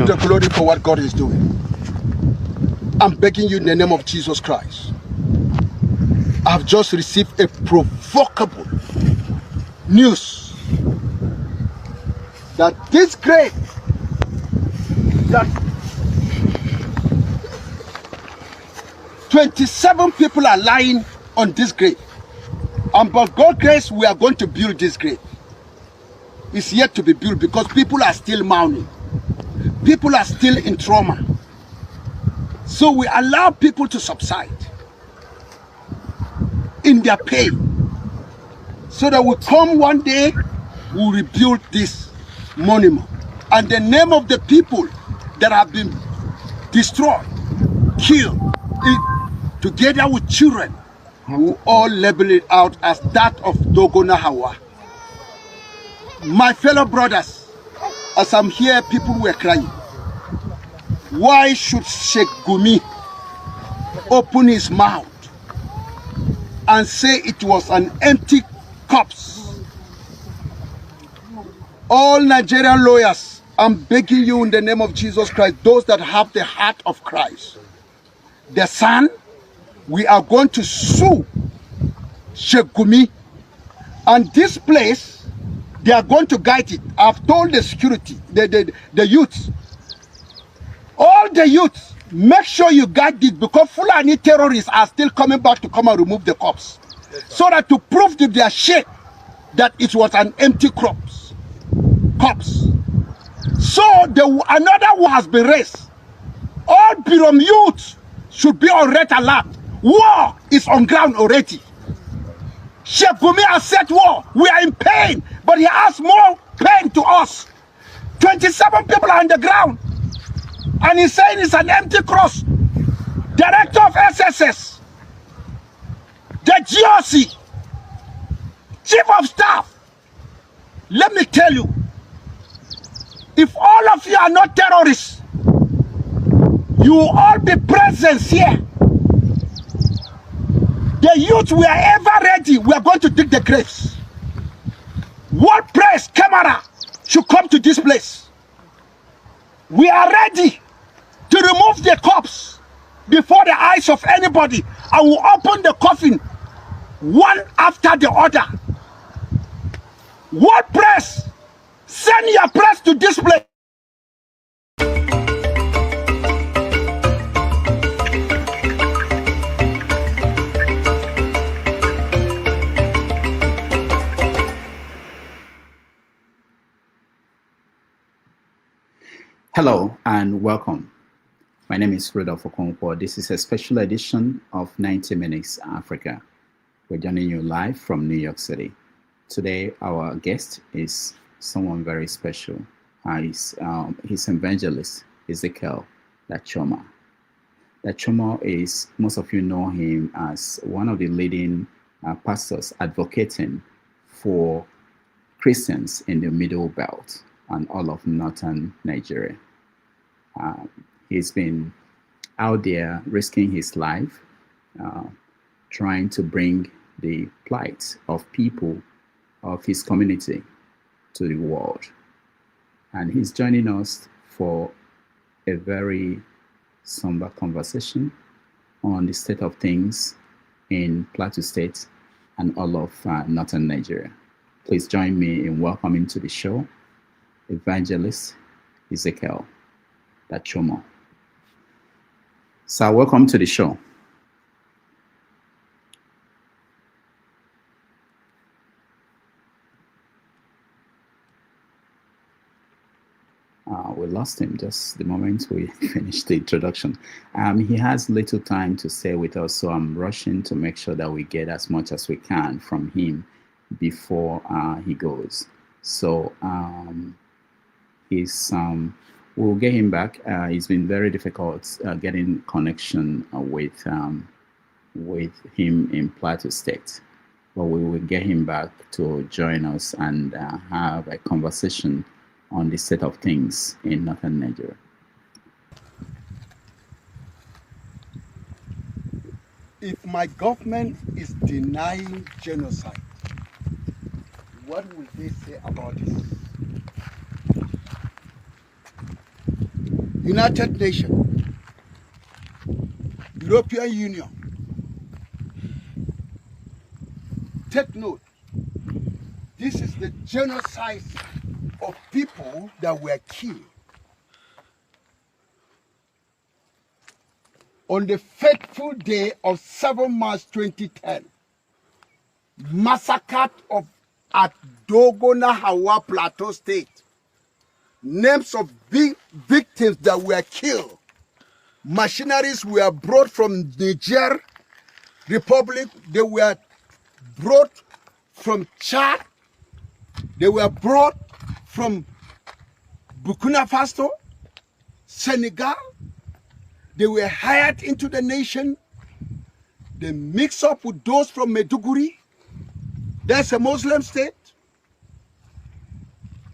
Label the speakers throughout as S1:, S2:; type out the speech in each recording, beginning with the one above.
S1: receive the glory for what God is doing. I'm begging you in the name of Jesus Christ. I've just received a provocable news that this grave, that 27 people are lying on this grave, and by God's grace we are going to build this grave. It's yet to be built because people are still mourning. People are still in trauma. So we allow people to subside in their pain, so that we come one day, we'll rebuild this monument. And the name of the people that have been destroyed, killed, together with children, we all label it out as that of Dogona Hawa. My fellow brothers, as I'm here, people were crying. Why should Sheikh Gumi open his mouth and say it was an empty corpse? All Nigerian lawyers, I'm begging you in the name of Jesus Christ, those that have the heart of Christ, the Son, we are going to sue Sheikh Gumi, and this place, they are going to guide it. I've told the security, the youths, all the youths, make sure you guide it, because Fulani terrorists are still coming back to come and remove the corpse. Yes, so that to prove to their sheikh that it was an empty corpse. So another one has been raised. All Birom youths should be on red alert. War is on ground already. Sheikh Gumi has said war. We are in pain, but he has more pain to us. 27 people are on the ground, and he's saying it's an empty cross. Director of SSS, the GOC, Chief of Staff, let me tell you, if all of you are not terrorists, you will all be present here. The youth, we are ever ready. We are going to dig the graves. World press camera should come to this place. We are ready to remove the corpse before the eyes of anybody. I will open the coffin one after the other. World press, send your press to this place.
S2: Hello and welcome. My name is Rudolph Okonkwo. This is a special edition of 90 Minutes Africa. We're joining you live from New York City. Today, our guest is someone very special. He's Evangelist Ezekiel Dachoma. Dachoma is, most of you know him as one of the leading pastors advocating for Christians in the Middle Belt and all of northern Nigeria. He's been out there risking his life, trying to bring the plight of people of his community to the world. And he's joining us for a very somber conversation on the state of things in Plateau State and all of northern Nigeria. Please join me in welcoming to the show Evangelist Ezekiel Dachoma. Sir, welcome to the show. We lost him just the moment we finished the introduction. He has little time to stay with us, so I'm rushing to make sure that we get as much as we can from him before he goes. So we'll get him back. It's been very difficult getting connection with him in Plateau State, but we will get him back to join us and have a conversation on the state of things in northern Nigeria.
S1: If my government is denying genocide, what will they say about this? United Nations, European Union, take note. This is the genocide of people that were killed on the fateful day of 7 March 2010. Massacre at Dogona Hawa Plateau State. Names of big victims that were killed. Machineries were brought from Niger Republic. They were brought from Chad. They were brought from Burkina Faso, Senegal. They were hired into the nation. They mix up with those from Maiduguri. That's a Muslim state.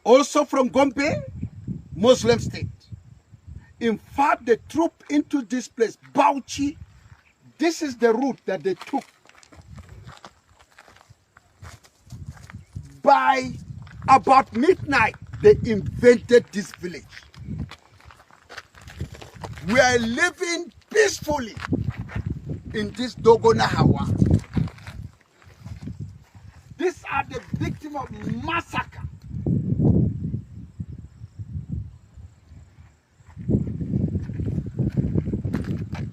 S1: Also from Gombe, Muslim state. In fact, the troop into this place, Bauchi, this is the route that they took. By about midnight, they invaded this village. We are living peacefully in this Dogona Hawa. These are the victims of massacre.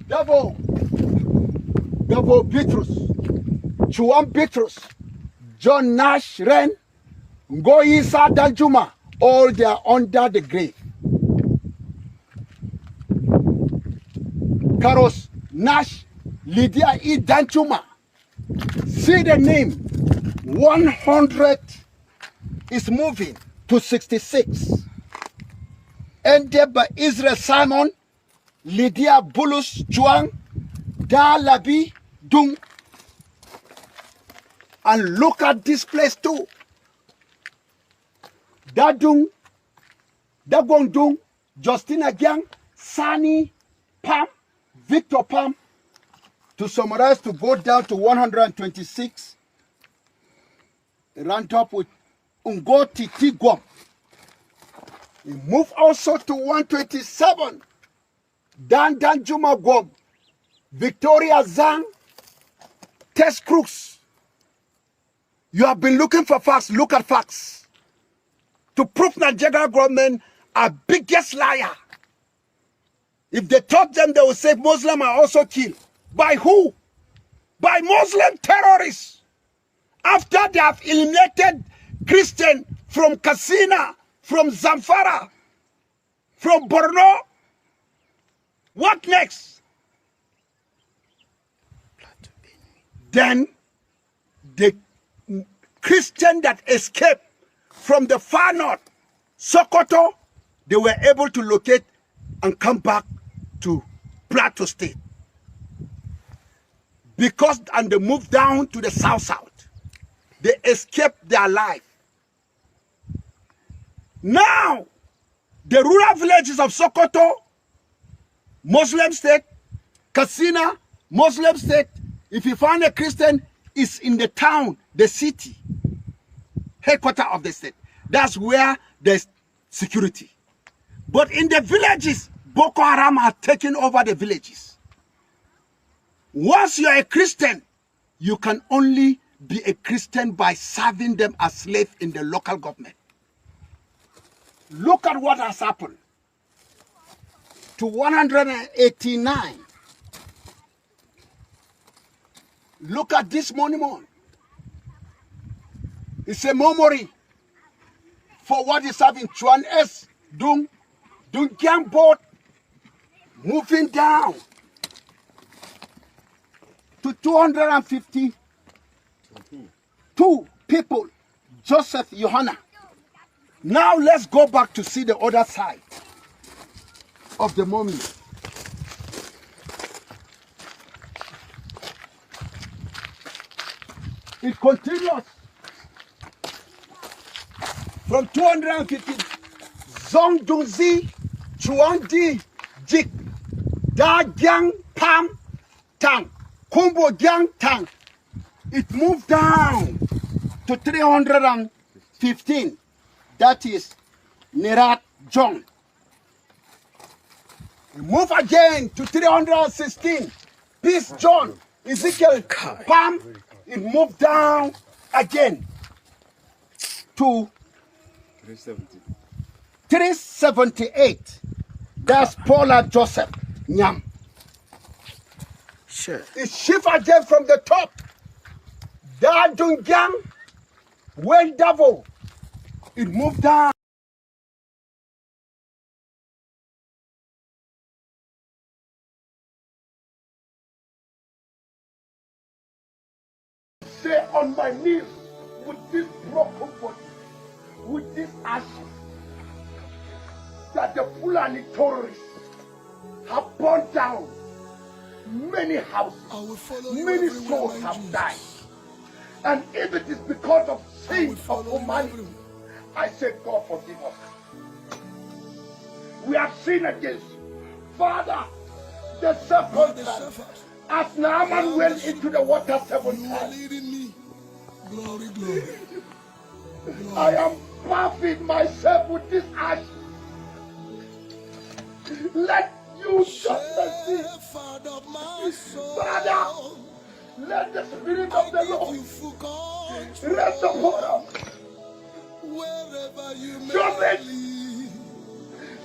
S1: Davo Bitrus, Chuan Bitrus, John Nash Ren, Ngoisa Danjuma, all they are under the grave. Karos Nash Lydia E. Danjuma. See the name. 100 is moving to 66. Ended by Israel Simon, Lydia Bulus Chuang, Da Labi Dung. And look at this place too. Da Dung, Da Gong Dung, Justina Gyang, Sani Pam, Victor Pam. To summarize, to go down to 126. Run up with Ungoti Tigwam. We move also to 127. Dan Juma Gwam. Victoria Zhang. Test Crooks. You have been looking for facts. Look at facts. To prove Nigerian government are biggest liar. If they taught them, they will say Muslims are also killed. By who? By Muslim terrorists. After they have eliminated Christian from Katsina, from Zamfara, from Borno, what next? Then the Christian that escaped from the far north, Sokoto, they were able to locate and come back to Plateau State. Because, and they moved down to the south. They escaped their life. Now, the rural villages of Sokoto, Muslim state, Katsina, Muslim state, if you find a Christian, it's in the town, the city, headquarters of the state. That's where there's security. But in the villages, Boko Haram has taken over the villages. Once you're a Christian, you can only be a Christian by serving them as slaves in the local government. Look at what has happened to 189. Look at this monument. It's a memory for what is happening. Chuan S. Dung Gyang boat moving down to 252 people. Joseph Johanna. Now let's go back to see the other side of the monument. It continues from 250. Zongdungzi, Chuangdi, Jik, Da Gyang Pam Tang, Kumbo Gyang Tang. It moved down to 315. That is Nerat Jong. We move again to 316. Peace John, Ezekiel Palm, it moved down again to 378. That's Paula Joseph Nyam.
S3: Sure.
S1: It shift again from the top. Dadungyang, Wendavo. It moved down. Say on my knees with this broken body, with this ashes, that the Fulani terrorists have burned down many houses, many souls have died. And if it is because of sin of humanity, I say, God forgive us. We have sinned against you. Father, the second time, as Naaman went into the water 7 times, I am bathing myself with this ash. Let you just see. Father, let the Spirit of the Lord rest upon us. Show mercy.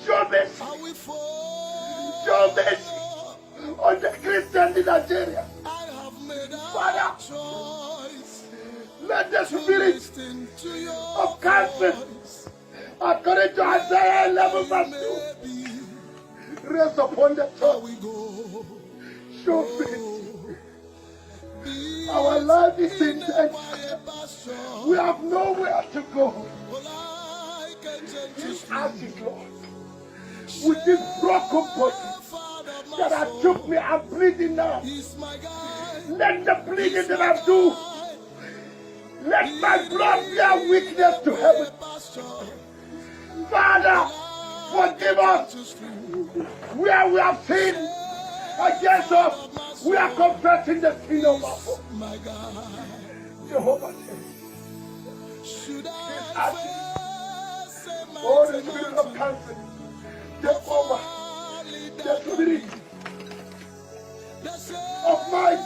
S1: Show mercy. Show mercy on the Christians in Nigeria. Father, let the Spirit of counsel, according to Isaiah 11 verse 2, rest upon the church. Show mercy. Our life is in danger. We have nowhere to go. This ashes, Lord, with this broken body that I took me, I'm bleeding now. Let the bleeding that I do, let my blood bear witness to heaven. Father, forgive us where we have sinned against us. We are confessing the sin of our fault. Jehovah, this ashes, oh, the Spirit of cancer, take over. The Spirit of might,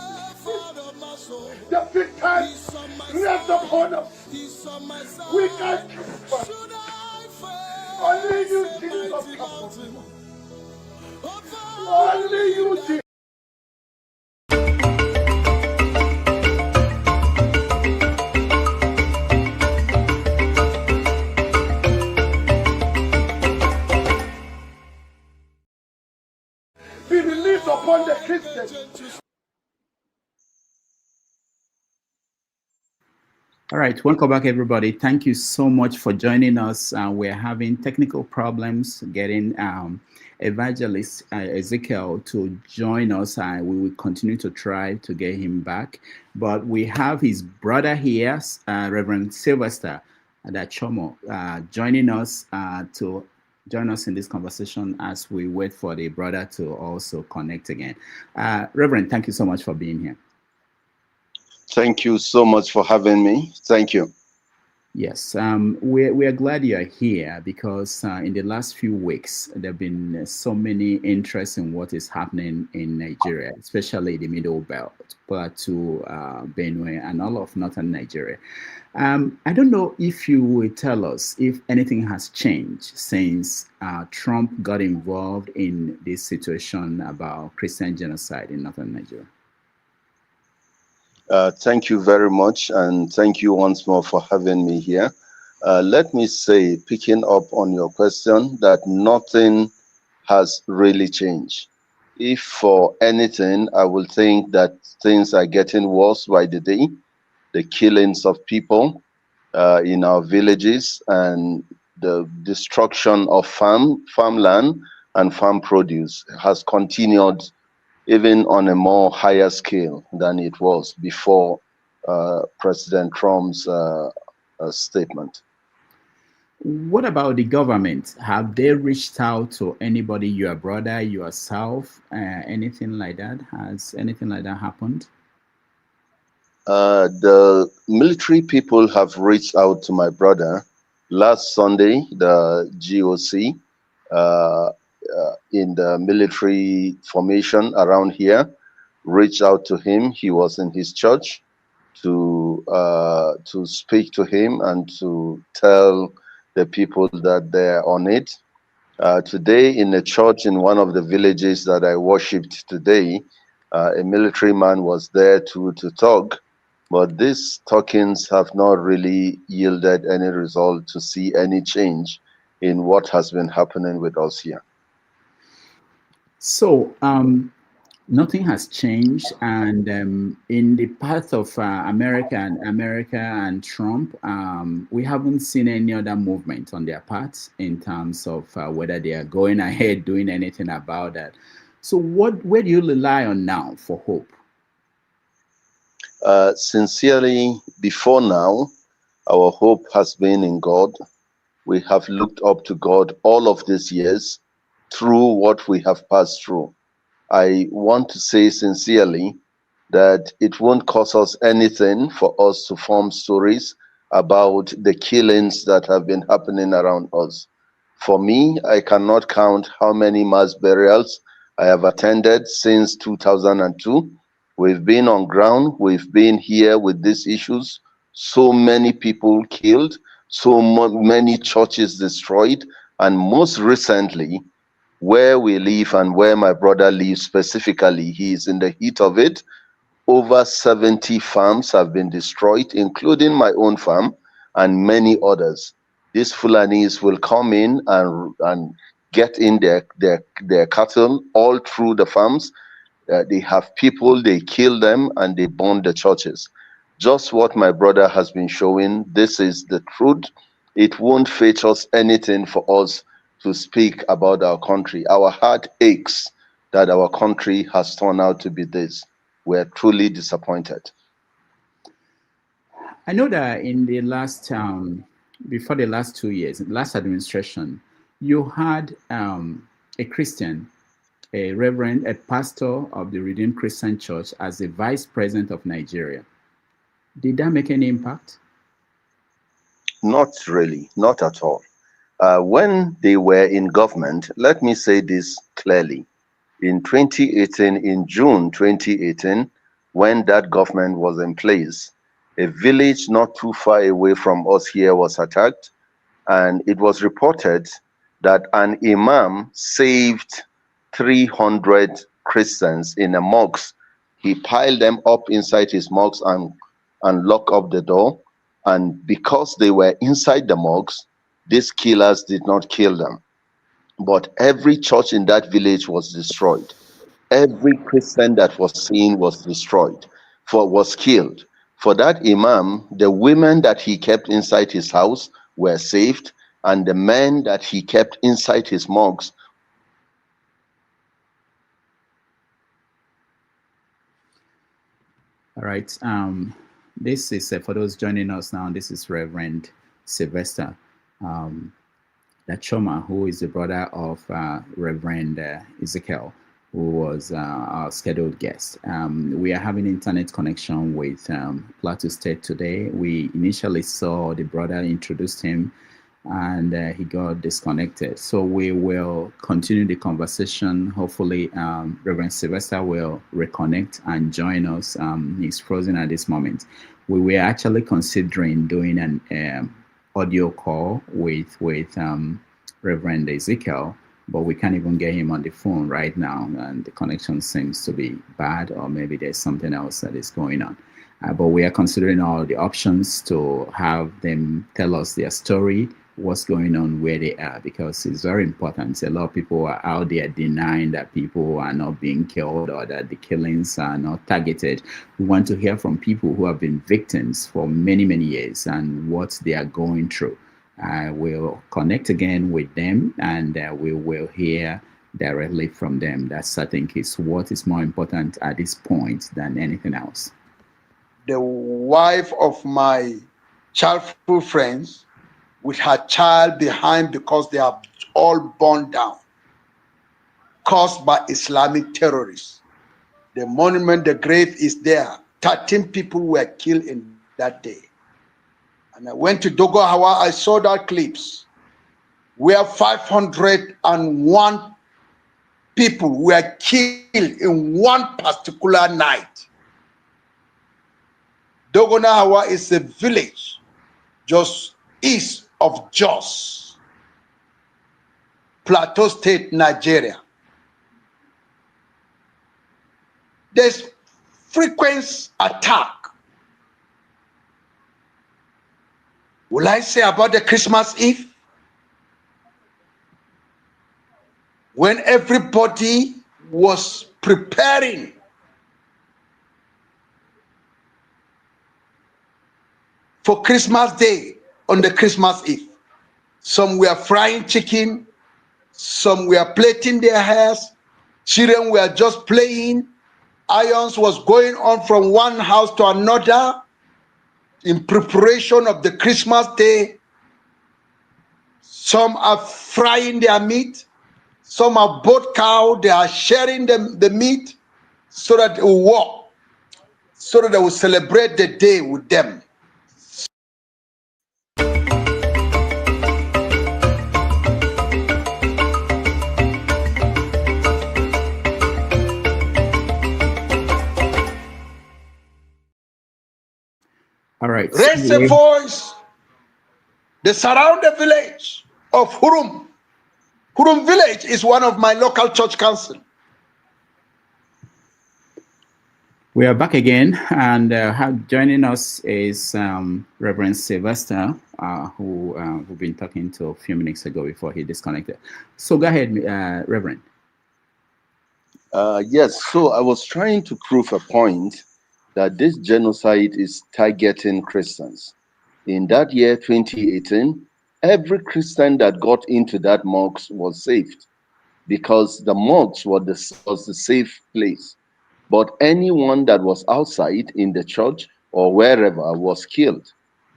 S1: the fifth time, rest upon us. We can keep us. Only you, Jesus, come. Only you, Jesus. Be released upon the Christians.
S2: All right, welcome back, everybody. Thank you so much for joining us. We're having technical problems getting Evangelist Ezekiel to join us. We will continue to try to get him back. But we have his brother here, Reverend Sylvester Dachoma, joining us to join us in this conversation as we wait for the brother to also connect again. Reverend, thank you so much for being here.
S4: Thank you so much for having me. Thank you.
S2: Yes, we are glad you are here because in the last few weeks, there have been so many interests in what is happening in Nigeria, especially the Middle Belt, Plateau, Benue, and all of northern Nigeria. I don't know if you will tell us if anything has changed since Trump got involved in this situation about Christian genocide in northern Nigeria.
S4: Thank you very much, and thank you once more for having me here. Let me say, picking up on your question, that nothing has really changed. If for anything, I will think that things are getting worse by the day. The killings of people in our villages and the destruction of farmland and farm produce has continued even on a more higher scale than it was before President Trump's statement.
S2: What about the government? Have they reached out to anybody, your brother, yourself, anything like that? Has anything like that happened?
S4: The military people have reached out to my brother. Last Sunday, the GOC in the military formation around here reached out to him. He was in his church to speak to him and to tell the people that they're on it. Today in a church in one of the villages that I worshipped today, a military man was there to talk, but these talkings have not really yielded any result to see any change in what has been happening with us here.
S2: So nothing has changed, and in the path of America and Trump, we haven't seen any other movement on their part in terms of whether they are going ahead doing anything about that. So where do you rely on now for hope?
S4: Sincerely, before now, our hope has been in God. We have looked up to God all of these years through what we have passed through. I want to say sincerely that it won't cost us anything for us to form stories about the killings that have been happening around us. For me, I cannot count how many mass burials I have attended since 2002. We've been on ground, we've been here with these issues, so many people killed, so many churches destroyed, and most recently, where we live and where my brother lives specifically, he is in the heat of it. Over 70 farms have been destroyed, including my own farm and many others. These Fulanis will come in and get in their cattle all through the farms. They have people, they kill them, and they burn the churches. Just what my brother has been showing, this is the truth. It won't fetch us anything for us to speak about our country. Our heart aches that our country has turned out to be this. We're truly disappointed.
S2: I know that in the last, before the last 2 years, last administration, you had a Christian, a reverend, a pastor of the Redeemed Christian Church as the vice president of Nigeria. Did that make any impact?
S4: Not really, not at all. When they were in government, let me say this clearly. In 2018, in June 2018, when that government was in place, a village not too far away from us here was attacked, and it was reported that an imam saved 300 Christians in a mosque. He piled them up inside his mosque and locked up the door. And because they were inside the mosque, these killers did not kill them. But every church in that village was destroyed. Every Christian that was seen was destroyed, was killed. For that imam, the women that he kept inside his house were saved, and the men that he kept inside his mosques.
S2: All right. This is, for those joining us now, this is Reverend Sylvester Dachoma, who is the brother of Reverend Ezekiel, who was our scheduled guest. We are having internet connection with Plateau State today. We initially saw the brother, introduced him, and he got disconnected. So we will continue the conversation. Hopefully, Reverend Sylvester will reconnect and join us. He's frozen at this moment. We were actually considering doing an audio call with Reverend Ezekiel, but we can't even get him on the phone right now, and the connection seems to be bad, or maybe there's something else that is going on. But we are considering all the options to have them tell us their story, what's going on where they are, because it's very important. A lot of people are out there denying that people are not being killed or that the killings are not targeted. We want to hear from people who have been victims for many, many years and what they are going through. We'll connect again with them, and we will hear directly from them. That's, I think, is what is more important at this point than anything else.
S1: The wife of my childhood friends, with her child behind, because they are all burned down, caused by Islamic terrorists. The monument, the grave is there. 13 people were killed in that day. And I went to Dogo Hawa, I saw that clips where 501 people were killed in one particular night. Dogonawa is a village just east of Jos, Plateau State, Nigeria. There's frequent attack. Will I say about the Christmas Eve? When everybody was preparing for Christmas Day on the Christmas Eve. Some were frying chicken, some were plaiting their hairs, children were just playing, irons was going on from one house to another in preparation of the Christmas Day. Some are frying their meat, some are bought cow, they are sharing the meat so that it will work, so that they will celebrate the day with them.
S2: All right.
S1: Raise a voice. They surround the village of Hurum. Hurum village is one of my local church council.
S2: We are back again, and joining us is Reverend Sylvester, who we've been talking to a few minutes ago before he disconnected. So go ahead, Reverend.
S4: Yes, so I was trying to prove a point that this genocide is targeting Christians. In that year, 2018, every Christian that got into that mosque was saved because the mosque was the safe place. But anyone that was outside in the church or wherever was killed.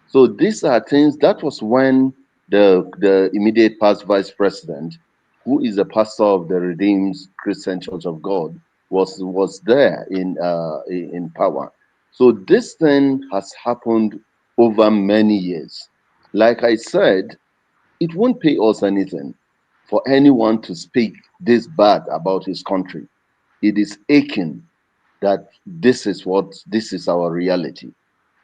S4: So these are things, that was when the immediate past vice president, who is a pastor of the Redeemed Christian Church of God, was there in power. So this thing has happened over many years. Like I said, it won't pay us anything for anyone to speak this bad about his country. It is aching that this is our reality.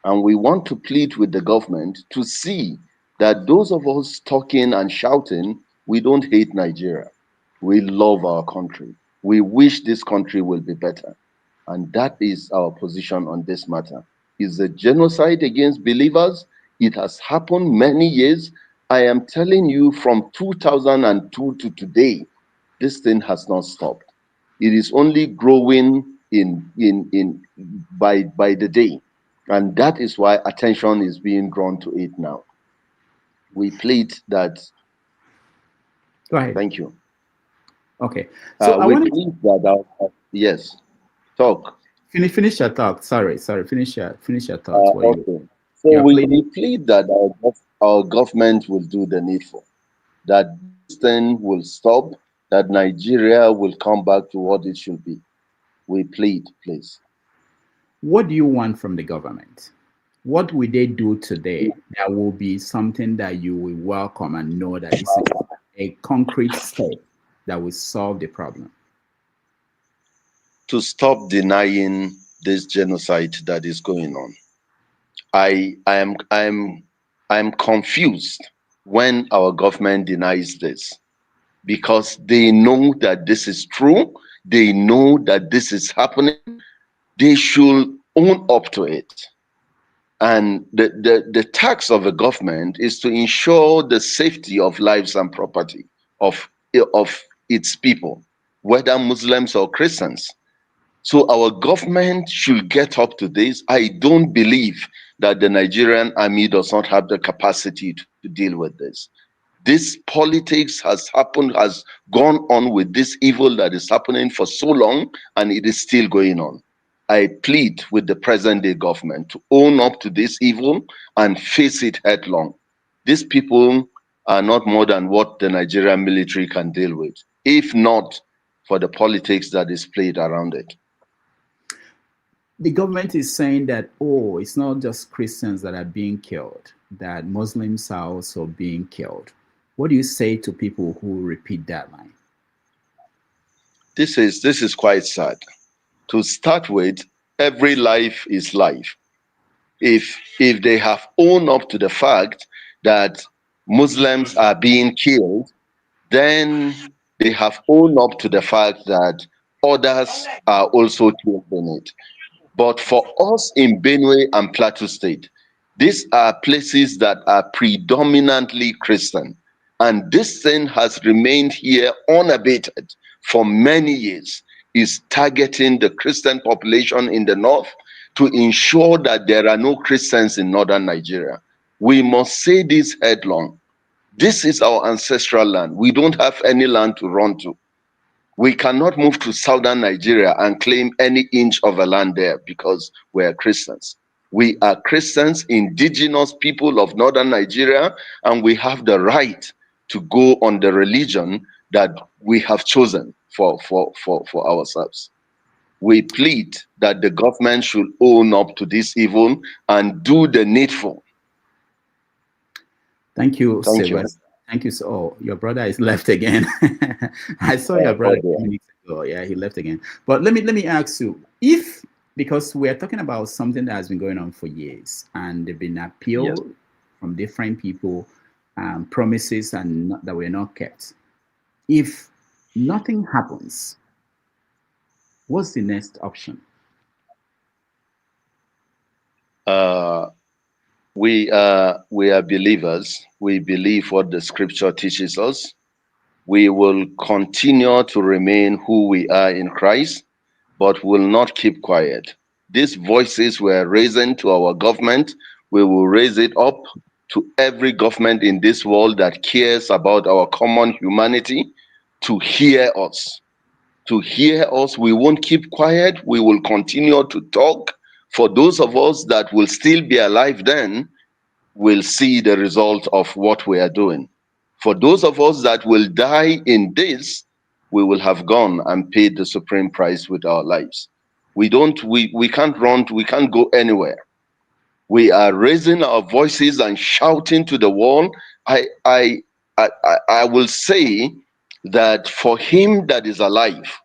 S4: And we want to plead with the government to see that those of us talking and shouting, we don't hate Nigeria. We love our country. We wish this country will be better. And that is our position on this matter. It's a genocide against believers. It has happened many years. I am telling you, from 2002 to today, this thing has not stopped. It is only growing by the day. And that is why attention is being drawn to it now. We plead that.
S2: Go ahead.
S4: Thank you.
S2: Okay. So
S4: we plead that. Yes. Talk.
S2: Finish your thought. Sorry. Finish your thought.
S4: Okay. So we plead that our government will do the needful, that this thing will stop, that Nigeria will come back to what it should be. We plead, please.
S2: What do you want from the government? What will they do today that will be something that you will welcome and know that this is a concrete step that will solve the problem?
S4: To stop denying this genocide that is going on. I'm confused when our government denies this, because they know that this is true. They know that this is happening. They should own up to it. And the task of a government is to ensure the safety of lives and property of its people, whether Muslims or Christians. So our government should get up to this. I don't believe that the Nigerian army does not have the capacity to deal with this. This politics has gone on with this evil that is happening for so long, and it is still going on. I plead with the present day government to own up to this evil and face it headlong. These people are not more than what the Nigerian military can deal with, if not for the politics that is played around it.
S2: The government is saying that, oh, it's not just Christians that are being killed, that Muslims are also being killed. What do you say to people who repeat that line?
S4: This is quite sad. To start with, every life is life. If they have owned up to the fact that Muslims are being killed, then they have owned up to the fact that others are also killed in it. But for us in Benue and Plateau State, these are places that are predominantly Christian. And this thing has remained here unabated for many years, is targeting the Christian population in the north to ensure that there are no Christians in northern Nigeria. We must say this headlong. This is our ancestral land. We don't have any land to run to. We cannot move to southern Nigeria and claim any inch of a land there because we are Christians. We are Christians, indigenous people of northern Nigeria, and we have the right to go on the religion that we have chosen for ourselves. We plead that the government should own up to this evil and do the needful.
S2: Thank you,
S4: Thank you.
S2: Thank you. So, your brother is left again. I saw your brother 2 minutes ago. Yeah, he left again. But let me ask you, because we are talking about something that has been going on for years, and there've been appeal from different people, promises that were not kept. If nothing happens, what's the next option?
S4: We are believers. We believe what the scripture teaches us. We will continue to remain who we are in Christ, but will not keep quiet. These voices were raising to our government. We will raise it up to every government in this world that cares about our common humanity to hear us. To hear us, we won't keep quiet. We will continue to talk. For those of us that will still be alive then, will see the result of what we are doing. For those of us that will die in this, we will have gone and paid the supreme price with our lives. We can't run, we can't go anywhere. We are raising our voices and shouting to the world. I will say that for him that is alive,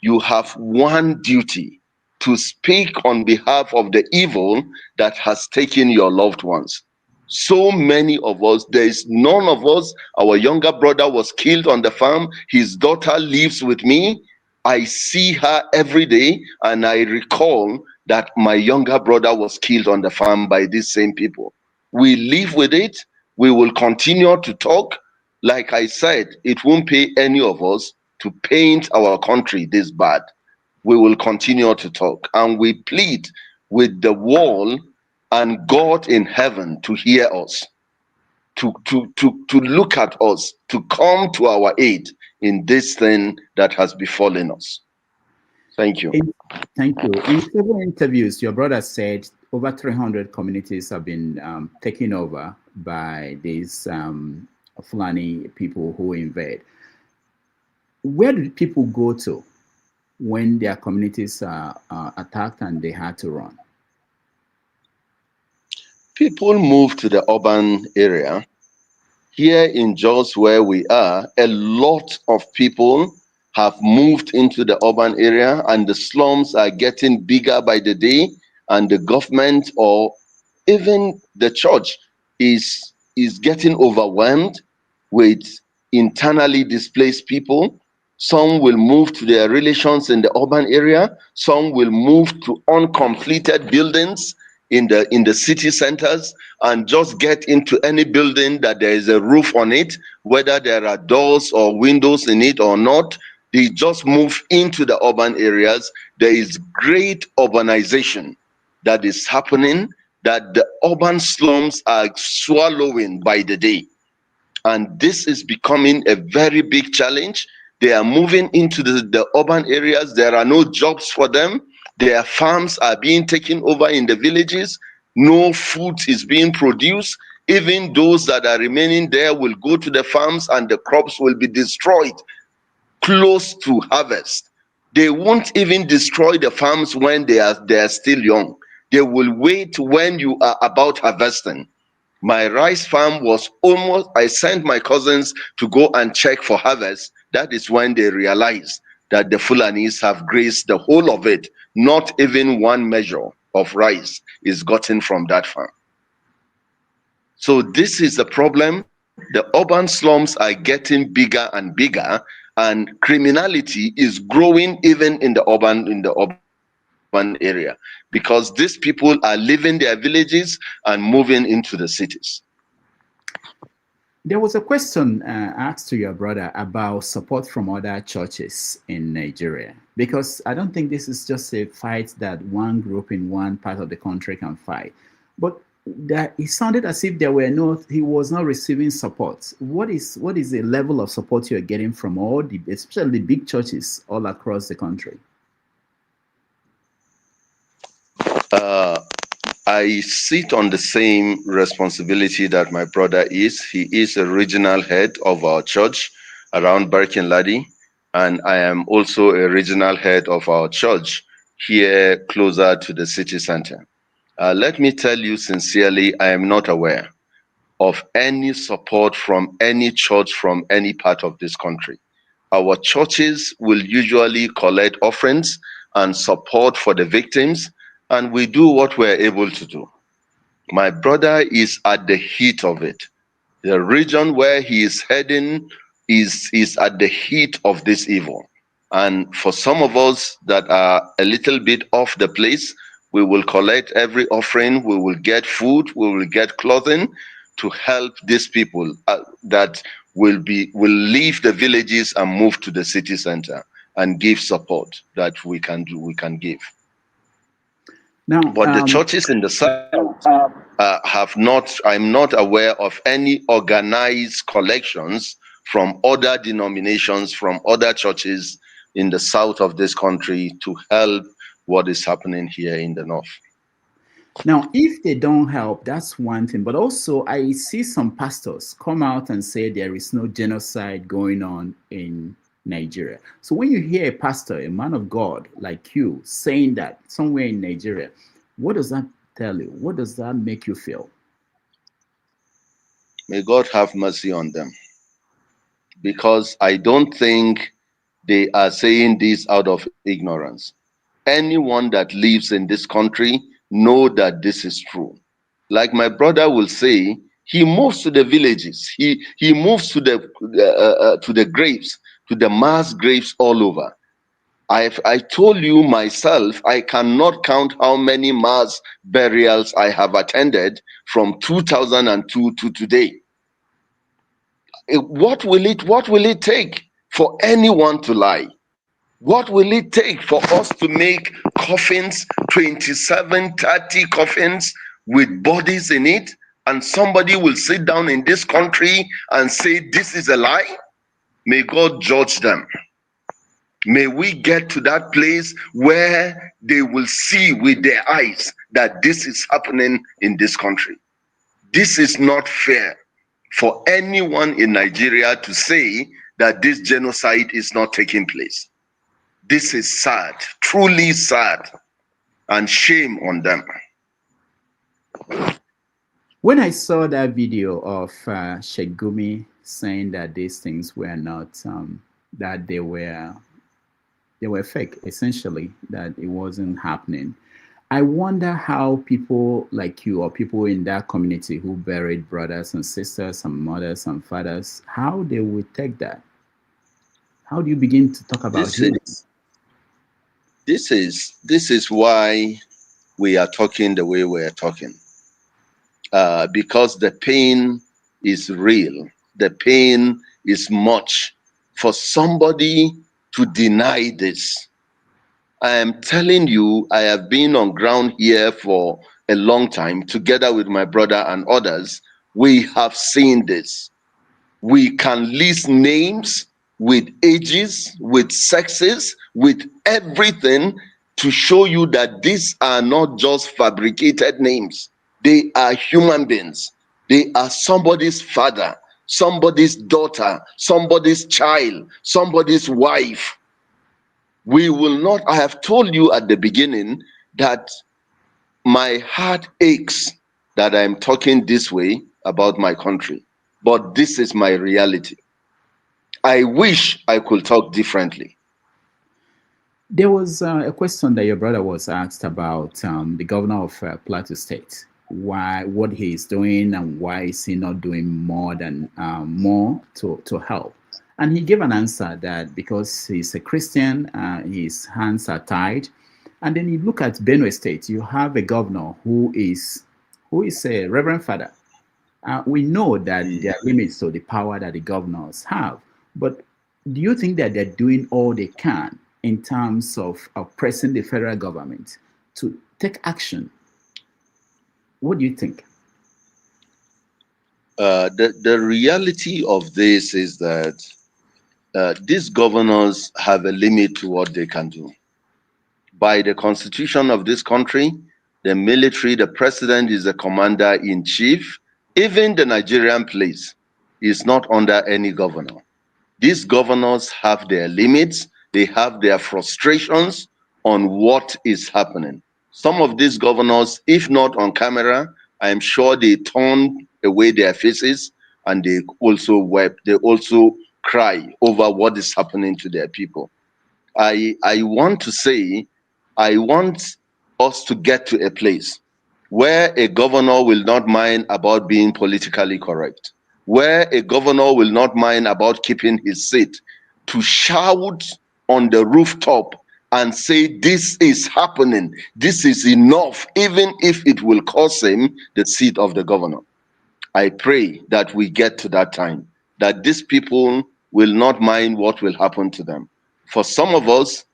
S4: you have one duty: to speak on behalf of the evil that has taken your loved ones. So many of us, there is none of us. Our younger brother was killed on the farm. His daughter lives with me. I see her every day, and I recall that my younger brother was killed on the farm by these same people. We live with it. We will continue to talk. Like I said, it won't pay any of us to paint our country this bad. We will continue to talk, and we plead with the world and God in heaven to hear us, to look at us, to come to our aid in this thing that has befallen us. Thank you.
S2: Thank you. In several interviews, your brother said over 300 communities have been taken over by these Fulani people who invade. Where did people go to when their communities are attacked and they had to run?
S4: People move to the urban area. Here in Jos, where we are, a lot of people have moved into the urban area, and the slums are getting bigger by the day, and the government or even the church is getting overwhelmed with internally displaced people. Some will move to their relations in the urban area. Some will move to uncompleted buildings in the city centers and just get into any building that there is a roof on it, whether there are doors or windows in it or not. They just move into the urban areas. There is great urbanization that is happening, that the urban slums are swallowing by the day. And this is becoming a very big challenge. They are moving into the urban areas. There are no jobs for them. Their farms are being taken over in the villages. No food is being produced. Even those that are remaining there will go to the farms and the crops will be destroyed close to harvest. They won't even destroy the farms when they are still young. They will wait when you are about harvesting. My rice farm was almost, I sent my cousins to go and check for harvest. That is when they realized that the Fulanis have grazed the whole of it. Not even one measure of rice is gotten from that farm. So this is the problem. The urban slums are getting bigger and bigger, and criminality is growing even in the urban area, because these people are leaving their villages and moving into the cities.
S2: There was a question asked to your brother about support from other churches in Nigeria, because I don't think this is just a fight that one group in one part of the country can fight, but that it sounded as if he was not receiving support. What is the level of support you're getting from all the, especially the big churches all across the country?
S4: I sit on the same responsibility that my brother is. He is a regional head of our church around Barkin-Ladi, and I am also a regional head of our church here closer to the city center. Let me tell you sincerely, I am not aware of any support from any church from any part of this country. Our churches will usually collect offerings and support for the victims, and we do what we're able to do. My brother is at the heat of it. The region where he is heading is at the heat of this evil. And for some of us that are a little bit off the place, we will collect every offering, we will get food, we will get clothing to help these people that will leave the villages and move to the city center and give support that we can give.
S2: Now,
S4: but the churches in the south I'm not aware of any organized collections from other denominations, from other churches in the south of this country to help what is happening here in the north.
S2: Now, if they don't help, that's one thing. But also, I see some pastors come out and say there is no genocide going on in Nigeria. So when you hear a pastor, a man of God like you, saying that somewhere in Nigeria, what does that tell you? What does that make you feel?
S4: May God have mercy on them, because I don't think they are saying this out of ignorance. Anyone that lives in this country know that this is true. Like my brother will say, he moves to the villages. He moves to the graves, to the mass graves all over. I told you myself, I cannot count how many mass burials I have attended from 2002 to today. What will it take for anyone to lie? What will it take for us to make coffins, 27, 30 coffins with bodies in it, and somebody will sit down in this country and say this is a lie? May God judge them. May we get to that place where they will see with their eyes that this is happening in this country. This is not fair for anyone in Nigeria to say that this genocide is not taking place. This is sad, truly sad, and shame on them.
S2: When I saw that video of Sheikh Gumi saying that these things were not, that they were fake, essentially, that it wasn't happening, I wonder how people like you or people in that community who buried brothers and sisters and mothers and fathers, how they would take that. How do you begin to talk about healing?
S4: This is why we are talking the way we are talking. Because the pain is real. The pain is much. For somebody to deny this, I am telling you, I have been on ground here for a long time, together with my brother and others. We have seen this. We can list names with ages, with sexes, with everything to show you that these are not just fabricated names. They are human beings. They are somebody's father, somebody's daughter, somebody's child, somebody's wife. We will not, I have told you at the beginning that my heart aches that I'm talking this way about my country, but this is my reality. I wish I could talk differently.
S2: There was a question that your brother was asked about the governor of Plateau State, why what he is doing and why is he not doing more than more to help. And he gave an answer that because he's a Christian, his hands are tied. And then you look at Benue State, you have a governor who is a Reverend Father. We know that there are limits to the power that the governors have, but do you think that they're doing all they can in terms of pressing the federal government to take action? What do you think?
S4: The reality of this is that these governors have a limit to what they can do. By the constitution of this country, the military, the president is the commander in chief. Even the Nigerian police is not under any governor. These governors have their limits. They have their frustrations on what is happening. Some of these governors, if not on camera, I'm sure they turn away their faces and they also wept. They also cry over what is happening to their people. I want to say, I want us to get to a place where a governor will not mind about being politically correct, where a governor will not mind about keeping his seat, to shout on the rooftop and say, this is happening, this is enough, even if it will cost him the seat of the governor. I pray that we get to that time, that these people will not mind what will happen to them. For some of us,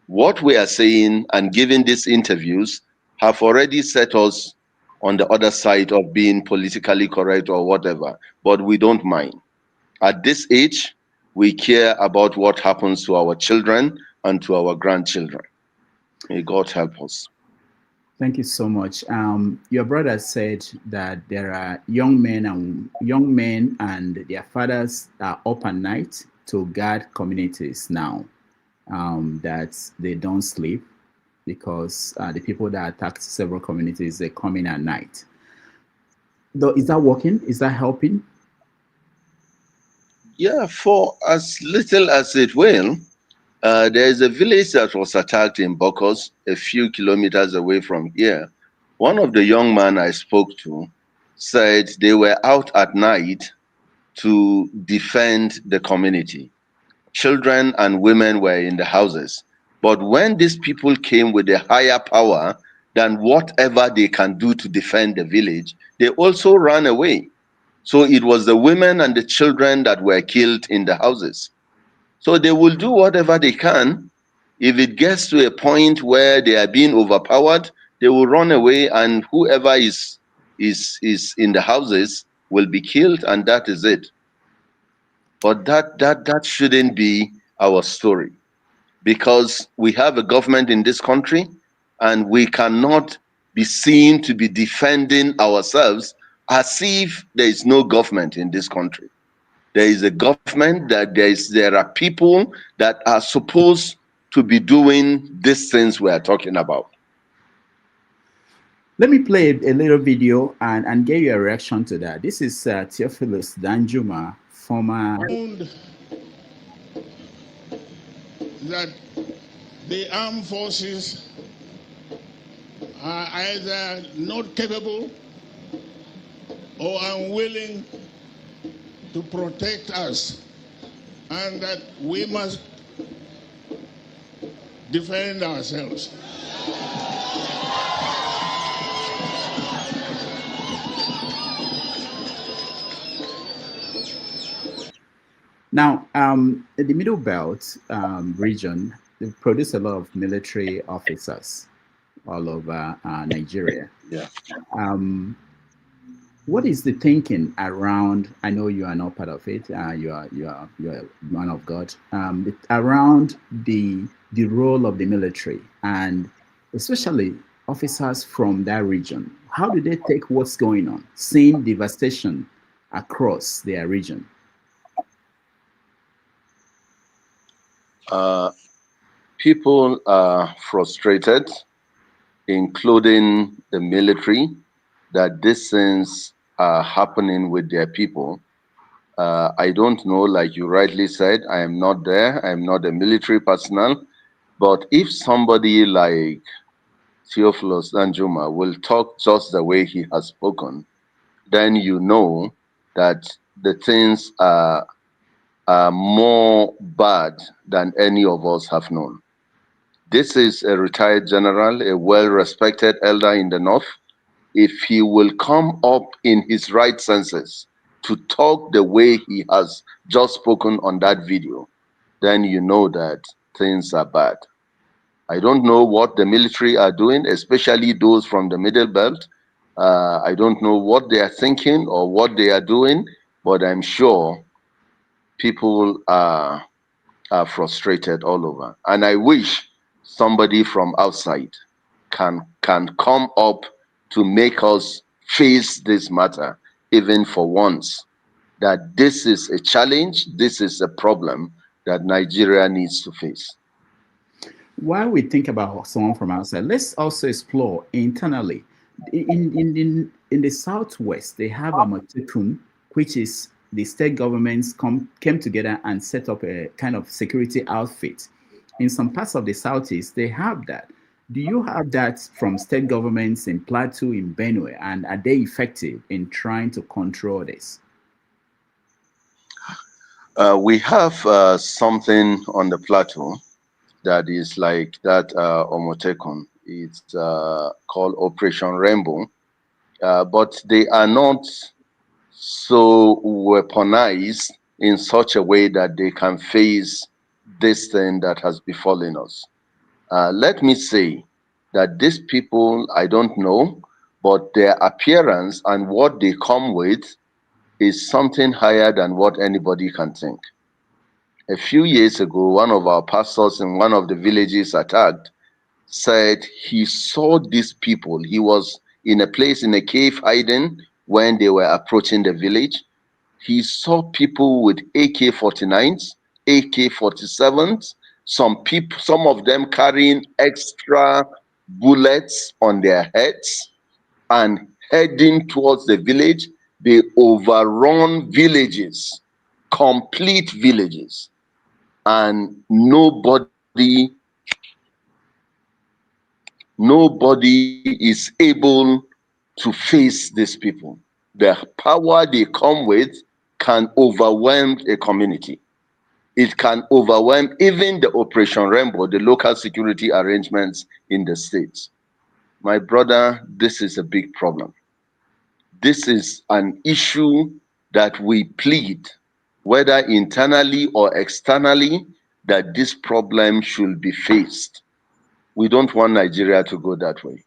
S4: what we are saying and giving these interviews have already set us on the other side of being politically correct or whatever, but we don't mind. At this age, we care about what happens to our children and to our grandchildren. May God help us.
S2: Thank you so much. Your brother said that there are young men and their fathers are up at night to guard communities now. That they don't sleep because the people that attacked several communities, they come in at night. Though, is that working? Is that helping?
S4: Yeah, for as little as it will, there is a village that was attacked in Bokos, a few kilometers away from here. One of the young men I spoke to said they were out at night to defend the community. Children and women were in the houses. But when these people came with a higher power than whatever they can do to defend the village, they also ran away. So it was the women and the children that were killed in the houses. So they will do whatever they can. If it gets to a point where they are being overpowered, they will run away, and whoever is in the houses will be killed, and that is it. But that shouldn't be our story, because we have a government in this country, and we cannot be seen to be defending ourselves as if there is no government in this country. There is a government, that there are people that are supposed to be doing these things we are talking about.
S2: Let me play a little video and get your reaction to that. This is Theophilus Danjuma, former.
S3: That the armed forces are either not capable or unwilling to protect us, and that we must defend ourselves.
S2: Now, the Middle Belt region, they produce a lot of military officers all over Nigeria.
S4: Yeah.
S2: What is the thinking around? I know you are not part of it. You are a man of God. Around the role of the military, and especially officers from that region. How do they take what's going on, seeing devastation across their region?
S4: People are frustrated, including the military, that these things are happening with their people. I don't know, like you rightly said, I am not there. I am not a military personnel. But if somebody like Theophilus Danjuma will talk just the way he has spoken, then you know that the things are more bad than any of us have known. This is a retired general, a well-respected elder in the North. If he will come up in his right senses to talk the way he has just spoken on that video, then you know that things are bad. I don't know what the military are doing, especially those from the Middle Belt. I don't know what they are thinking or what they are doing, but I'm sure people are frustrated all over. And I wish somebody from outside can come up to make us face this matter, even for once, that this is a challenge, this is a problem that Nigeria needs to face.
S2: While we think about someone from outside, let's also explore internally. In the Southwest, they have a Amatekun, which is the state governments came together and set up a kind of security outfit. In some parts of the Southeast, they have that. Do you have that from state governments in Plateau, in Benue, and are they effective in trying to control this?
S4: We have something on the plateau that is like that Omotekun. It's called Operation Rainbow, but they are not so weaponized in such a way that they can face this thing that has befallen us. Let me say that these people, I don't know, but their appearance and what they come with is something higher than what anybody can think. A few years ago, one of our pastors in one of the villages attacked said he saw these people. He was in a place in a cave hiding when they were approaching the village. He saw people with AK-49s, AK-47s, some of them carrying extra bullets on their heads and heading towards the village. They overrun villages, complete villages, and nobody is able to face these people. The power they come with can overwhelm a community. It can overwhelm even the Operation Rainbow, the local security arrangements in the states. My brother, this is a big problem. This is an issue that we plead, whether internally or externally, that this problem should be faced. We don't want Nigeria to go that way.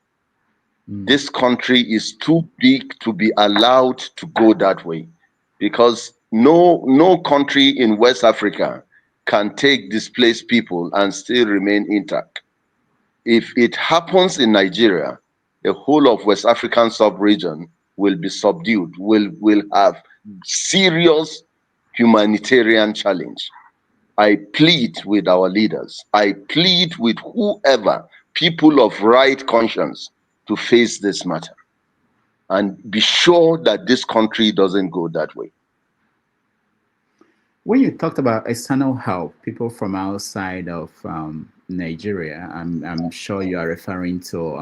S4: This country is too big to be allowed to go that way, because no country in West Africa can take displaced people and still remain intact. If it happens in Nigeria, the whole of West African sub-region will be subdued, will have serious humanitarian challenge. I plead with our leaders, I plead with whoever, people of right conscience, to face this matter and be sure that this country doesn't go that way.
S2: When you talked about external help, people from outside of Nigeria, I'm sure you are referring to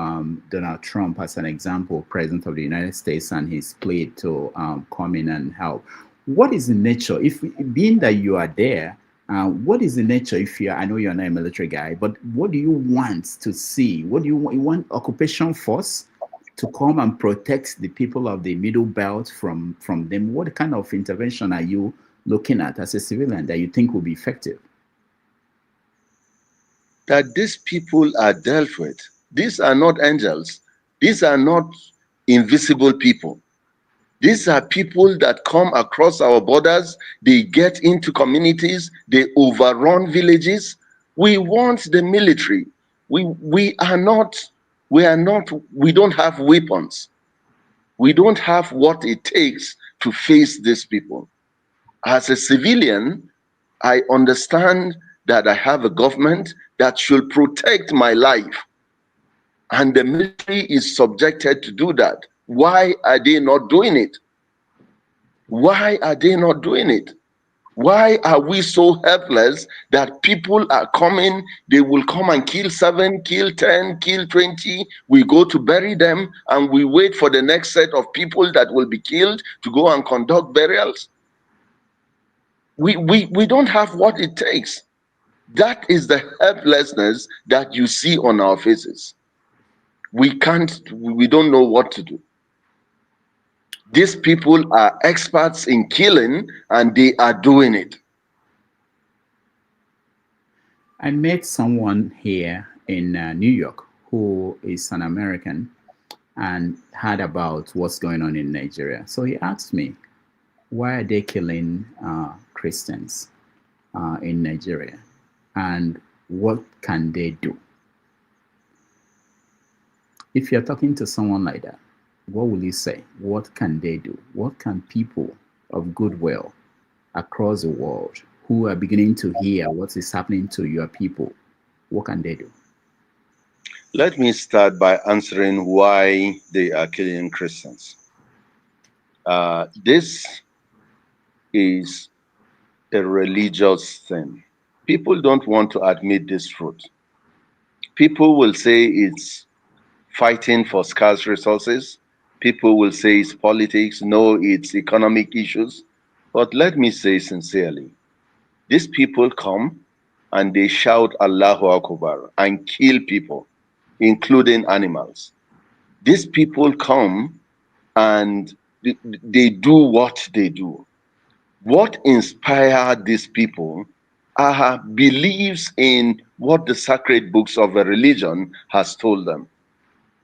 S2: Donald Trump as an example, President of the United States, and his plea to come in and help. What is the nature, if being that you are there, what is the nature, if you are, I know you're not a military guy, but what do you want to see? What do you want? You want occupation force to come and protect the people of the Middle Belt from them? What kind of intervention are you looking at as a civilian that you think will be effective?
S4: That these people are dealt with. These are not angels. These are not invisible people. These are people that come across our borders. They get into communities. They overrun villages. We want the military. We don't have weapons. We don't have what it takes to face these people. As a civilian, I understand that I have a government that should protect my life, and the military is subjected to do that. Why are they not doing it? Why are they not doing it? Why are we so helpless that people are coming, they will come and kill 7, kill 10, kill 20, we go to bury them, and we wait for the next set of people that will be killed to go and conduct burials? We don't have what it takes. That is the helplessness that you see on our faces. We don't know what to do. These people are experts in killing, and they are doing it.
S2: I met someone here in New York who is an American and heard about what's going on in Nigeria. So he asked me, why are they killing Christians in Nigeria? And what can they do? If you're talking to someone like that, what will you say? What can they do? What can people of goodwill across the world who are beginning to hear what is happening to your people, what can they do?
S4: Let me start by answering why they are killing Christians. This is a religious thing. People don't want to admit this truth. People will say it's fighting for scarce resources. People will say it's politics. No, it's economic issues. But let me say sincerely, these people come and they shout Allahu Akbar and kill people, including animals. These people come and they do what they do. What inspired these people are beliefs in what the sacred books of a religion has told them.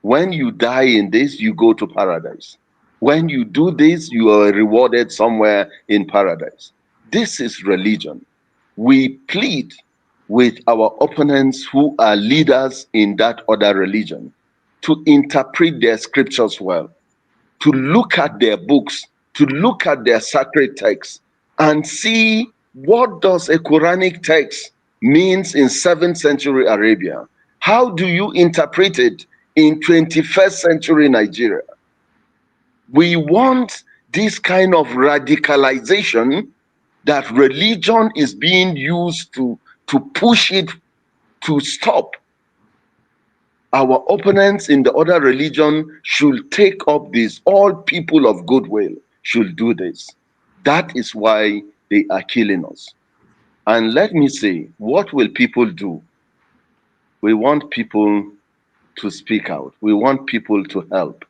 S4: When you die in this, you go to paradise. When you do this, you are rewarded somewhere in paradise. This is religion. We plead with our opponents who are leaders in that other religion to interpret their scriptures well, to look at their books, to look at their sacred texts and see what does a Quranic text means in 7th century Arabia. How do you interpret it in 21st century Nigeria? We want this kind of radicalization that religion is being used to push it to stop. Our opponents in the other religion should take up this. All people of goodwill should do this. That is why they are killing us. And let me say, what will people do? We want people to speak out. We want people to help.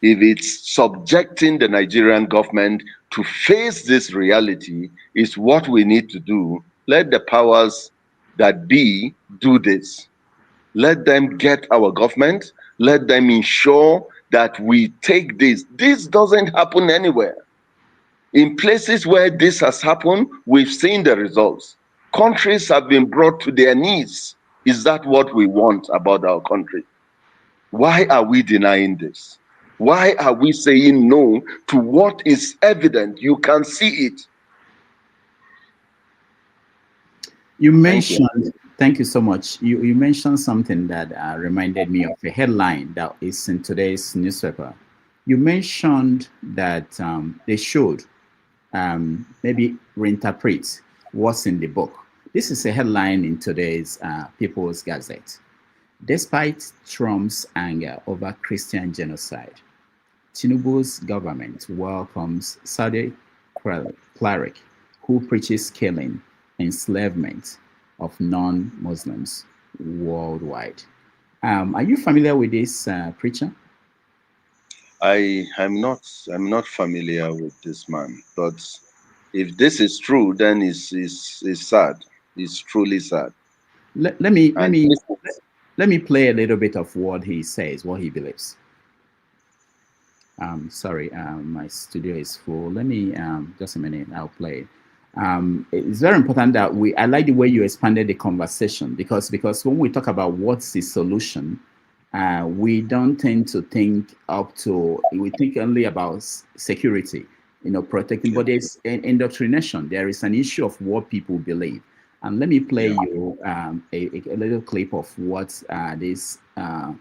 S4: If it's subjecting the Nigerian government to face this reality is what we need to do, let the powers that be do this. Let them get our government. Let them ensure that we take this. This doesn't happen anywhere. In places where this has happened, we've seen the results. Countries have been brought to their knees. Is that what we want about our country? Why are we denying this? Why are we saying no to what is evident? You can see it.
S2: You mentioned, thank you so much. You mentioned something that reminded me of a headline that is in today's newspaper. You mentioned that they should maybe reinterpret what's in the book. This is a headline in today's People's Gazette. Despite Trump's anger over Christian genocide, Tinubu's government welcomes Saudi cleric who preaches killing, enslavement of non-Muslims worldwide. Are you familiar with this preacher?
S4: I'm not familiar with this man, but if this is true, then it's sad. It's truly sad.
S2: Let me play a little bit of what he says, what he believes. Sorry, my studio is full. Let me just a minute. I'll play. It's very important that I like the way you expanded the conversation because when we talk about what's the solution, we don't tend to think we think only about security, protecting, but there's an indoctrination. There is an issue of what people believe. And let me play you a little clip of what this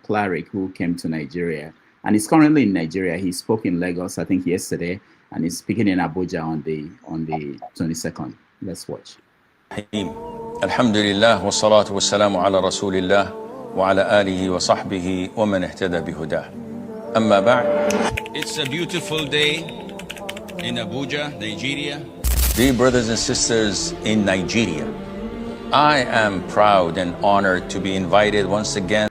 S2: cleric who came to Nigeria, and he's currently in Nigeria. He spoke in Lagos, I think, yesterday, and he's speaking in Abuja on the 22nd. Let's watch.
S5: الحمد لله والصلاة والسلام على رسول الله وعلى آله وصحبه ومن اهتدى بهداه. أما بعد. It's a beautiful day in Abuja, Nigeria. Dear brothers and sisters in Nigeria, I am proud and honored to be invited once again.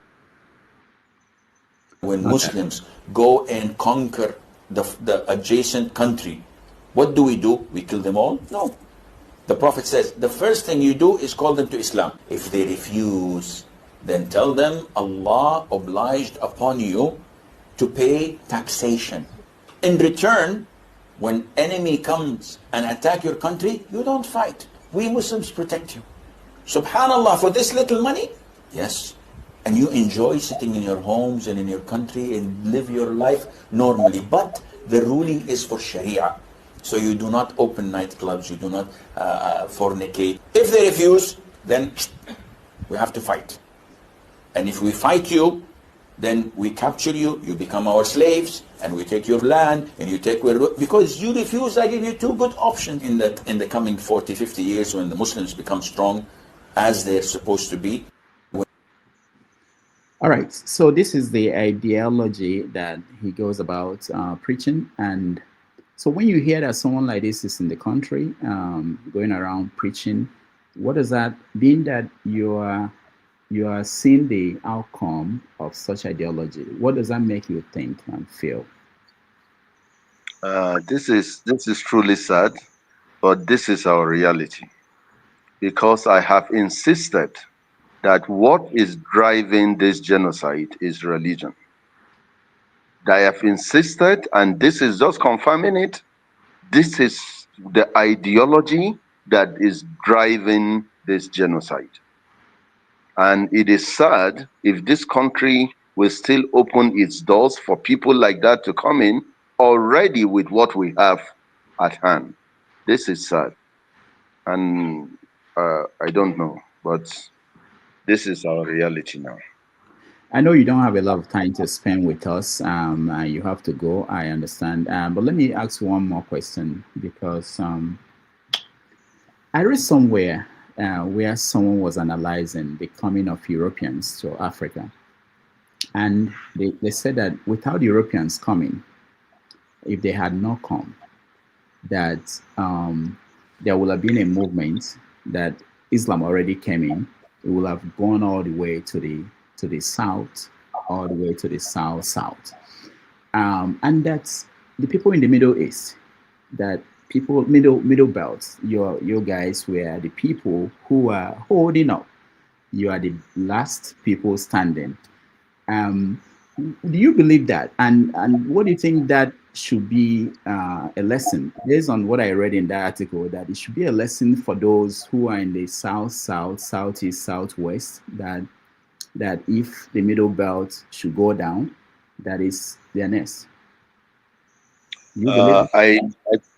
S5: When Muslims go and conquer the adjacent country, what do? We kill them all? No. The Prophet says, the first thing you do is call them to Islam. If they refuse, then tell them Allah obliged upon you to pay taxation. In return, when enemy comes and attack your country, you don't fight. We Muslims protect you. Subhanallah, for this little money? Yes. And you enjoy sitting in your homes and in your country and live your life normally. But the ruling is for Sharia. So you do not open nightclubs, you do not fornicate. If they refuse, then we have to fight. And if we fight you, then we capture you, you become our slaves, and we take your land, and you take where, because you refuse. I give you two good options in the coming 40, 50 years when the Muslims become strong as they're supposed to be.
S2: All right, so this is the ideology that he goes about preaching. And so when you hear that someone like this is in the country going around preaching, what does that mean? That you are seeing the outcome of such ideology? What does that make you think and feel?
S4: This is truly sad, but this is our reality, because I have insisted that what is driving this genocide is religion. I have insisted, and this is just confirming it. This is the ideology that is driving this genocide. And it is sad if this country will still open its doors for people like that to come in already with what we have at hand. This is sad. And I don't know, but this is our reality now.
S2: I know you don't have a lot of time to spend with us. You have to go, I understand. But let me ask one more question, because I read somewhere where someone was analyzing the coming of Europeans to Africa. And they said that without Europeans coming, if they had not come, that there would have been a movement that Islam already came in. It will have gone all the way to the south, all the way to the south. And that's the people in the Middle East, that people, middle belts, your guys were the people who are holding up. You are the last people standing. Do you believe that? And what do you think that should be a lesson, based on what I read in that article, that it should be a lesson for those who are in the south, southeast, southwest, that if the middle belt should go down, that is their nest? You believe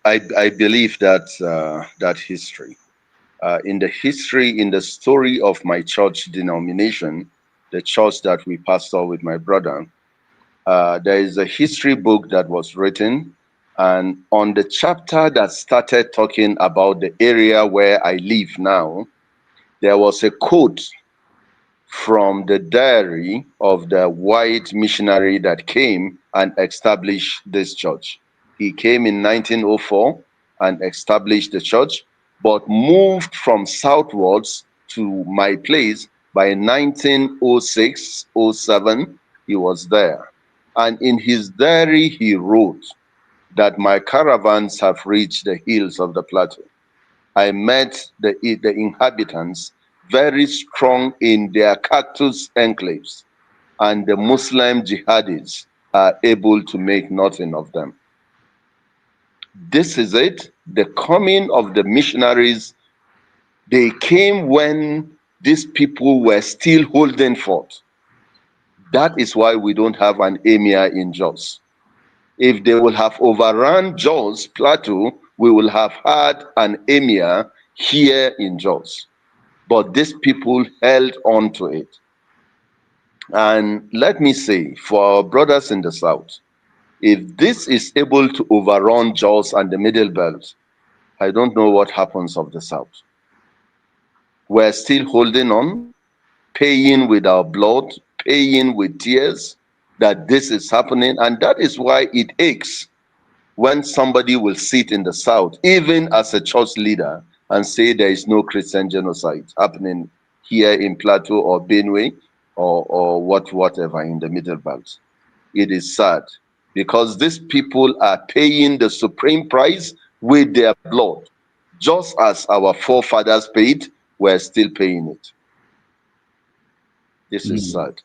S4: I believe that history. In the story of my church denomination, the church that we pastor with my brother, there is a history book that was written, and on the chapter that started talking about the area where I live now, there was a quote from the diary of the white missionary that came and established this church. He came in 1904 and established the church, but moved from southwards to my place by 1906, 07, he was there. And in his diary, he wrote that my caravans have reached the hills of the plateau. I met the inhabitants very strong in their cactus enclaves, and the Muslim jihadis are able to make nothing of them. This is it. The coming of the missionaries, they came when these people were still holding forth. That is why we don't have an emir in Jos. If they will have overrun Jos Plateau, we will have had an emir here in Jos. But these people held on to it. And let me say, for our brothers in the south, if this is able to overrun Jos and the Middle Belt, I don't know what happens of the South. We're still holding on, paying with our blood, paying with tears that this is happening. And that is why it aches when somebody will sit in the South, even as a church leader, and say there is no Christian genocide happening here in Plateau or Benue or whatever in the Middle Belt. It is sad because these people are paying the supreme price with their blood. Just as our forefathers paid, we're still paying it. This is sad.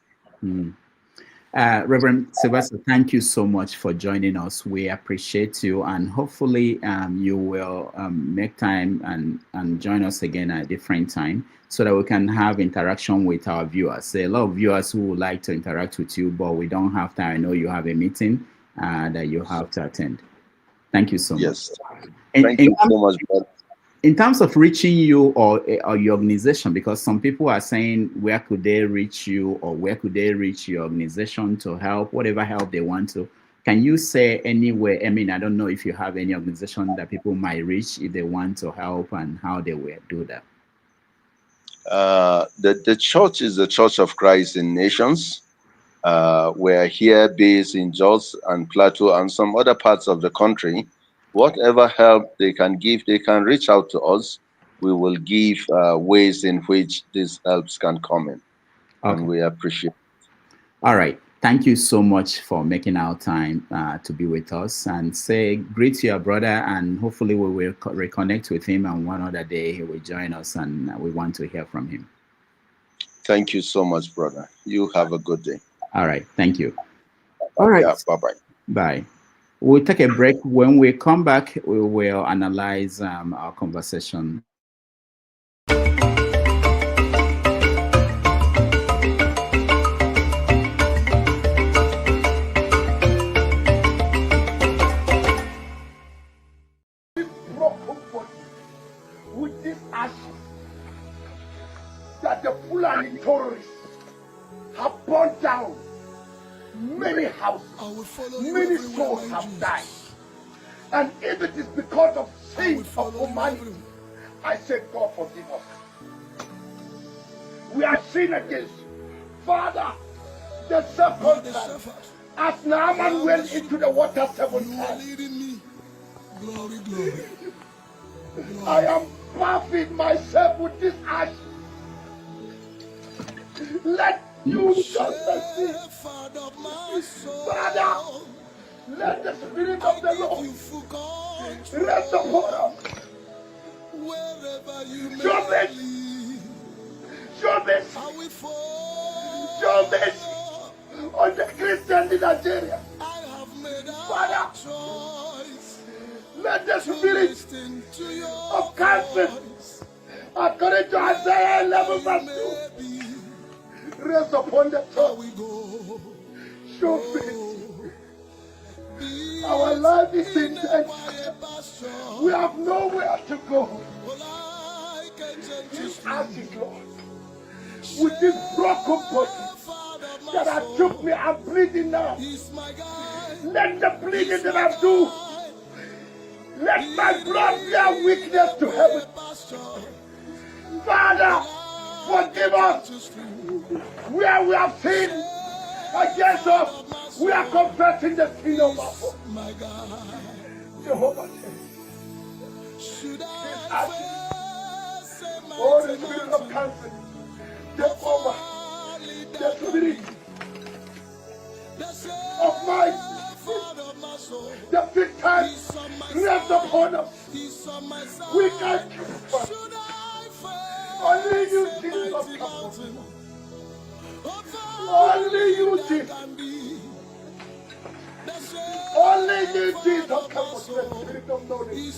S2: Reverend Sylvester, thank you so much for joining us. We appreciate you, and hopefully you will make time and join us again at a different time so that we can have interaction with our viewers. There are a lot of viewers who would like to interact with you, but we don't have time. I know you have a meeting that you have to attend. Thank you so much.
S4: Yes, thank you so much, brother.
S2: In terms of reaching you or your organization, because some people are saying, where could they reach you, or where could they reach your organization to help, whatever help they want to? Can you say anywhere? I mean, I don't know if you have any organization that people might reach if they want to help, and how they will do that.
S4: The church is the Church of Christ in Nations. We're here based in Jos and Plateau and some other parts of the country. Whatever help they can give, they can reach out to us. We will give ways in which these helps can come in. Okay. And we appreciate it.
S2: All right. Thank you so much for making our time to be with us, and say greet to your brother, and hopefully we will reconnect with him, and one other day he will join us, and we want to hear from him.
S4: Thank you so much, brother. You have a good day.
S2: All right. Thank you. All right.
S4: Yeah, bye-bye.
S2: Bye. We'll take a break. When we come back, we will analyze our conversation.
S1: With this ashes that the Fulani terrorists have burnt down many houses, many souls have died. And if it is because of sin of humanity, I say, God forgive us. We are sin against you. Father, the second time, as Naaman went into the water 7 times, I am bathing myself with this ash. Let you just see. Father, let the Spirit of the Lord rest upon us. Show mercy. Show mercy. Show mercy on the Christians in Nigeria. Father, let the Spirit of counsel, according to Isaiah 11 verse 2, rest upon the church. Show mercy. Our life is in danger. We have nowhere to go. This ashes, Lord, with this broken body that I took me, I'm bleeding now. Let the bleeding that I do, let my blood bear witness to heaven. Father, forgive us where we have sinned against us. We are confessing the sin of our fault. Jehovah says, oh, the Spirit of counsel, take over. The Spirit of might, the fifth time, rest upon us. We can keep. Only you, Jesus, come. Only you, Jesus. Only you, Jesus, come with the Spirit of knowledge.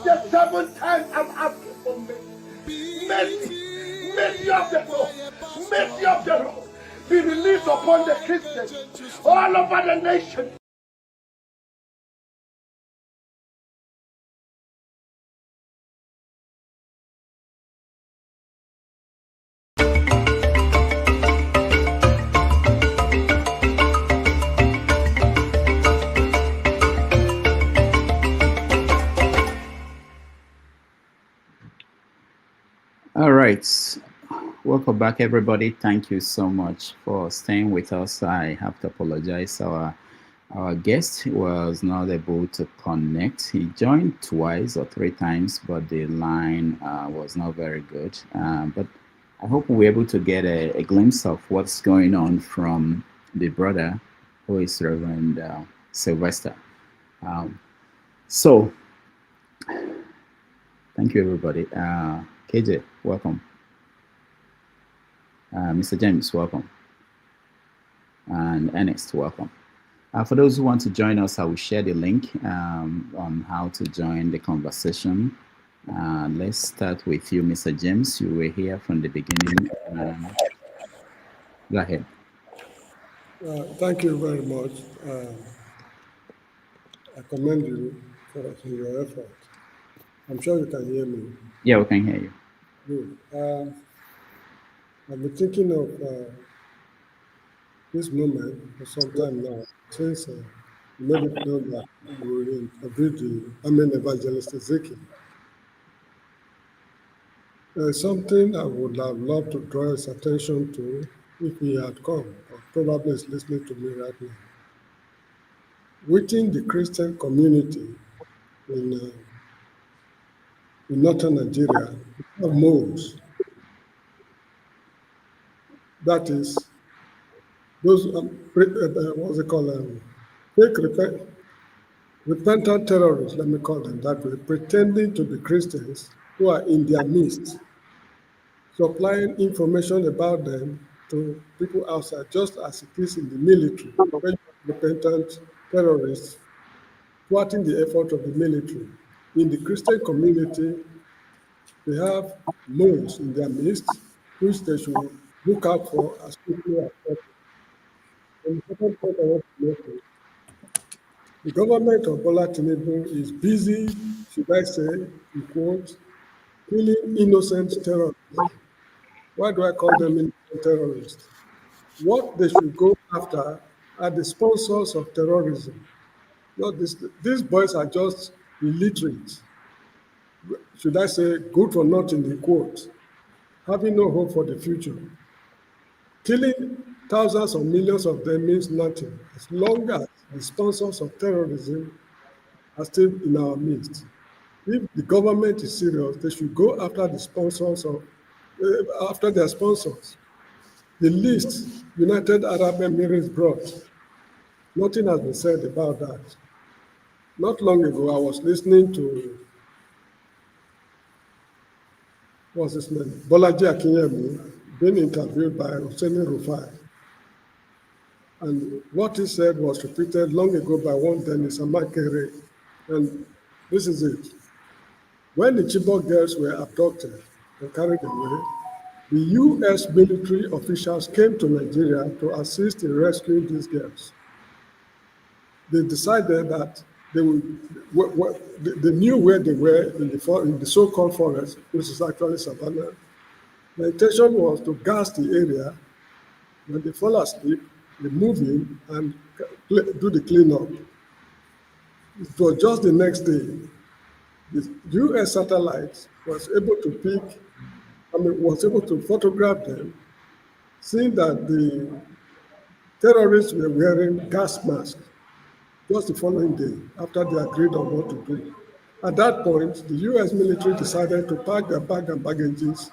S1: The 7th time I'm asking for mercy. Mercy. Mercy of the Lord. Mercy of the Lord. Be released upon the Christians all over the nation.
S2: right. Welcome back, everybody. Thank you so much for staying with us. I have to apologize. Our guest was not able to connect. He joined twice or three times, but the line was not very good. But I hope we're able to get a glimpse of what's going on from the brother who is Reverend Sylvester. So, thank you, everybody. KJ, welcome. Mr. James, welcome. And Ernest, welcome. For those who want to join us, I will share the link on how to join the conversation. Let's start with you, Mr. James. You were here from the beginning. Go ahead.
S6: Thank you very much. I commend you for your effort. I'm sure you can hear me.
S2: Yeah, we can hear you.
S6: Good. I've been thinking of this moment for some time now, since you made it known that we interviewed Evangelist Ezekiel. There's something I would have loved to draw his attention to if he had come, or probably is listening to me right now. Within the Christian community in northern Nigeria, we have modes. That is, those, what's it called, fake repentant terrorists, let me call them that way, pretending to be Christians who are in their midst, supplying information about them to people outside, just as it is in the military, when repentant terrorists thwarting the effort of the military. In the Christian community, they have modes in their midst, which they should look out for as quickly as possible. And the second point I want to make is, the government of Bola Tinubu is busy, should I say, in quotes, killing innocent terrorists. Why do I call them innocent terrorists? What they should go after are the sponsors of terrorism. Not this, these boys are just illiterate. Should I say, good for nothing, in quotes, having no hope for the future. Killing thousands or millions of them means nothing as long as the sponsors of terrorism are still in our midst. If the government is serious, they should go after the sponsors of, after their sponsors. The list United Arab Emirates brought, nothing has been said about that. Not long ago, I was listening to, what's his name, Bolaji Akinyemi, being interviewed by Hussein Rufai. And what he said was repeated long ago by one Dennis Amakere. And this is it. When the Chibok girls were abducted and carried away, the U.S. military officials came to Nigeria to assist in rescuing these girls. They decided that they knew where they were in the so-called forest, which is actually savannah. The intention was to gas the area. When they fall asleep, they move in and do the cleanup. It was just the next day. The U.S. satellite was able to photograph them, seeing that the terrorists were wearing gas masks just the following day after they agreed on what to do. At that point, the U.S. military decided to pack their bag and baggages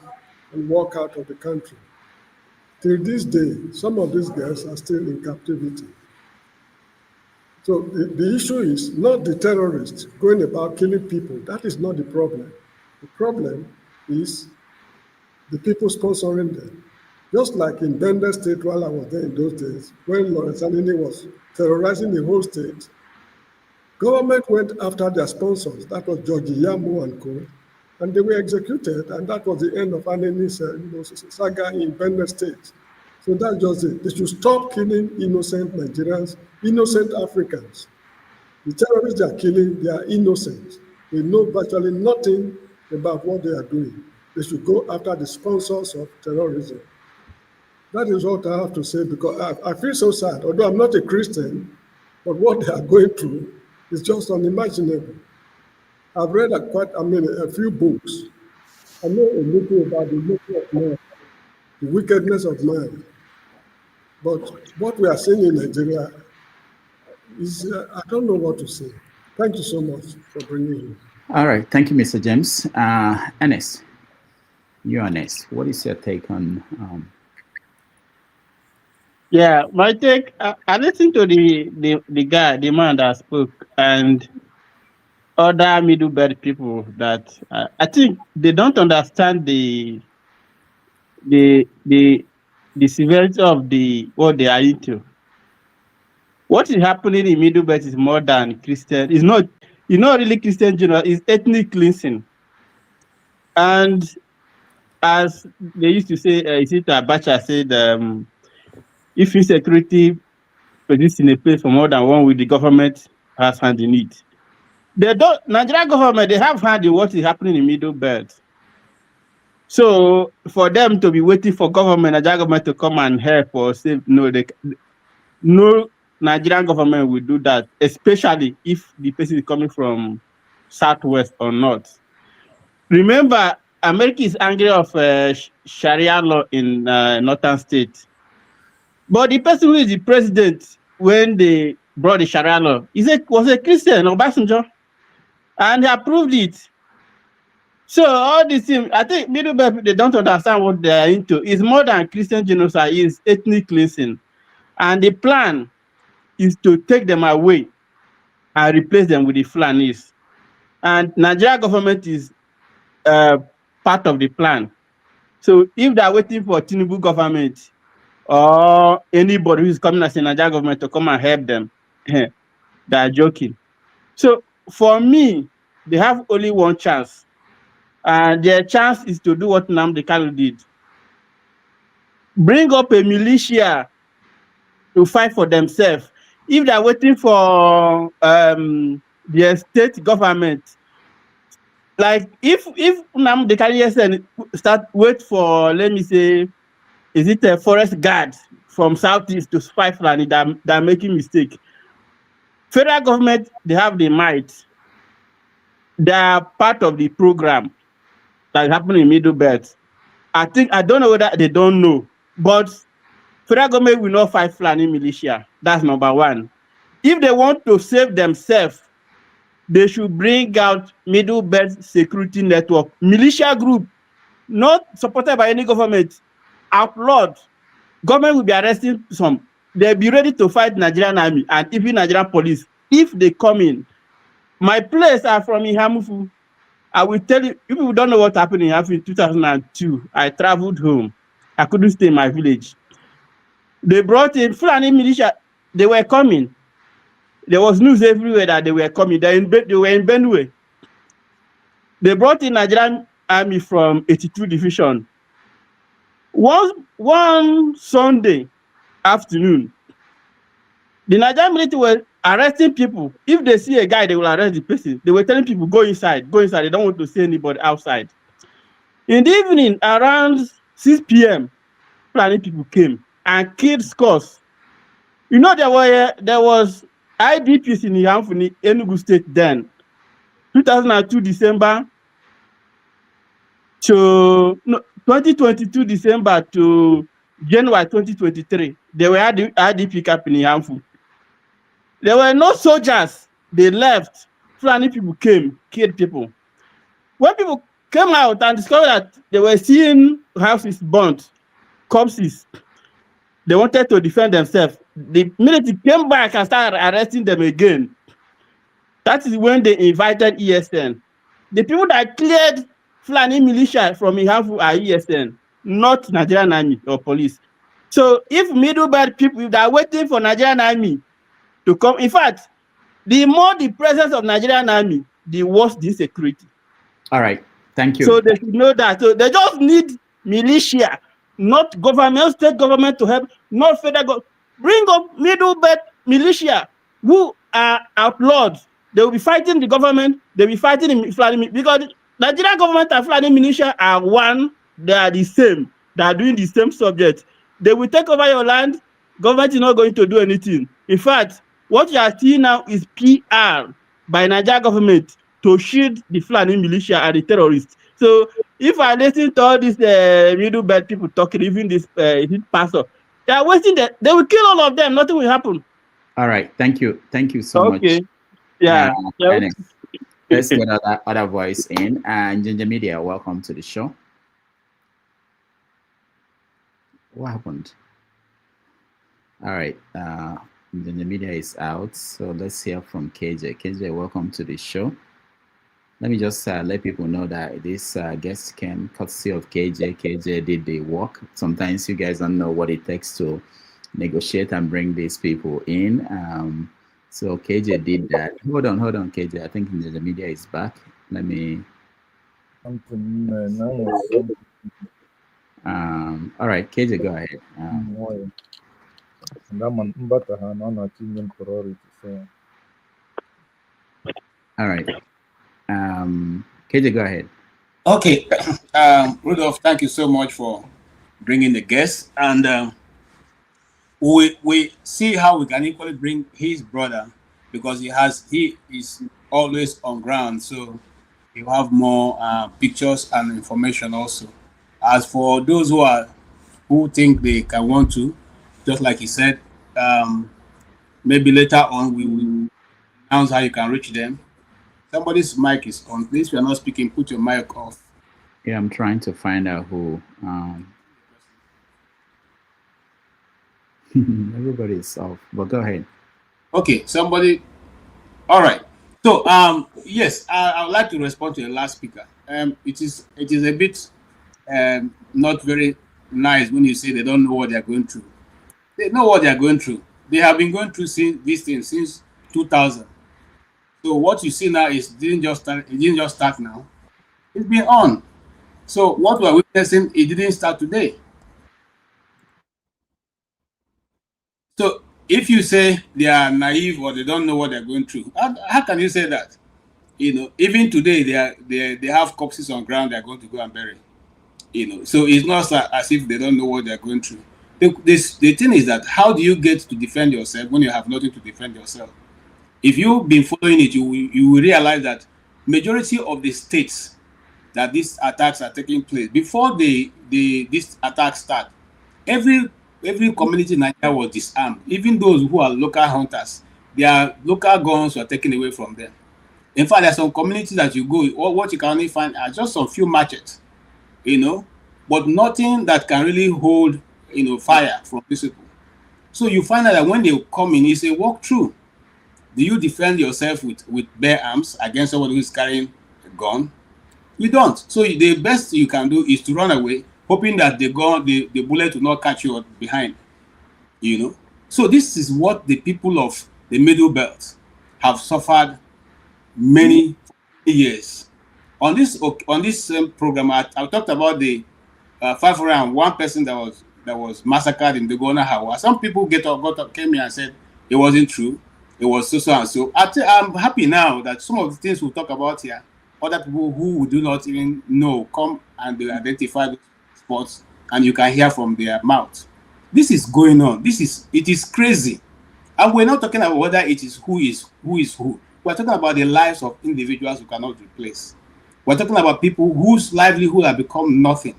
S6: and walk out of the country. Till this day, some of these girls are still in captivity. So the issue is not the terrorists going about killing people. That is not the problem. The problem is the people sponsoring them. Just like in Bender State while I was there in those days, when Lawrence Anini was terrorizing the whole state, government went after their sponsors. That was George Yambo and co. And they were executed, and that was the end of Anini's saga in Bender State. So that's just it. They should stop killing innocent Nigerians, innocent Africans. The terrorists they are killing, they are innocent. They know virtually nothing about what they are doing. They should go after the sponsors of terrorism. That is what I have to say, because I feel so sad. Although I'm not a Christian, but what they are going through is just unimaginable. I've read a few books I know a little about the nature of man, the wickedness of man. But what we are seeing in Nigeria is, I don't know what to say. Thank you so much for bringing him.
S2: All right. Thank you, Mr. James. Ernest, you Ernest, what is your take on?
S7: Yeah, my take. I listened to the guy, the man that spoke, and other middle belt people that I think they don't understand the the the severity of what they are into. What is happening in middle belt is more than Christian. It's not really Christian genocide. It's ethnic cleansing. And as they used to say, Abacha said, if insecurity exists in a place for more than 1 week, the government has hand in it. Nigerian government, they have hand in what is happening in middle belt. So for them to be waiting for Nigerian government to come and help or save, no Nigerian government will do that, especially if the person is coming from southwest or north. Remember, America is angry of Sharia law in northern states. But the person who is the president when they brought the Sharia law was a Christian, Obasanjo, and he approved it. So all these things, I think middle belt, they don't understand what they are into. It's more than Christian genocide, it's ethnic cleansing. And the plan is to take them away and replace them with the Fulanis. And Nigeria government is part of the plan. So if they're waiting for Tinubu government or anybody who is coming as a Nigeria government to come and help them, they're joking. So for me, they have only one chance. And their chance is to do what Nnamdi Kanu did. Bring up a militia to fight for themselves. If they're waiting for their state government, like if Nnamdi Kanu start wait for, let me say, is it a forest guard from southeast to spy Fulani that making mistake? Federal government, they have the might. They are part of the program that happening in Middle Belt. I don't know whether they don't know, but federal government will not fight Fulani militia. That's number one. If they want to save themselves, they should bring out Middle Belt Security Network, militia group, not supported by any government, outlawed. Government will be arresting some. They'll be ready to fight Nigerian army and even Nigerian police if they come in. My place are from Ihamufu. I will tell you, if you don't know what happened in Ihamufu in 2002, I traveled home. I couldn't stay in my village. They brought in Fulani militia. They were coming. There was news everywhere that they were coming. They were in Benue. They brought in Nigerian army from 82 Division. One Sunday afternoon, the Nigerian military were arresting people. If they see a guy, they will arrest the person. They were telling people, go inside, go inside. They don't want to see anybody outside. In the evening, around 6 p.m., Fulani people came and killed scores. You know, there was IDPs in Ihamufu, Enugu State then, 2002 December to 2022 December to January 2023. There were IDP camp in Ihamufu. There were no soldiers. They left. Fulani people came, killed people. When people came out and discovered that they were seeing houses burnt, corpses, they wanted to defend themselves. The military came back and started arresting them again. That is when they invited ESN. The people that cleared Fulani militia from Ihamufu are ESN, not Nigerian army or police. So if Middle Belt people, if they are waiting for Nigerian army to come, in fact, the more the presence of Nigerian army, the worse the insecurity.
S2: All right, thank you.
S7: So they should know that. So they just need militia, not government, state government to help, not federal government. Bring up Middle Belt militia who are outlawed. They will be fighting the government. They'll be fighting the Fulani, because Nigerian government and Fulani militia are one. They are the same. They are doing the same subject. They will take over your land. Government is not going to do anything. In fact, what you are seeing now is PR by Nigerian government to shield the Fulani militia and the terrorists. So if I listen to all these middle belt people talking, even this pastor, they are wasting that. They will kill all of them. Nothing will happen.
S2: All right. Thank you so
S7: Okay.
S2: much.
S7: Yeah.
S2: Ernest. Let's get other voice in. And Ginger Media, welcome to the show. What happened? All right. Ginger Media is out. So let's hear from KJ. KJ, welcome to the show. Let me just let people know that this guest came courtesy of KJ. KJ did the work. Sometimes you guys don't know what it takes to negotiate and bring these people in. So KJ did that. Hold on, KJ. I think the media is back. Let me. All right, KJ, go ahead. All right. KJ, go ahead.
S8: Okay. Rudolph, thank you so much for bringing the guest. And we see how we can equally bring his brother, because he is always on ground. So you have more pictures and information also. As for those who think they can want to, just like he said, maybe later on we will announce how you can reach them. Somebody's mic is on. Please, we are not speaking. Put your mic off.
S2: Yeah, I'm trying to find out who. Everybody is off, but go ahead.
S8: Okay, somebody. All right. So, yes, I would like to respond to the last speaker. It is a bit not very nice when you say they don't know what they are going through. They know what they are going through. They have been going through these things since 2000. So what you see now is didn't just start now. It's been on. So what we are witnessing, it didn't start today. So if you say they are naive or they don't know what they're going through, how can you say that? You know, even today they have corpses on ground they're going to go and bury. You know, so it's not as if they don't know what they're going through. The thing is that how do you get to defend yourself when you have nothing to defend yourself? If you've been following it, you will realize that majority of the states that these attacks are taking place, before these attacks start, every community in Nigeria was disarmed. Even those who are local hunters, their local guns were taken away from them. In fact, there are some communities that you go, what you can only find are just some few machetes, you know, but nothing that can really hold, you know, fire from these people. So you find out that when they come in, it's a walk through. Do you defend yourself with bare arms against somebody who is carrying a gun? You don't. So the best you can do is to run away, hoping that the bullet will not catch you behind. You know. So this is what the people of the Middle Belt have suffered many years. On this program, I talked about the 501 person that was massacred in the Dogona Hawa. Some people came here and said it wasn't true. It was so and so. I'm happy now that some of the things we'll talk about here, other people who do not even know come and they identify the spots, and you can hear from their mouth. This is going on. It is crazy, and we're not talking about whether it is who is who. We're talking about the lives of individuals who cannot replace. We're talking about people whose livelihood have become nothing.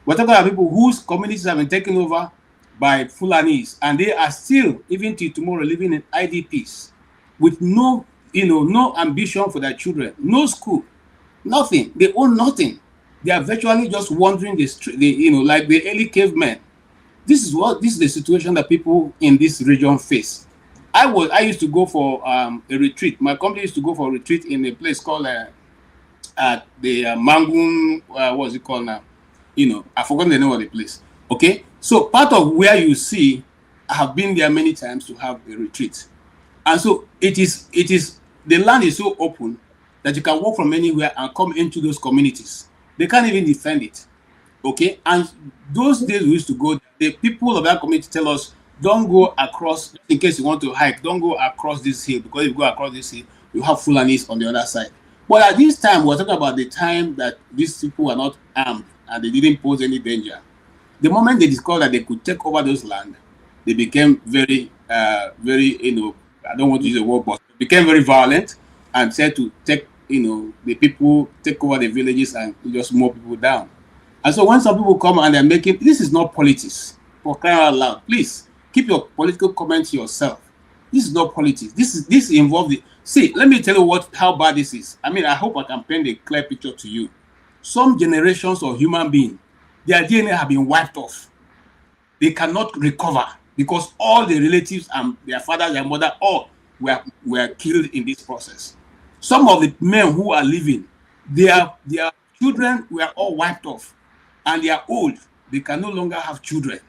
S8: We're talking about people whose communities have been taken over by Fulanis, and they are still, even till tomorrow, living in IDPs with no ambition for their children, no school, nothing. They own nothing. They are virtually just wandering the street, like the early cavemen. This is the situation that people in this region face. I used to go for a retreat. My company used to go for a retreat in a place called the Mangun. What's it called now? I forgot the name of the place. Okay, so part of where you see, I have been there many times to have a retreat, and so it is the land is so open that you can walk from anywhere and come into those communities. They can't even defend it. Okay, and those days we used to go, the people of that community tell us, don't go across, in case you want to hike, don't go across this hill, because if you go across this hill, you have Fulanis on the other side. But at this time, we're talking about the time that these people were not armed and they didn't pose any danger. The moment they discovered that they could take over those land, they became very, I don't want to use the word, but became very violent and said to take the people take over the villages and just mow people down. And so when some people come and they're making, this is not politics, for crying out loud. Please keep your political comments to yourself. This is not politics. This involves the, see, let me tell you how bad this is. I mean, I hope I can paint a clear picture to you. Some generations of human beings, their DNA have been wiped off. They cannot recover because all the relatives and their father, their mother, all were killed in this process. Some of the men who are living, their children were all wiped off, and they are old. They can no longer have children.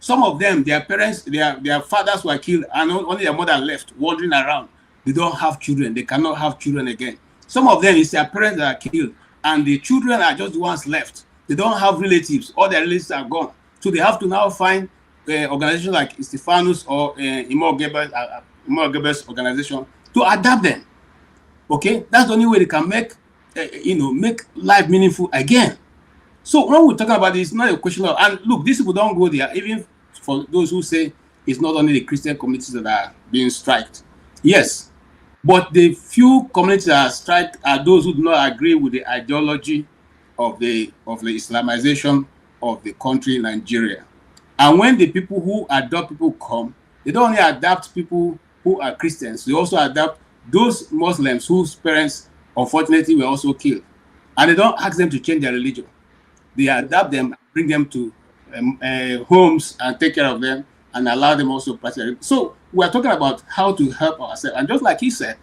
S8: Some of them, their parents, their fathers were killed, and only their mother left, wandering around. They don't have children. They cannot have children again. Some of them, it's their parents that are killed, and the children are just the ones left. They don't have relatives. All their relatives are gone. So they have to now find organizations like Stephanus or Imor Gebel's organization to adapt them. Okay, that's the only way they can make make life meaningful again. So when we're talking about this, it's not a question of, and look, these people don't go there, even for those who say it's not only the Christian communities that are being striked. Yes, but the few communities that are striked are those who do not agree with the ideology of the Islamization of the country, Nigeria. And when the people who adopt people come, they don't only adapt people who are Christians, they also adapt those Muslims whose parents, unfortunately, were also killed. And they don't ask them to change their religion. They adapt them, bring them to homes and take care of them and allow them also to practice. So we are talking about how to help ourselves. And just like he said,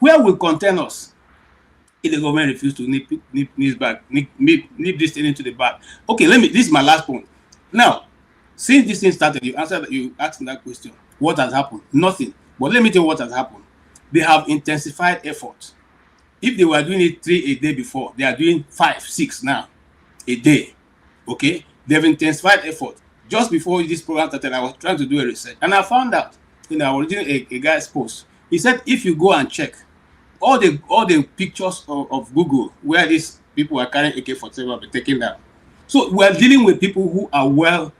S8: where will contain us if the government refuses to nip this thing into the bag? Okay, this is my last point. Now, since this thing started, you asked that question. What has happened? Nothing. But let me tell you what has happened. They have intensified effort. If they were doing it 3 a day before, they are doing 5, 6 now a day. Okay? They've intensified effort. Just before this program started, I was trying to do a research, and I found out, I was reading a guy's post. He said, if you go and check all the pictures of Google where these people are carrying AK-47 have been taken down. So we're dealing with people who are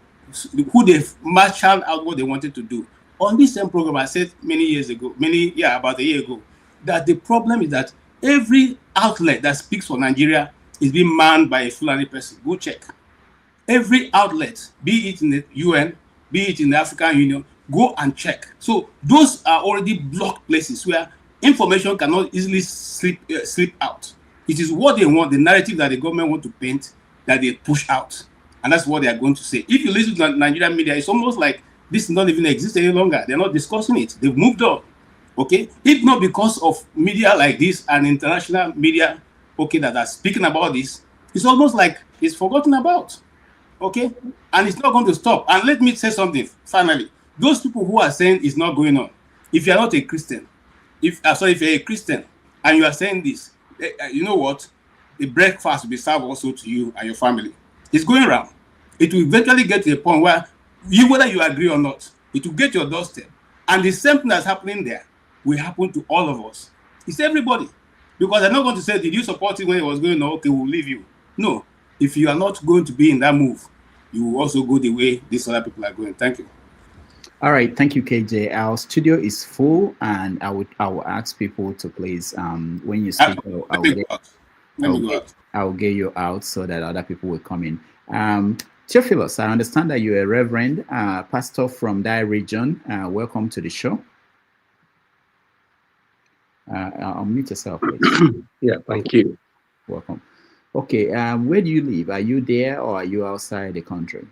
S8: who they've marshaled out what they wanted to do. On this same program, I said about a year ago, that the problem is that every outlet that speaks for Nigeria is being manned by a Fulani person. Go check. Every outlet, be it in the UN, be it in the African Union, go and check. So those are already blocked places where information cannot easily slip out. It is what they want, the narrative that the government want to paint, that they push out. And that's what they are going to say. If you listen to Nigerian media, it's almost like this does not even exist any longer. They're not discussing it. They've moved on. Okay? If not because of media like this and international media, that are speaking about this, it's almost like it's forgotten about. Okay? And it's not going to stop. And let me say something, finally. Those people who are saying it's not going on, if you're not a Christian, if you're a Christian and you are saying this, you know what? The breakfast will be served also to you and your family. It's going around. It will eventually get to a point where whether you agree or not, it will get your doorstep. And the same thing that's happening there will happen to all of us. It's everybody. Because they're not going to say, did you support it when it was going on? Okay, we'll leave you. No. If you are not going to be in that move, you will also go the way these other people are going. Thank you.
S2: All right, thank you, KJ. Our studio is full, and I will ask people to please, when you speak, I'll get you out so that other people will come in. Theophilus, I understand that you're a reverend pastor from that region. Welcome to the show. Unmute yourself, please.
S9: Yeah, thank you.
S2: Welcome. Okay, where do you live? Are you there or are you outside the country?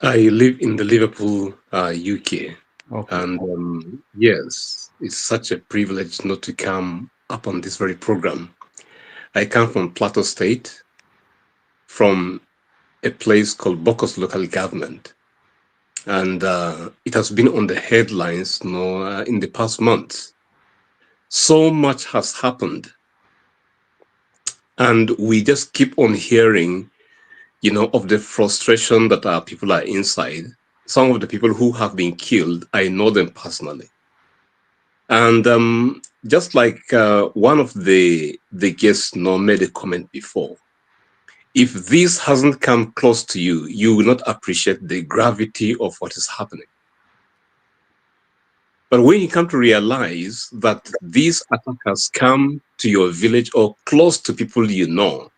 S9: I live in the Liverpool, UK.
S2: Okay.
S9: And yes, it's such a privilege not to come up on this very program. I come from Plateau State, from a place called Bokos Local Government. And it has been on the headlines in the past months. So much has happened. And we just keep on hearing, of the frustration that our people are inside. Some of the people who have been killed, I know them personally. And just like one of the guests made a comment before, if this hasn't come close to you, you will not appreciate the gravity of what is happening. But when you come to realize that these attackers come to your village or close to people you know,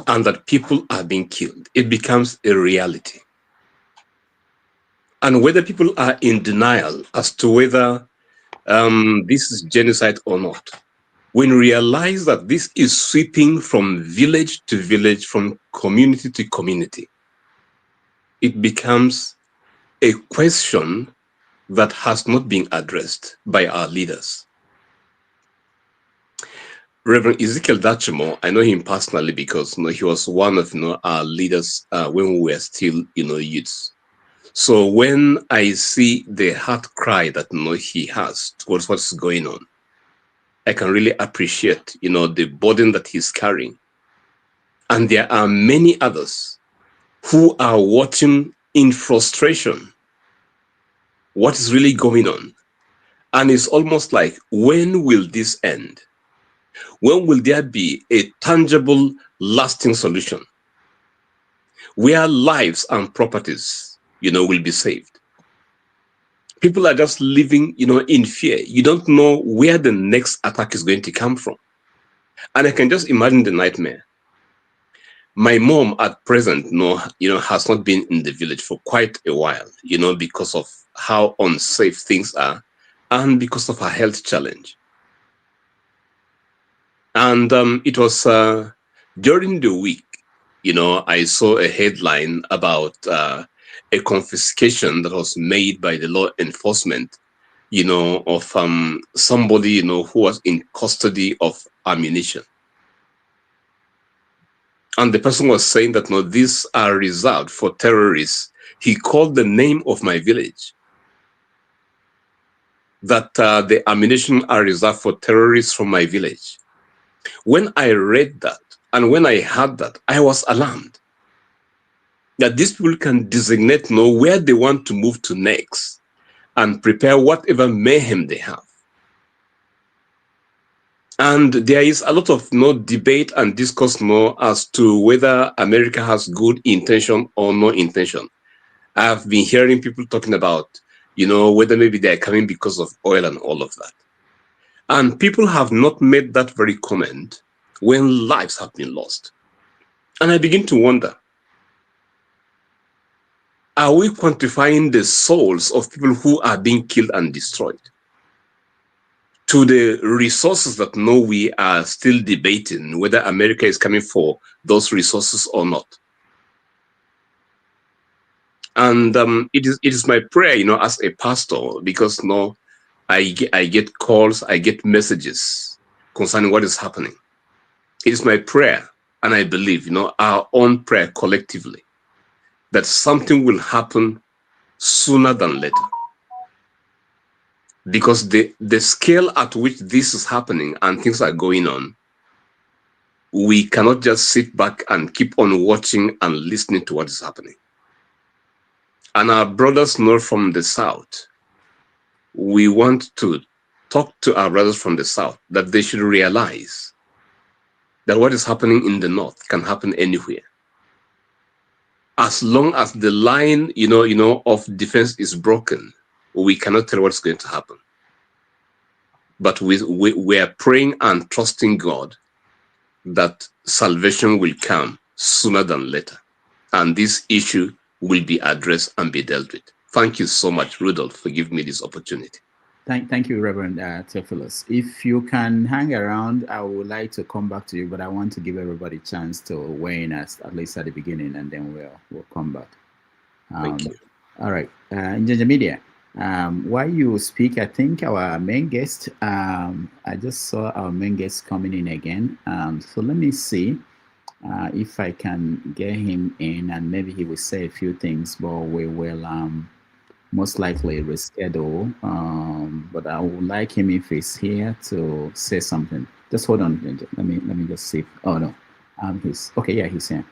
S9: and that people are being killed, it becomes a reality. And whether people are in denial as to whether this is genocide or not, when you realize that this is sweeping from village to village, from community to community, it becomes a question that has not been addressed by our leaders. Reverend Ezekiel Dachoma, I know him personally because he was one of our leaders when we were still youths. So when I see the heart cry that he has towards what's going on, I can really appreciate the burden that he's carrying. And there are many others who are watching in frustration what is really going on. And it's almost like, when will this end? When will there be a tangible, lasting solution where lives and properties, will be saved? People are just living, in fear. You don't know where the next attack is going to come from. And I can just imagine the nightmare. My mom at present, has not been in the village for quite a while, because of how unsafe things are and because of her health challenge. And it was during the week, I saw a headline about a confiscation that was made by the law enforcement, of somebody, who was in custody of ammunition. And the person was saying that, these are reserved for terrorists. He called the name of my village, that the ammunition are reserved for terrorists from my village. When I read that and when I heard that, I was alarmed that these people can designate where they want to move to next and prepare whatever mayhem they have. And there is a lot of debate and discourse as to whether America has good intention or no intention. I've been hearing people talking about, whether maybe they're coming because of oil and all of that. And people have not made that very comment when lives have been lost. And I begin to wonder, are we quantifying the souls of people who are being killed and destroyed to the resources that we are still debating whether America is coming for those resources or not? And it is my prayer, as a pastor, because I get calls, I get messages concerning what is happening. It is my prayer, and I believe, our own prayer collectively, that something will happen sooner than later. Because the scale at which this is happening and things are going on, we cannot just sit back and keep on watching and listening to what is happening. And our brothers from the South, we want to talk to our brothers from the South that they should realize that what is happening in the North can happen anywhere. As long as the line, of defense is broken, we cannot tell what's going to happen. But we are praying and trusting God that salvation will come sooner than later. And this issue will be addressed and be dealt with. Thank you so much, Rudolph, for giving me this opportunity.
S2: Thank you, Reverend Theophilus. If you can hang around, I would like to come back to you, but I want to give everybody a chance to weigh in at least at the beginning, and then we'll come back.
S9: Thank you.
S2: All right, Ginger Media. While you speak, I think our main guest, I just saw our main guest coming in again. So let me see if I can get him in, and maybe he will say a few things, but we will most likely reschedule. But I would like him, if he's here, to say something. Just hold on, Ginger. Let me just see. Oh no, he's okay. Yeah, he's here.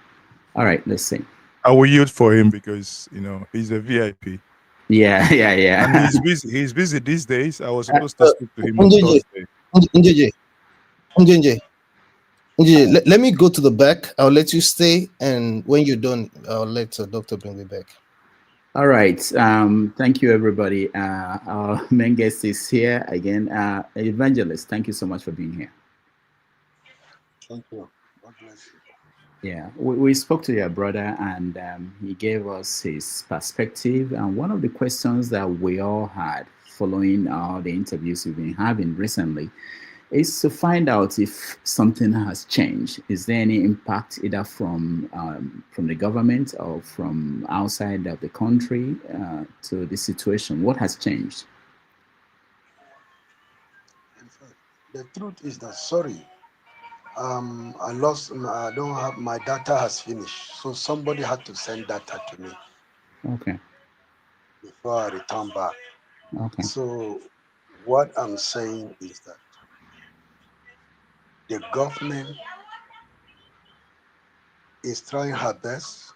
S2: All right, let's see.
S10: I will yield for him because he's a VIP.
S2: Yeah.
S10: And he's busy these days. I was supposed to speak to him on Thursday.
S11: Let me go to the back. I'll let you stay, and when you're done, I'll let Doctor bring me back.
S2: All right. Thank you, everybody. Our main guest is here again. Evangelist, thank you so much for being here.
S6: Thank you. God bless you.
S2: Yeah, we spoke to your brother, and he gave us his perspective. And one of the questions that we all had following all the interviews we've been having recently is to find out if something has changed. Is there any impact either from the government or from outside of the country to the situation? What has changed?
S6: In fact, the truth is that, sorry, I lost, I don't have, my data has finished. So somebody had to send data to me
S2: Okay.
S6: before I return back.
S2: Okay.
S6: So what I'm saying is that the government is trying her best,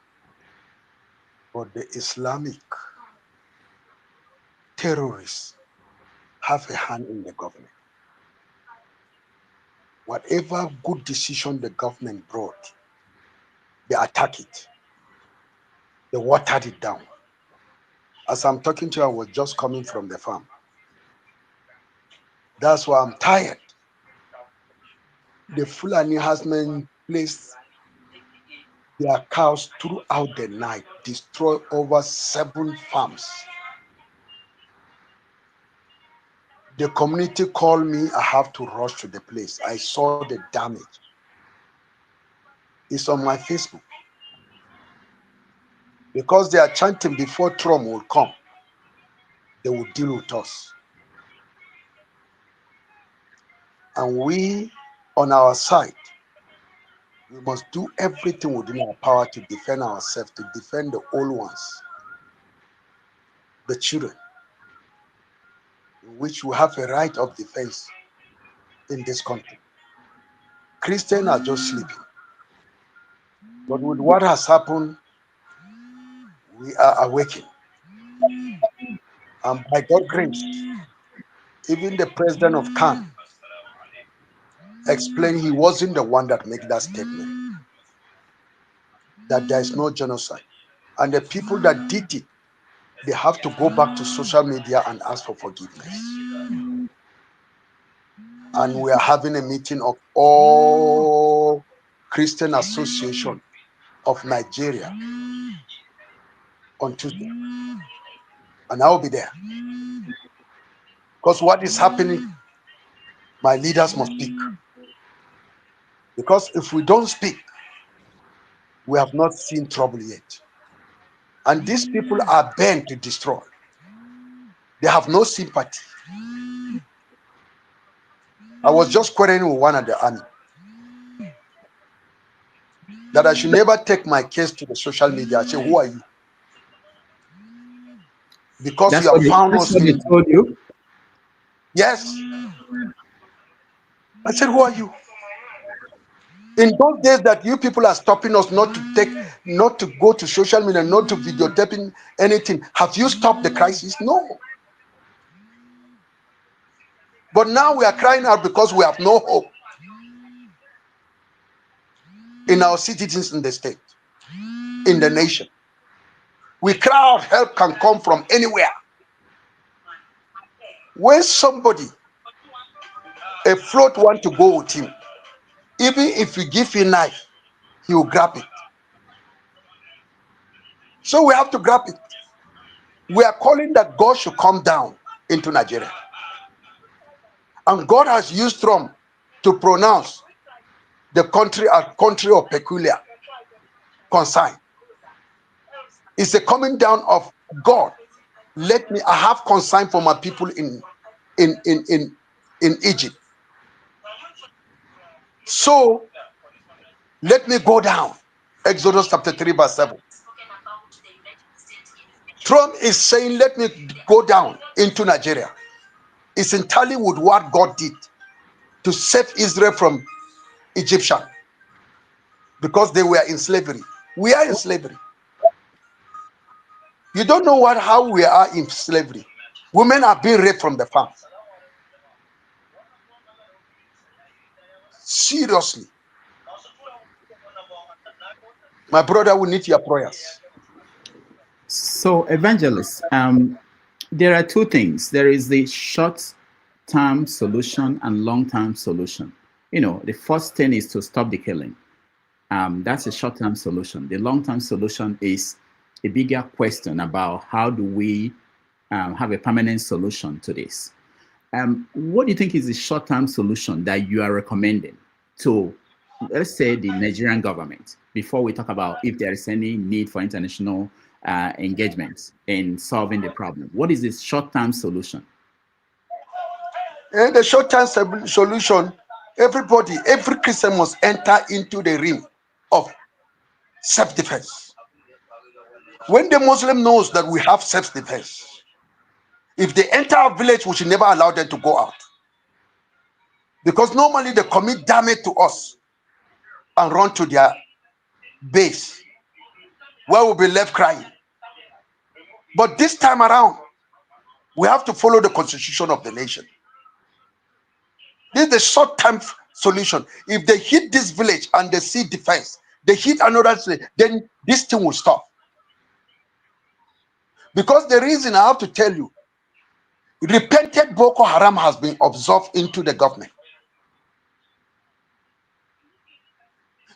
S6: but the Islamic terrorists have a hand in the government. Whatever good decision the government brought, they attack it. They watered it down. As I'm talking to you, I was just coming from the farm. That's why I'm tired. The Fulani herdsmen placed their cows throughout the night, destroy over 7 farms. The community called me. I have to rush to the place. I saw the damage. It's on my Facebook. Because they are chanting before Trump will come, they will deal with us. And we, on our side, we must do everything within our power to defend ourselves, to defend the old ones, the children, in which we have a right of defense in this country. Christians are just sleeping. But with what has happened, we are awakening. And by God's grace, even the president of Khan explained he wasn't the one that made that statement, that there is no genocide. And the people that did it, they have to go back to social media and ask for forgiveness. And we are having a meeting of all Christian Association of Nigeria on Tuesday. And I'll be there. Because what is happening, my leaders must speak. Because if we don't speak, we have not seen trouble yet. And these people are bent to destroy. They have no sympathy. I was just quarreling with one of the army that I should never take my case to the social media. I say, who are you? Because
S2: That's
S6: you
S2: what
S6: have found
S2: that's
S6: us
S2: what they
S6: in.
S2: told you.
S6: Yes. I said, who are you? In those days that you people are stopping us not to go to social media, not to videotaping anything, have you stopped the crisis? No. But now we are crying out because we have no hope in our citizens in the state, in the nation. We cry out, help can come from anywhere. When somebody, a float want to go with him, even if you give him a knife, he will grab it. So we have to grab it. We are calling that God should come down into Nigeria. And God has used Trump to pronounce the country a country of peculiar concern. It's the coming down of God. I have concern for my people in Egypt. So let me go down. Exodus chapter 3, verse 7. Trump is saying, let me go down into Nigeria. It's entirely with what God did to save Israel from Egyptian, because they were in slavery. We are in slavery. You don't know how we are in slavery. Women are being raped from the farm. Seriously. My brother, we need your prayers.
S2: So, Evangelist, there are two things. There is the short-term solution and long-term solution. You know, the first thing is to stop the killing. That's a short-term solution. The long-term solution is a bigger question about how do we have a permanent solution to this. What do you think is the short-term solution that you are recommending to, let's say, the Nigerian government, before we talk about if there is any need for international engagement in solving the problem? What is this short-term solution?
S1: And the short-term solution, everybody, every Christian must enter into the realm of self-defense. When the Muslim knows that we have self-defense, if they enter our village, we should never allow them to go out. Because normally they commit damage to us and run to their base, where we'll be left crying. But this time around, we have to follow the constitution of the nation. This is the short-term solution. If they hit this village and they see defense, they hit another village, then this thing will stop. Because the reason I have to tell you, repented Boko Haram has been absorbed into the government.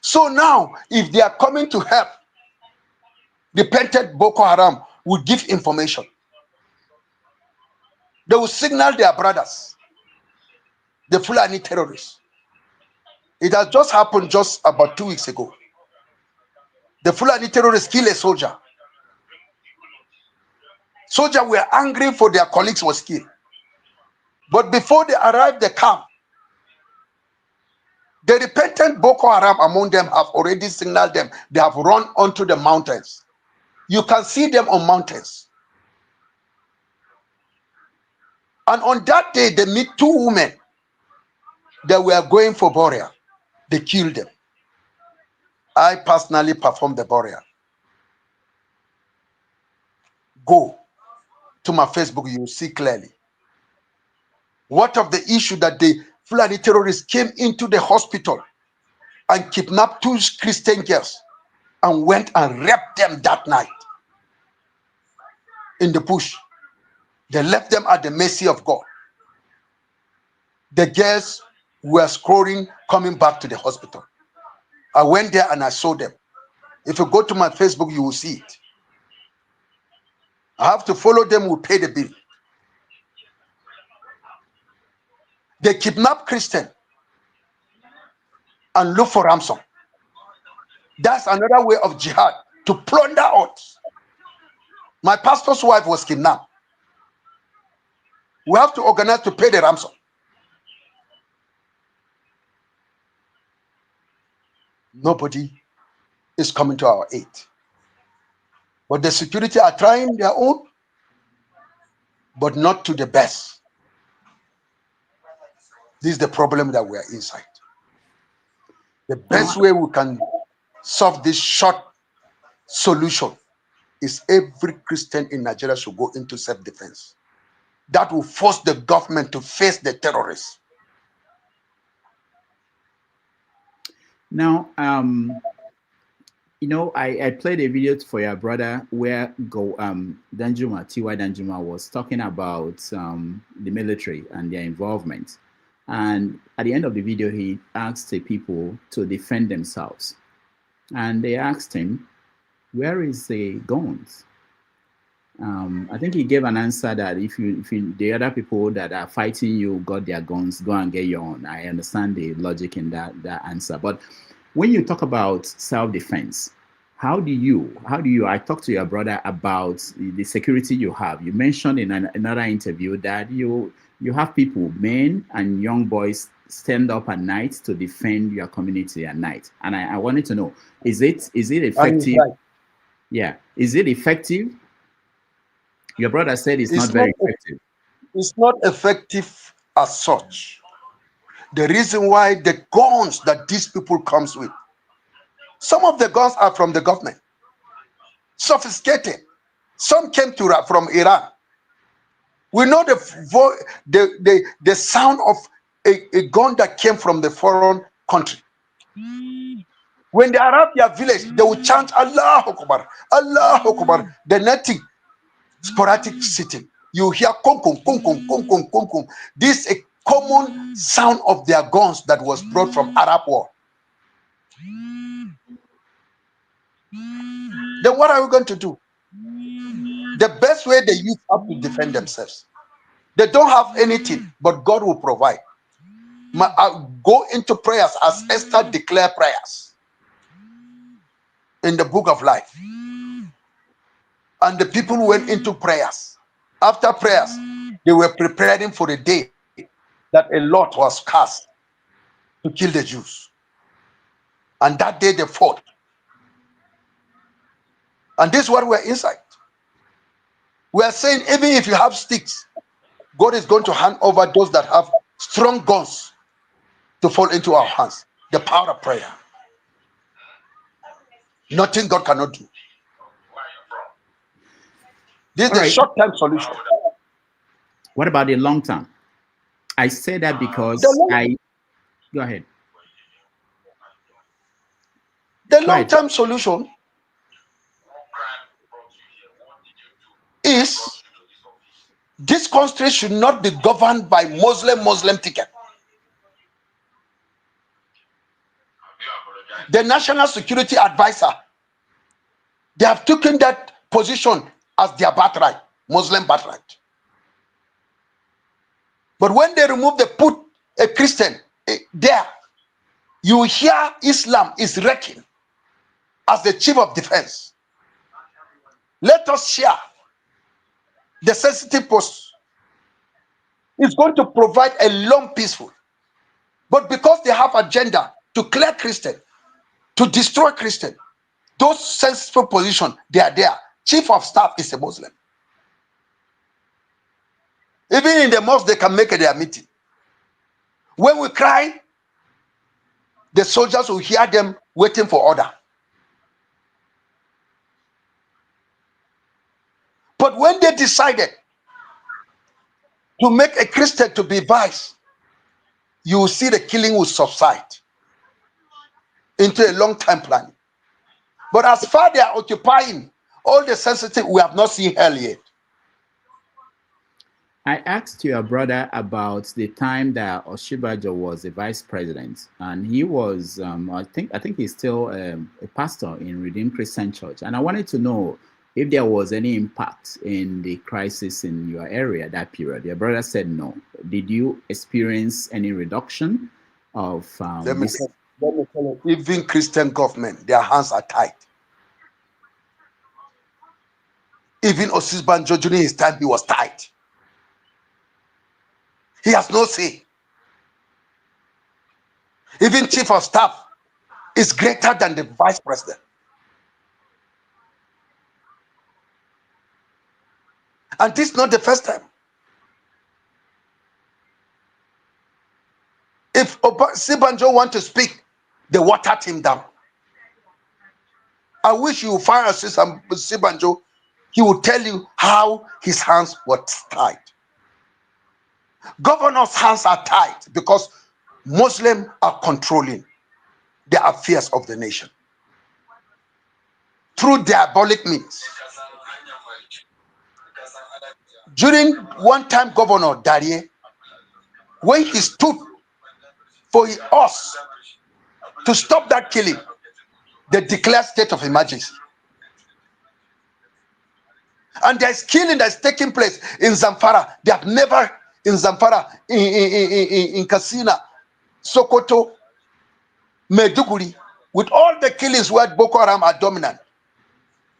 S1: So now, if they are coming to help, repented Boko Haram will give information. They will signal their brothers, the Fulani terrorists. It has just happened just about 2 weeks ago. The Fulani terrorists killed a soldier. Soldiers were angry for their colleagues was killed. But before they arrived the camp, the repentant Boko Haram among them have already signaled them. They have run onto the mountains. You can see them on mountains. And on that day, they meet two women that were going for burial. They killed them. I personally performed the burial. Go to my Facebook, you will see clearly. What of the issue that the Fulani terrorists came into the hospital and kidnapped two Christian girls and went and raped them that night in the bush. They left them at the mercy of God. The girls were scrolling, coming back to the hospital. I went there and I saw them. If you go to my Facebook, you will see it. I have to follow them, we pay the bill. They kidnap Christian and look for ransom. That's another way of jihad, to plunder us. My pastor's wife was kidnapped. We have to organize to pay the ransom. Nobody is coming to our aid. But the security are trying their own, but not to the best. This is the problem that we are inside. The best way we can solve this short solution is every Christian in Nigeria should go into self-defense. That will force the government to face the terrorists.
S2: Now, you know, I played a video for your brother where Danjuma, T.Y. Danjuma was talking about the military and their involvement. And at the end of the video, he asked the people to defend themselves. And they asked him, where is the guns? I think he gave an answer that if the other people that are fighting you got their guns, go and get your own. I understand the logic in that answer. But when you talk about self-defense, how do you, I talked to your brother about the security you have. You mentioned in another interview that you have people, men and young boys, stand up at night to defend your community at night. And I wanted to know, is it effective? Right. Yeah. Is it effective? Your brother said it's not very effective.
S1: It's not effective as such. The reason why the guns that these people comes with, some of the guns are from the government, sophisticated. Some came from Iran. We know the sound of a gun that came from the foreign country. When they arrive their village, they will chant Allah Akbar, Allah Akbar. The nothing, sporadic sitting. You hear kum kum kum kum kum kum kum kum. This is a common sound of their guns that was brought from Arab war. Then what are we going to do? The best way they use up to defend themselves. They don't have anything, but God will provide. Go into prayers as Esther declared prayers in the book of life. And the people went into prayers. After prayers, they were preparing for the day that a lot was cast to kill the Jews. And that day they fought. And this is what we're inside. We are saying, even if you have sticks, God is going to hand over those that have strong guns to fall into our hands. The power of prayer. Nothing God cannot do. This is the short-term solution.
S2: What about the long term? I say that because go ahead.
S1: The long-term solution is this country should not be governed by Muslim ticket. The National Security Advisor, they have taken that position as their birthright, Muslim birthright. But when they remove, they put a Christian there, you hear Islam is wrecking as the chief of defense. Let us share the sensitive post. It's going to provide a long peaceful. But because they have agenda to clear Christian, to destroy Christian, those sensitive positions, they are there. Chief of staff is a Muslim. Even in the mosque, they can make their meeting. When we cry, the soldiers will hear them waiting for order. But when they decided to make a Christian to be vice, you will see the killing will subside into a long-term plan. But as far they are occupying all the sensitive, we have not seen hell yet.
S2: I asked your brother about the time that Oshibajo was a vice president, and he was, I think he's still a pastor in Redeemed Christian Church. And I wanted to know if there was any impact in the crisis in your area that period. Your brother said no. Did you experience any reduction of
S1: let me tell you, even Christian government, their hands are tied. Even Oshibajo during his time, he was tied. He has no say. Even chief of staff is greater than the vice president. And this is not the first time. If Sibanjo want to speak, they watered him down. I wish you would find a Sibanjo, he will tell you how his hands were tied. Governors' hands are tied because Muslims are controlling the affairs of the nation through diabolic means. During one time, Governor Darie, when he stood for us to stop that killing, they declared state of emergency. And there's killing that's taking place in Zamfara. They have never in Zamfara, in Katsina, Sokoto, Maiduguri, with all the killings where Boko Haram are dominant,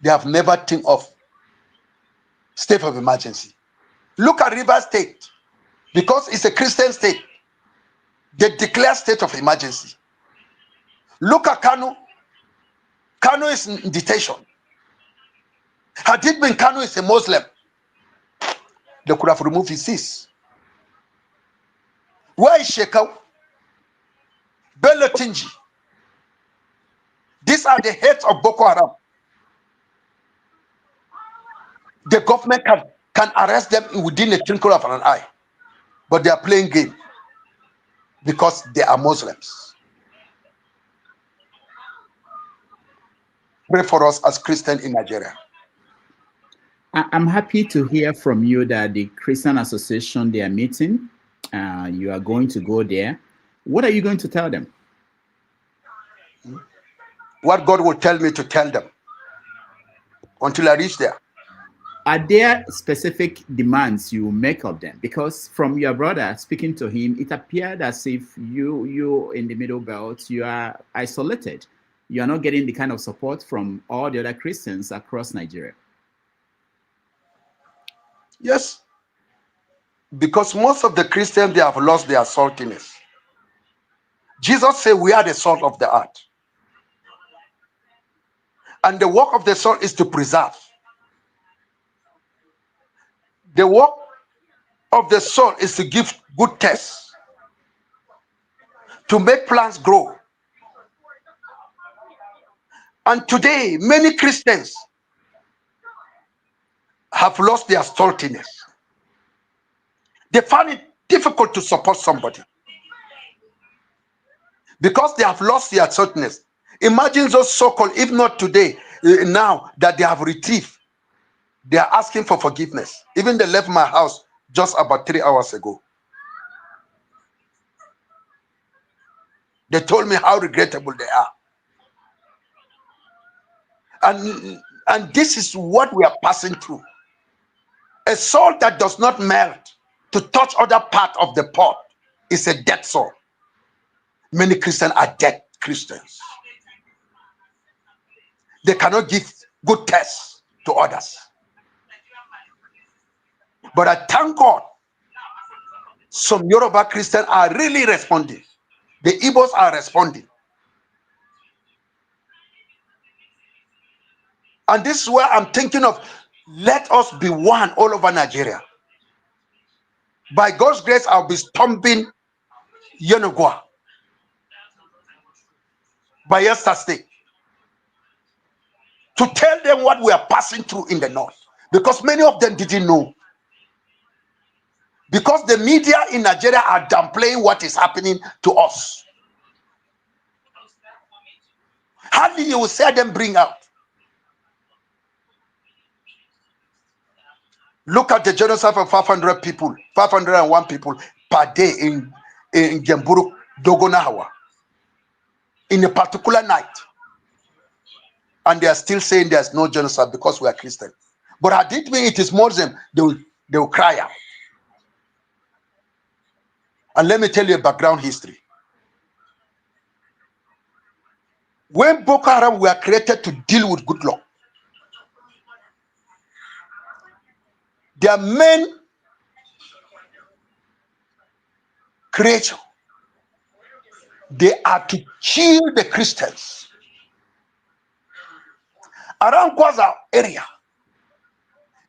S1: they have never think of state of emergency. Look at Rivers State, because it's a Christian state, they declare state of emergency. Look at Kano. Kano is in detention. Had it been Kano is a Muslim, they could have removed his cease. Where is Shekau? Bello Tinji? These are the heads of Boko Haram. The government can arrest them within a twinkle of an eye, but they are playing game because they are Muslims. pray for us as Christians in Nigeria.
S2: I'm happy to hear from you that the Christian Association, they are meeting. You are going to go there. What are you going to tell them?
S1: What God will tell me to tell them until I reach there.
S2: Are there specific demands you make of them? Because from your brother speaking to him, it appeared as if you in the Middle Belt, you are isolated. You are not getting the kind of support from all the other Christians across Nigeria.
S1: Yes, because most of the Christians, they have lost their saltiness. Jesus said we are the salt of the earth. And the work of the salt is to preserve. The work of the salt is to give good taste, to make plants grow. And today, many Christians have lost their saltiness. They find it difficult to support somebody because they have lost their saltiness. Imagine those so-called, if not today, now that they have retrieved, they are asking for forgiveness. Even they left my house just about 3 hours ago. They told me how regrettable they are. And this is what we are passing through. A salt that does not melt to touch other part of the pot is a dead salt. Many Christians are dead Christians. They cannot give good taste to others. But I thank God some Yoruba Christians are really responding. The Igbos are responding. And this is where I'm thinking of, let us be one all over Nigeria. By God's grace, I'll be stomping Yenugua, Bayelsa State, to tell them what we are passing through in the north. Because many of them didn't know. Because the media in Nigeria are downplaying what is happening to us. Hardly you will see them bring out. Look at the genocide of 500 people, 501 people per day in Gemburu, Dogonawa, in a particular night. And they are still saying there's no genocide because we are Christian. But I did mean it is Muslim, they will cry out. And let me tell you a background history. When Boko Haram were created to deal with good luck, their main creation, they are to kill the Christians. Around Kwaza area,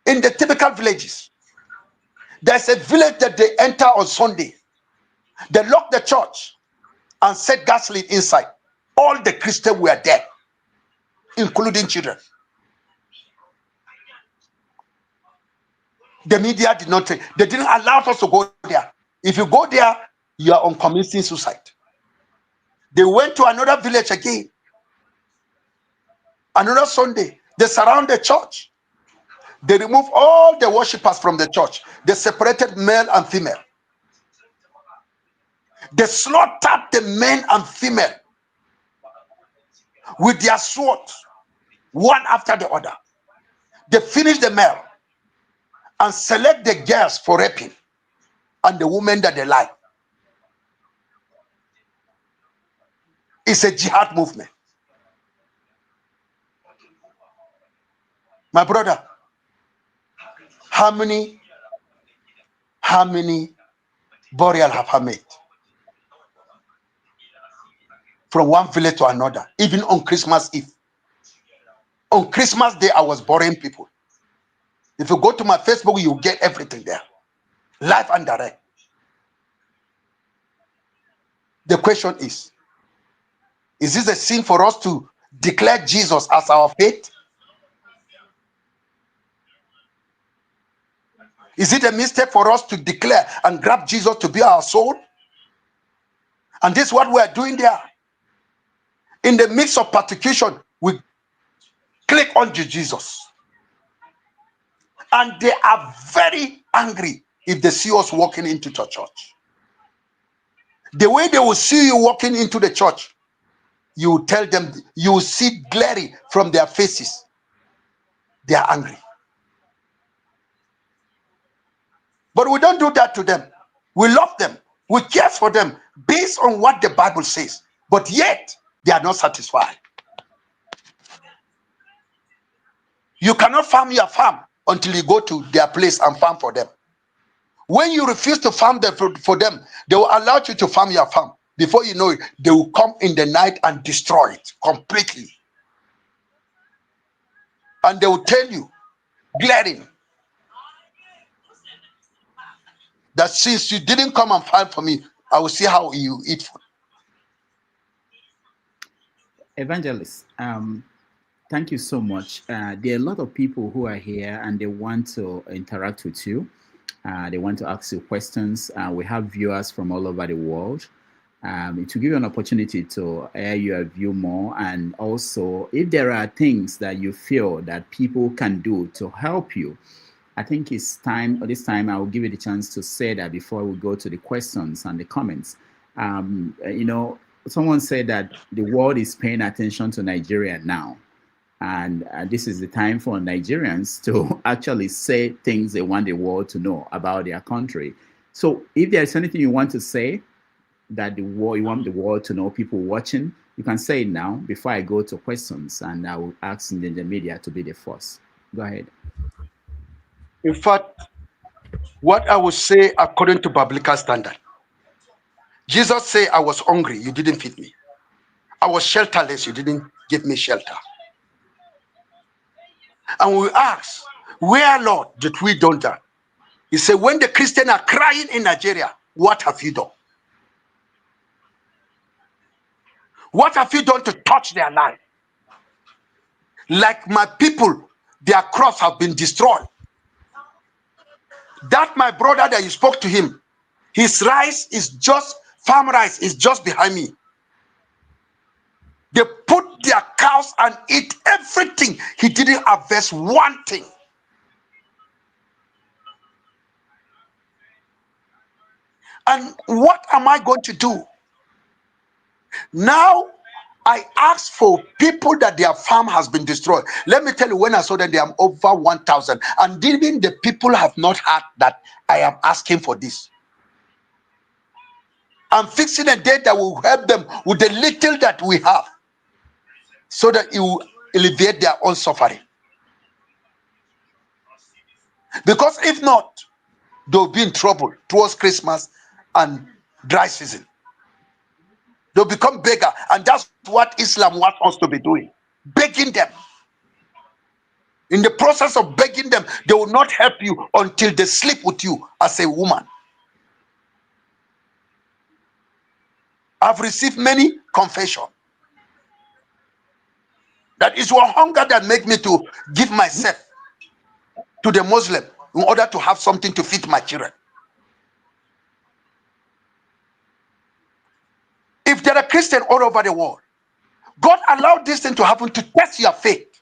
S1: in the typical villages, there's a village that they enter on Sunday. They lock the church and set gasoline inside. All the Christians were dead, including children. The media did not take, they didn't allow us to go there. If you go there, you are on committing suicide. They went to another village again. Another Sunday, they surround the church. They remove all the worshippers from the church. They separated male and female. They slaughtered the men and female with their swords, one after the other. They finished the male and select the girls for raping and the women that they like. It's a jihad movement. My brother, how many burial have I made? From one village to another, even on Christmas Eve. On Christmas Day, I was burying people. If you go to my Facebook, you get everything there. Live and direct. The question is this a sin for us to declare Jesus as our faith? Is it a mistake for us to declare and grab Jesus to be our soul? And this is what we are doing there. In the midst of persecution, we click on Jesus. And they are very angry if they see us walking into the church. The way they will see you walking into the church, you will tell them, you will see glaring from their faces. They are angry. But we don't do that to them. We love them. We care for them based on what the Bible says. But yet, they are not satisfied. You cannot farm your farm until you go to their place and farm for them. When you refuse to farm for them, they will allow you to farm your farm. Before you know it, they will come in the night and destroy it completely. And they will tell you, glaring, that since you didn't come and farm for me, I will see how you eat food.
S2: Evangelist, thank you so much. There are a lot of people who are here and they want to interact with you. They want to ask you questions. We have viewers from all over the world. To give you an opportunity to air your view more, and also if there are things that you feel that people can do to help you, I think it's time, or this time I will give you the chance to say that before we go to the questions and the comments. You know, someone said that the world is paying attention to Nigeria now. And this is the time for Nigerians to actually say things they want the world to know about their country. So if there's anything you want to say that you want the world to know, people watching, you can say it now before I go to questions, and I will ask the media to be the first. Go ahead.
S1: In fact, what I would say according to biblical standard, Jesus said, I was hungry, you didn't feed me. I was shelterless, you didn't give me shelter. And we ask, where, Lord, did we do that? He said, when the Christians are crying in Nigeria, what have you done? What have you done to touch their life? Like my people, their crops have been destroyed. That my brother that you spoke to him, his rice is just, farm rice is just behind me. They put their cows and eat everything. He didn't harvest one thing. And what am I going to do? Now, I asked for people that their farm has been destroyed. Let me tell you, when I saw that they are over 1,000, and even the people have not heard that I am asking for this. I'm fixing a date that will help them with the little that we have, so that it will alleviate their own suffering. Because if not, they'll be in trouble towards Christmas and dry season. They'll become beggar, and that's what Islam wants us to be doing, begging them. In the process of begging them, they will not help you until they sleep with you as a woman. I've received many confessions that it's your hunger that make me to give myself to the Muslim in order to have something to feed my children. If there are Christians all over the world, God allowed this thing to happen to test your faith.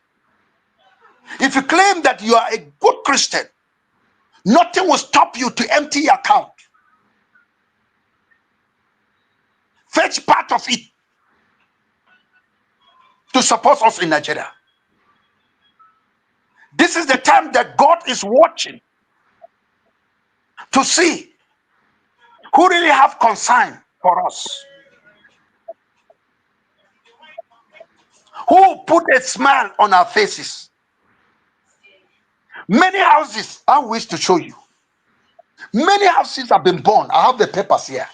S1: If you claim that you are a good Christian, nothing will stop you to empty your account. Fetch part of it to support us in Nigeria. This is the time that God is watching to see who really have concern for us. Who put a smile on our faces. Many houses, I wish to show you. Many houses have been burned. I have the papers here.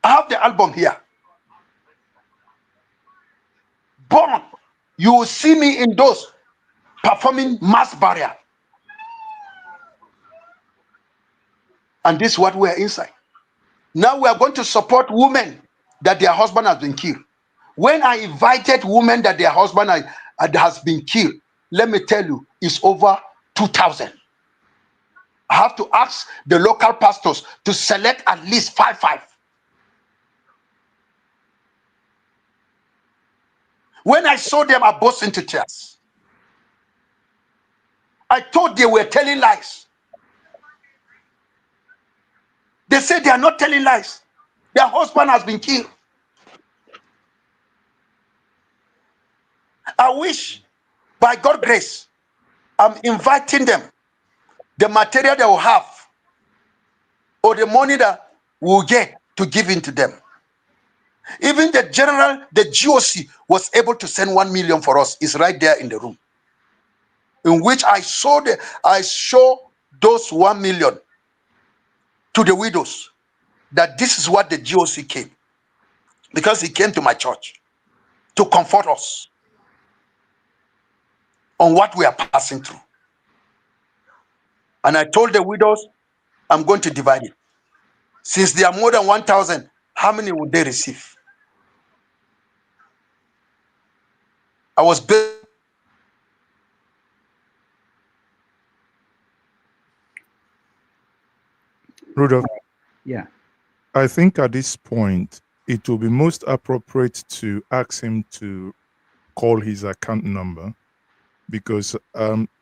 S1: I have the album here. Born, you will see me in those performing mass burial. And this is what we are inside. Now we are going to support women that their husband has been killed. When I invited women that their husband has been killed, let me tell you, it's over 2,000. I have to ask the local pastors to select at least five. When I saw them, I burst into tears. I thought they were telling lies. They said they are not telling lies. Their husband has been killed. I wish, by God's grace, I'm inviting them, the material they will have, or the money that we'll get to give into them. Even the general, the GOC, was able to send 1 million for us. It's right there in the room, in which I show those 1 million to the widows, that this is what the GOC came, because he came to my church to comfort us on what we are passing through. And I told the widows, I'm going to divide it. Since there are more than 1,000, how many would they receive? I was built.
S10: Rudolph,
S2: Yeah.
S10: I think at this point, it will be most appropriate to ask him to call his account number, because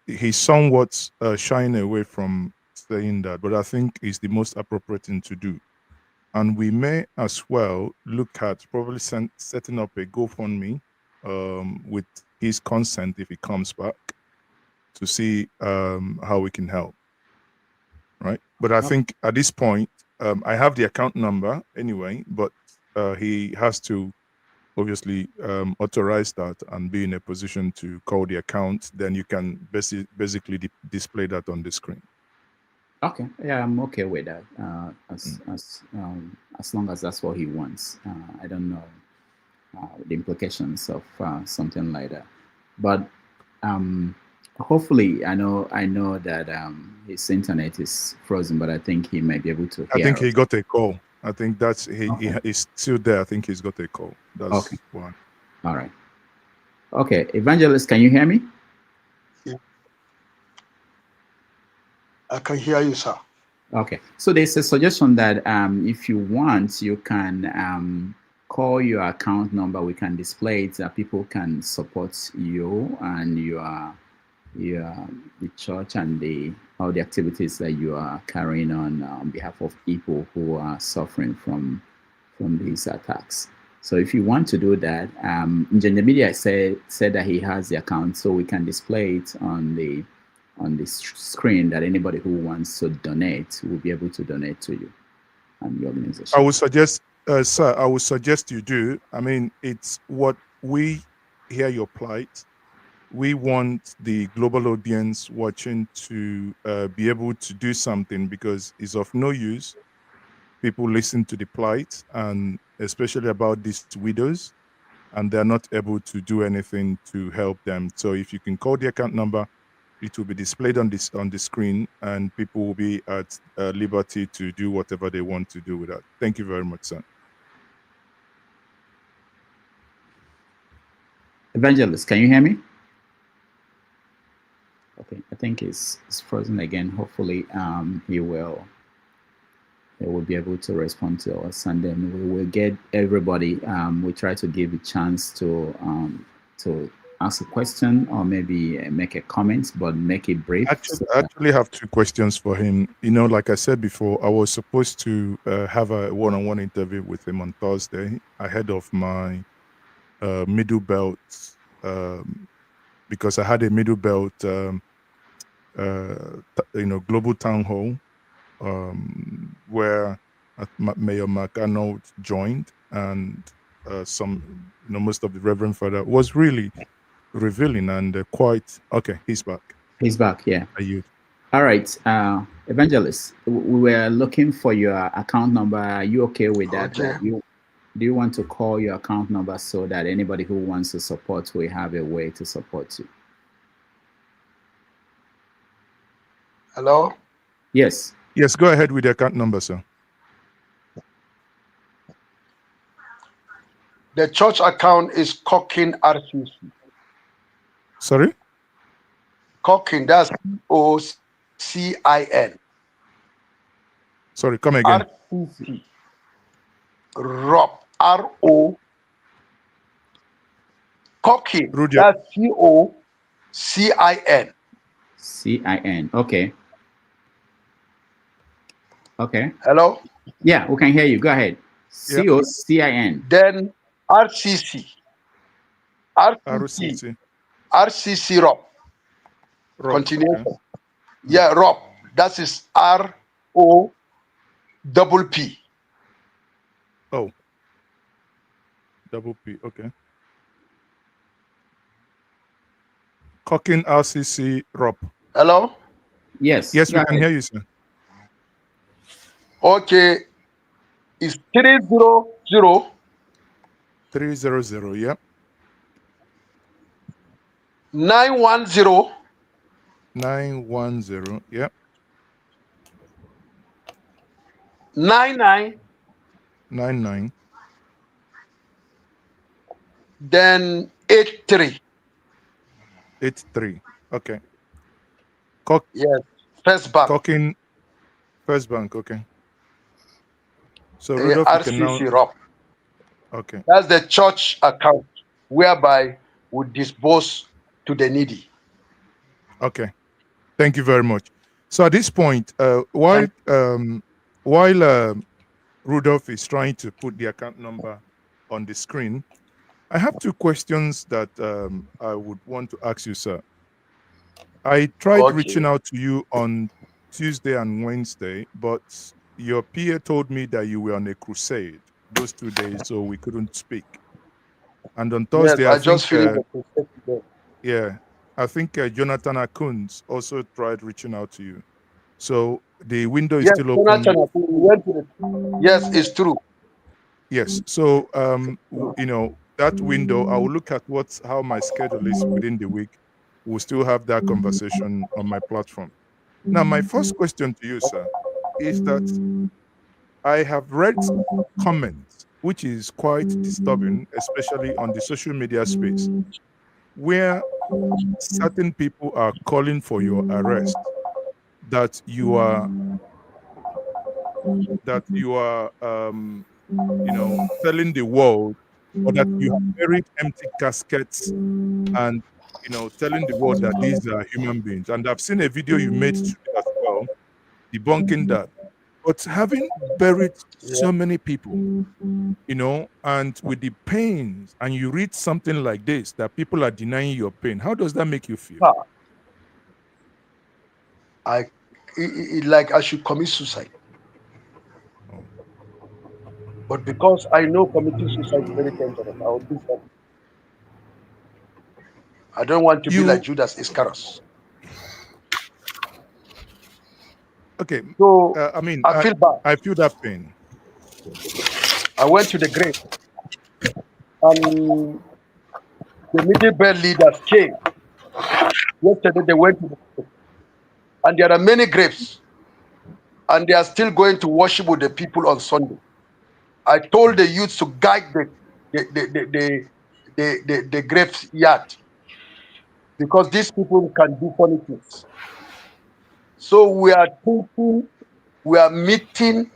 S10: he's somewhat shying away from saying that, but I think it's the most appropriate thing to do. And we may as well look at probably setting up a GoFundMe with his consent if he comes back, to see how we can help. Right. But I think at this point, I have the account number anyway, but he has to obviously authorize that and be in a position to call the account. Then you can basically display that on the screen.
S2: Okay, yeah, I'm okay with that. As long as that's what he wants. I don't know the implications of something like that, but hopefully, I know that his internet is frozen, but I think he might be able to hear.
S10: I think he got a call. I think that's he's still there. I think he's got a call. That's
S2: okay.
S10: One.
S2: All right. Okay, Evangelist, can you hear me?
S1: Yeah. I can hear you, sir.
S2: Okay, so there's a suggestion that if you want, you can call your account number. We can display it so that people can support you and the church and all the activities that you are carrying on behalf of people who are suffering from these attacks. So if you want to do that, Engineer Media said that he has the account, so we can display it on the screen, that anybody who wants to donate will be able to donate to you and the organization.
S10: I would suggest, sir, I would suggest you do. I mean, it's what we hear your plight. We want the global audience watching to be able to do something, because it's of no use. People listen to the plight, and especially about these widows, and they're not able to do anything to help them. So if you can call the account number, it will be displayed on the screen, and people will be at liberty to do whatever they want to do with that. Thank you very much, sir.
S2: Evangelist, can you hear me? Okay, I think it's frozen again. Hopefully, he will be able to respond to us, and then we will get everybody. We try to give a chance to ask a question or maybe make a comment, but make it brief.
S10: I actually have 2 questions for him. You know, like I said before, I was supposed to have a one-on-one interview with him on Thursday ahead of my middle belt, because I had a middle belt, global town hall where Mayor Mark Arnold joined, and most of the Reverend Father was really revealing and quite okay. He's back.
S2: He's back. Yeah.
S10: Are you?
S2: All right, Evangelist. We were looking for your account number. Are you okay with that?
S1: Okay.
S2: Do you want to call your account number so that anybody who wants to support will have a way to support you?
S1: Hello?
S2: Yes.
S10: Yes, go ahead with the account number, sir.
S1: The church account is Cochin RCC.
S10: Sorry?
S1: Cochin, that's COCIN.
S10: Sorry, come again.
S1: RCC. ROP, RO.
S11: Cocking.
S10: Rudyard.
S11: That's C-O-C-I-N.
S2: C-I-N. Okay. Okay.
S11: Hello?
S2: Yeah, we can hear you. Go ahead.
S10: Yeah.
S2: C-O-C-I-N.
S11: Then RCC.
S10: RCC.
S11: RCC Rob.
S10: Rob.
S11: Continuation.
S10: Okay.
S11: Yeah, Rob. That is R-O-P-P.
S10: Oh. Double P. Okay. Cocking RCC Rob.
S11: Hello?
S2: Yes.
S10: Yes,
S2: go
S10: we can
S2: ahead.
S10: hear you, sir.
S11: Okay. It's 300
S10: 300. Yeah.
S11: 910
S10: 910. Yeah.
S11: 99
S10: 99.
S11: then 83.
S10: 83. Okay.
S11: Yes. First Bank.
S10: Cocking First Bank. Okay. So Rudolph, you can now.
S11: RCC Rob.
S10: Okay.
S11: That's the church account whereby we disburse to the needy.
S10: Okay. Thank you very much. So at this point, while Rudolph is trying to put the account number on the screen, I have two questions that I would want to ask you, sir. I tried reaching out to you on Tuesday and Wednesday, but your PA told me that you were on a crusade those 2 days, so we couldn't speak. And on Thursday,
S11: yes, I just finished the crusade today.
S10: Yeah, I think Jonathan Akuns also tried reaching out to you. So the window is still open.
S11: Jonathan, we went to yes, it's true.
S10: Yes. So you know, that window, I will look at how my schedule is within the week. We'll still have that conversation on my platform. Now, my first question to you, sir, is that I have read comments, which is quite disturbing, especially on the social media space, where certain people are calling for your arrest, that you are you know, telling the world, or that you have buried empty caskets and, you know, telling the world that these are human beings. And I've seen a video you made today as well, debunking that. But having buried so many people, you know, and with the pains, and you read something like this, that people are denying your pain, how does that make you feel?
S11: Like I should commit suicide. But because I know committing suicide is very dangerous, I will do that. I don't want to be like Judas Iscariot.
S10: Okay.
S11: So
S10: I mean,
S11: I feel bad.
S10: I feel that pain.
S11: I went to the grave, and the middle belt leaders came. Yesterday they went to the grave, and there are many graves, and they are still going to worship with the people on Sunday. I told the youth to guide the graveyard, because these people can do funny things. So we are thinking, we are meeting,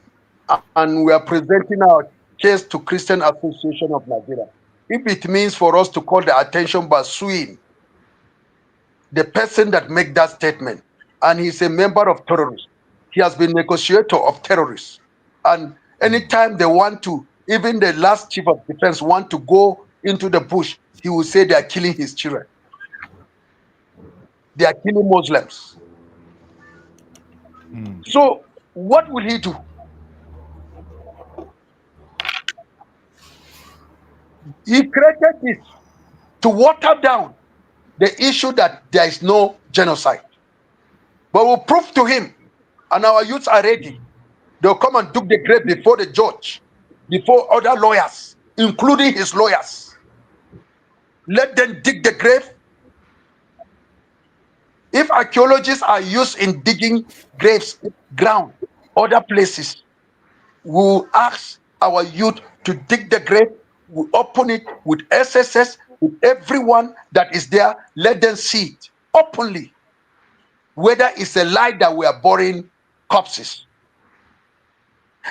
S11: and we are presenting our case to Christian Association of Nigeria. If it means for us to call the attention by suing the person that make that statement, and he's a member of terrorists, he has been negotiator of terrorists, and anytime they want to, even the last chief of defense want to go into the bush, he will say they are killing his children, they are killing Muslims. So what will he do? He created this to water down the issue that there is no genocide. But we'll prove to him, and our youths are ready. They'll come and dig the grave before the judge, before other lawyers, including his lawyers. Let them dig the grave. If archaeologists are used in digging graves, ground, other places, we'll ask our youth to dig the grave. We'll open it with SSS, with everyone that is there. Let them see it openly, whether it's a lie that we are burying corpses.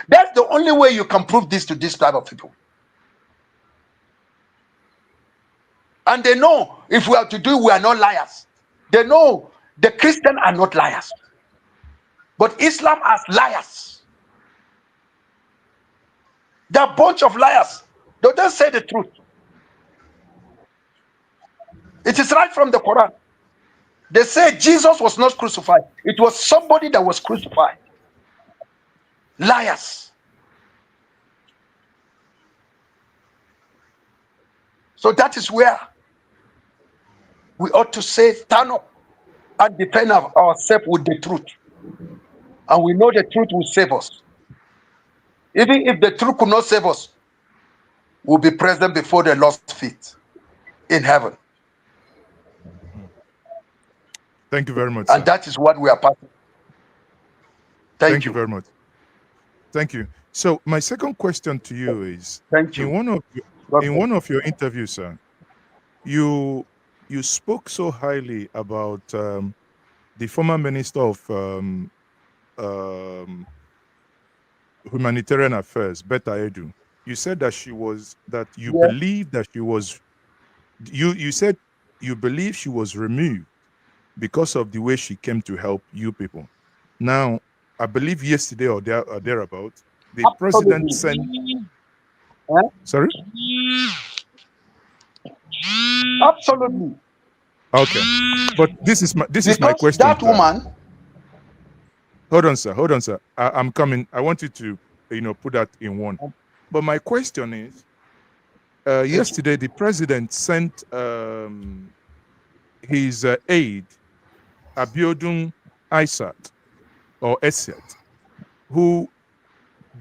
S11: That's the only way you can prove this to this type of people. And they know if we are to do it, we are not liars. They know the Christians are not liars. But Islam has liars. They're a bunch of liars. They don't say the truth. It is right from the Quran. They say Jesus was not crucified. It was somebody that was crucified. Liars. So that is where we ought to say, stand up and defend ourselves with the truth. And we know the truth will save us. Even if the truth could not save us, we'll be present before the Lord's feet in heaven.
S10: Thank you very much,
S11: And
S10: sir.
S11: that is what we are passing.
S10: Thank you very much. Thank you. So my second question to you is,
S11: thank you.
S10: In one of your interviews, sir, you spoke so highly about the former minister of humanitarian affairs, Betta Edu. You said that you believe that she was, you said you believe she was removed because of the way she came to help you people. Now, I believe yesterday or thereabout, the president sent. Sorry?
S11: Absolutely.
S10: Okay, but this is my question.
S11: That woman.
S10: Hold on, sir. I'm coming. I want you to put that in one. But my question is, yesterday the president sent his aide Abiodun Aisat or Esiat, who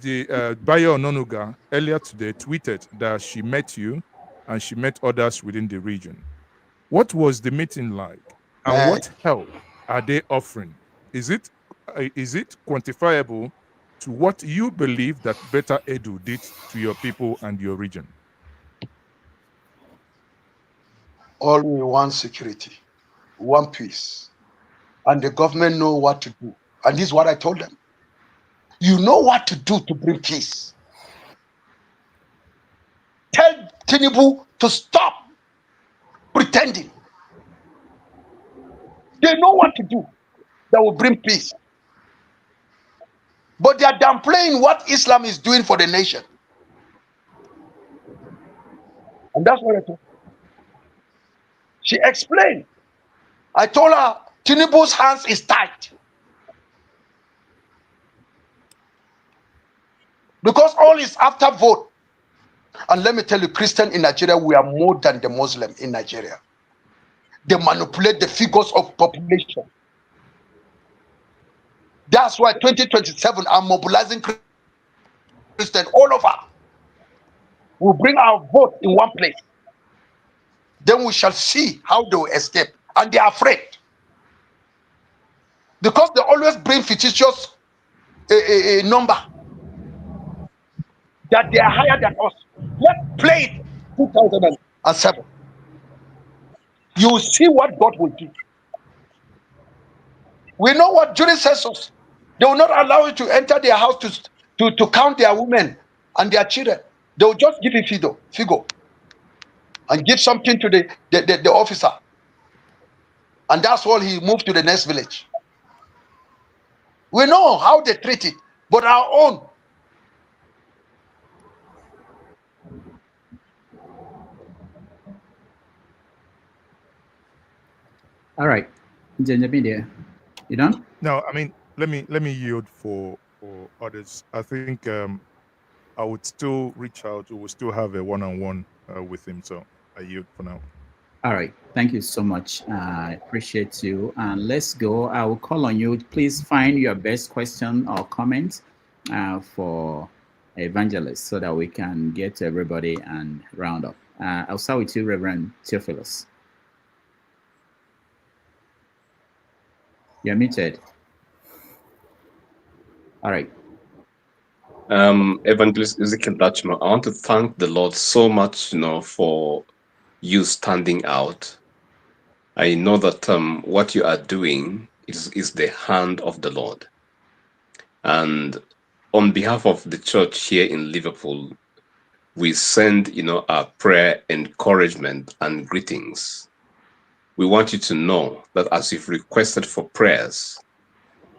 S10: the Bayo Ononuga earlier today tweeted that she met you and she met others within the region. What was the meeting like, and what help are they offering? Is it quantifiable to what you believe that Betta Edu did to your people and your region?
S11: All we want security, one peace, and the government know what to do. And this is what I told them. You know what to do to bring peace. Tell Tinubu to stop pretending. They know what to do that will bring peace. But they are downplaying what Islam is doing for the nation. And that's what I told her. She explained. I told her Tinubu's hands is tight. Because all is after vote. And let me tell you, Christian in Nigeria, we are more than the Muslim in Nigeria. They manipulate the figures of population. That's why 2027, I'm mobilizing Christians all over. We'll bring our vote in one place. Then we shall see how they will escape. And they are afraid. Because they always bring fictitious number. That they are higher than us. Let's play it 2007. You will see what God will do. We know what during census, they will not allow you to enter their house to count their women and their children. They will just give you figure and give something to the officer. And that's all, he moved to the next village. We know how they treat it, but our own.
S2: All right, Media, you done?
S10: No, I mean, let me yield for others. I think I would still reach out. We will still have a one-on-one with him. So I yield for now.
S2: All right. Thank you so much. I appreciate you. And let's go. I will call on you. Please find your best question or comment for Evangelist so that we can get to everybody and round up. I'll start with you, Reverend Theophilus. You're muted. All right.
S9: Evangelist Ezekiel Dachoma, I want to thank the Lord so much, for you standing out. I know that what you are doing is the hand of the Lord. And on behalf of the church here in Liverpool, we send, our prayer, encouragement, and greetings. We want you to know that as you've requested for prayers,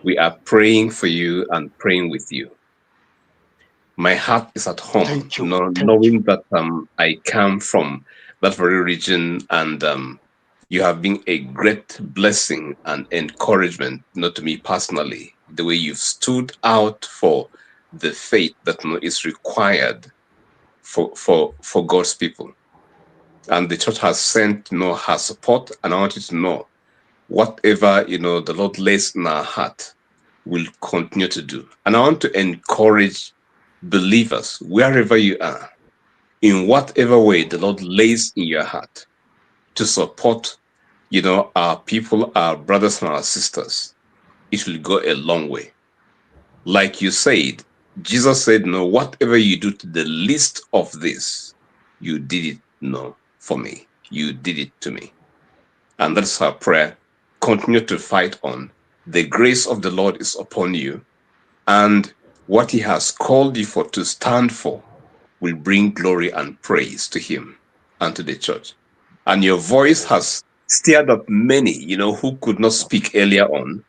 S9: we are praying for you and praying with you. My heart is at home, knowing that I come from that very region, and you have been a great blessing and encouragement, to me personally, the way you've stood out for the faith that is required for God's people. And the church has sent her support, and I want you to know whatever the Lord lays in our heart will continue to do. And I want to encourage believers, wherever you are, in whatever way the Lord lays in your heart, to support our people, our brothers and our sisters. It will go a long way. Like you said, Jesus said, no, whatever you do to the least of this, you did it, for me. You did it to me. And that's our prayer. Continue to fight on. The grace of the Lord is upon you, and what he has called you for to stand for will bring glory and praise to him and to the church. And your voice has stirred up many, who could not speak earlier on,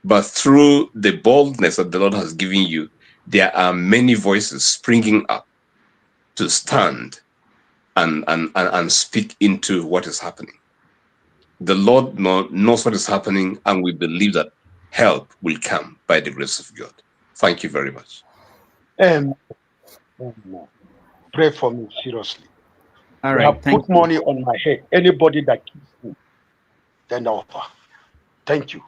S9: but through the boldness that the Lord has given you, there are many voices springing up to stand and speak into what is happening. The Lord knows what is happening, and we believe that help will come by the grace of God. Thank you very much.
S11: Pray for me, seriously.
S2: All
S11: You
S2: right.
S11: have put money on my head. Anybody that keeps me, then the offer. Thank you.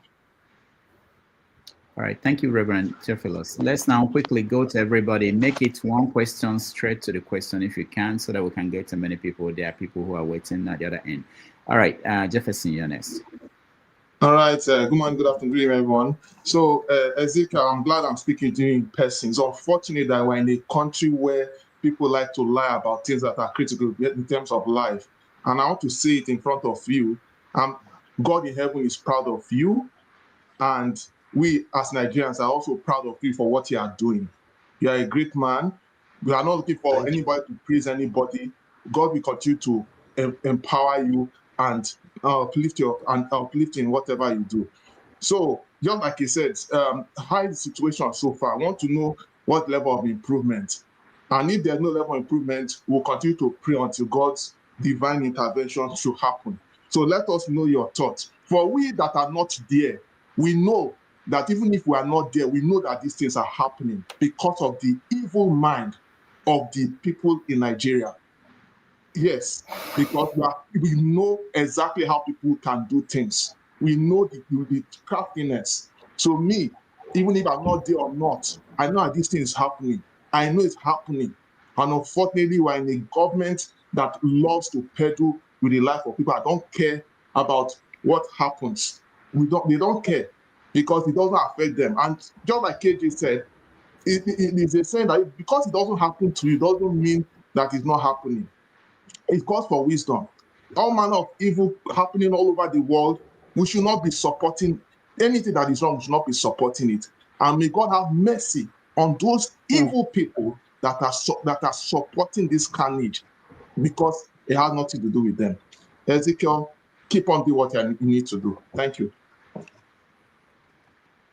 S2: All right. Thank you, Reverend Theophilus. Let's now quickly go to everybody. Make it one question, straight to the question if you can, so that we can get to many people. There are people who are waiting at the other end. All right. Jefferson, you're next.
S10: All right. Good morning, good afternoon, everyone. So, Ezekiel, I'm glad I'm speaking to you in person. It's unfortunate that we're in a country where people like to lie about things that are critical in terms of life. And I want to say it in front of you. God in heaven is proud of you. And we as Nigerians are also proud of you for what you are doing. You are a great man. We are not looking for anybody to praise anybody. God will continue to empower you and uplift in whatever you do. So, just like he said, how is the situation so far? I want to know what level of improvement. And if there's no level of improvement, we'll continue to pray until God's divine intervention should happen. So let us know your thoughts. For we that are not there, we know that even if we are not there, we know that these things are happening because of the evil mind of the people in Nigeria. Yes, because we know exactly how people can do things. We know the craftiness. So me, even if I'm not there or not, I know that this thing is happening. I know it's happening. And unfortunately, we're in a government that loves to peddle with the life of people. I don't care about what happens. They don't care because it doesn't affect them. And just like KJ said, it is a saying that because it doesn't happen to you, doesn't mean that it's not happening. It calls for wisdom. All manner of evil happening all over the world. We should not be supporting anything that is wrong. We should not be supporting it. And may God have mercy on those evil people that are supporting this carnage, because it has nothing to do with them. Ezekiel, keep on doing what you need to do. Thank you.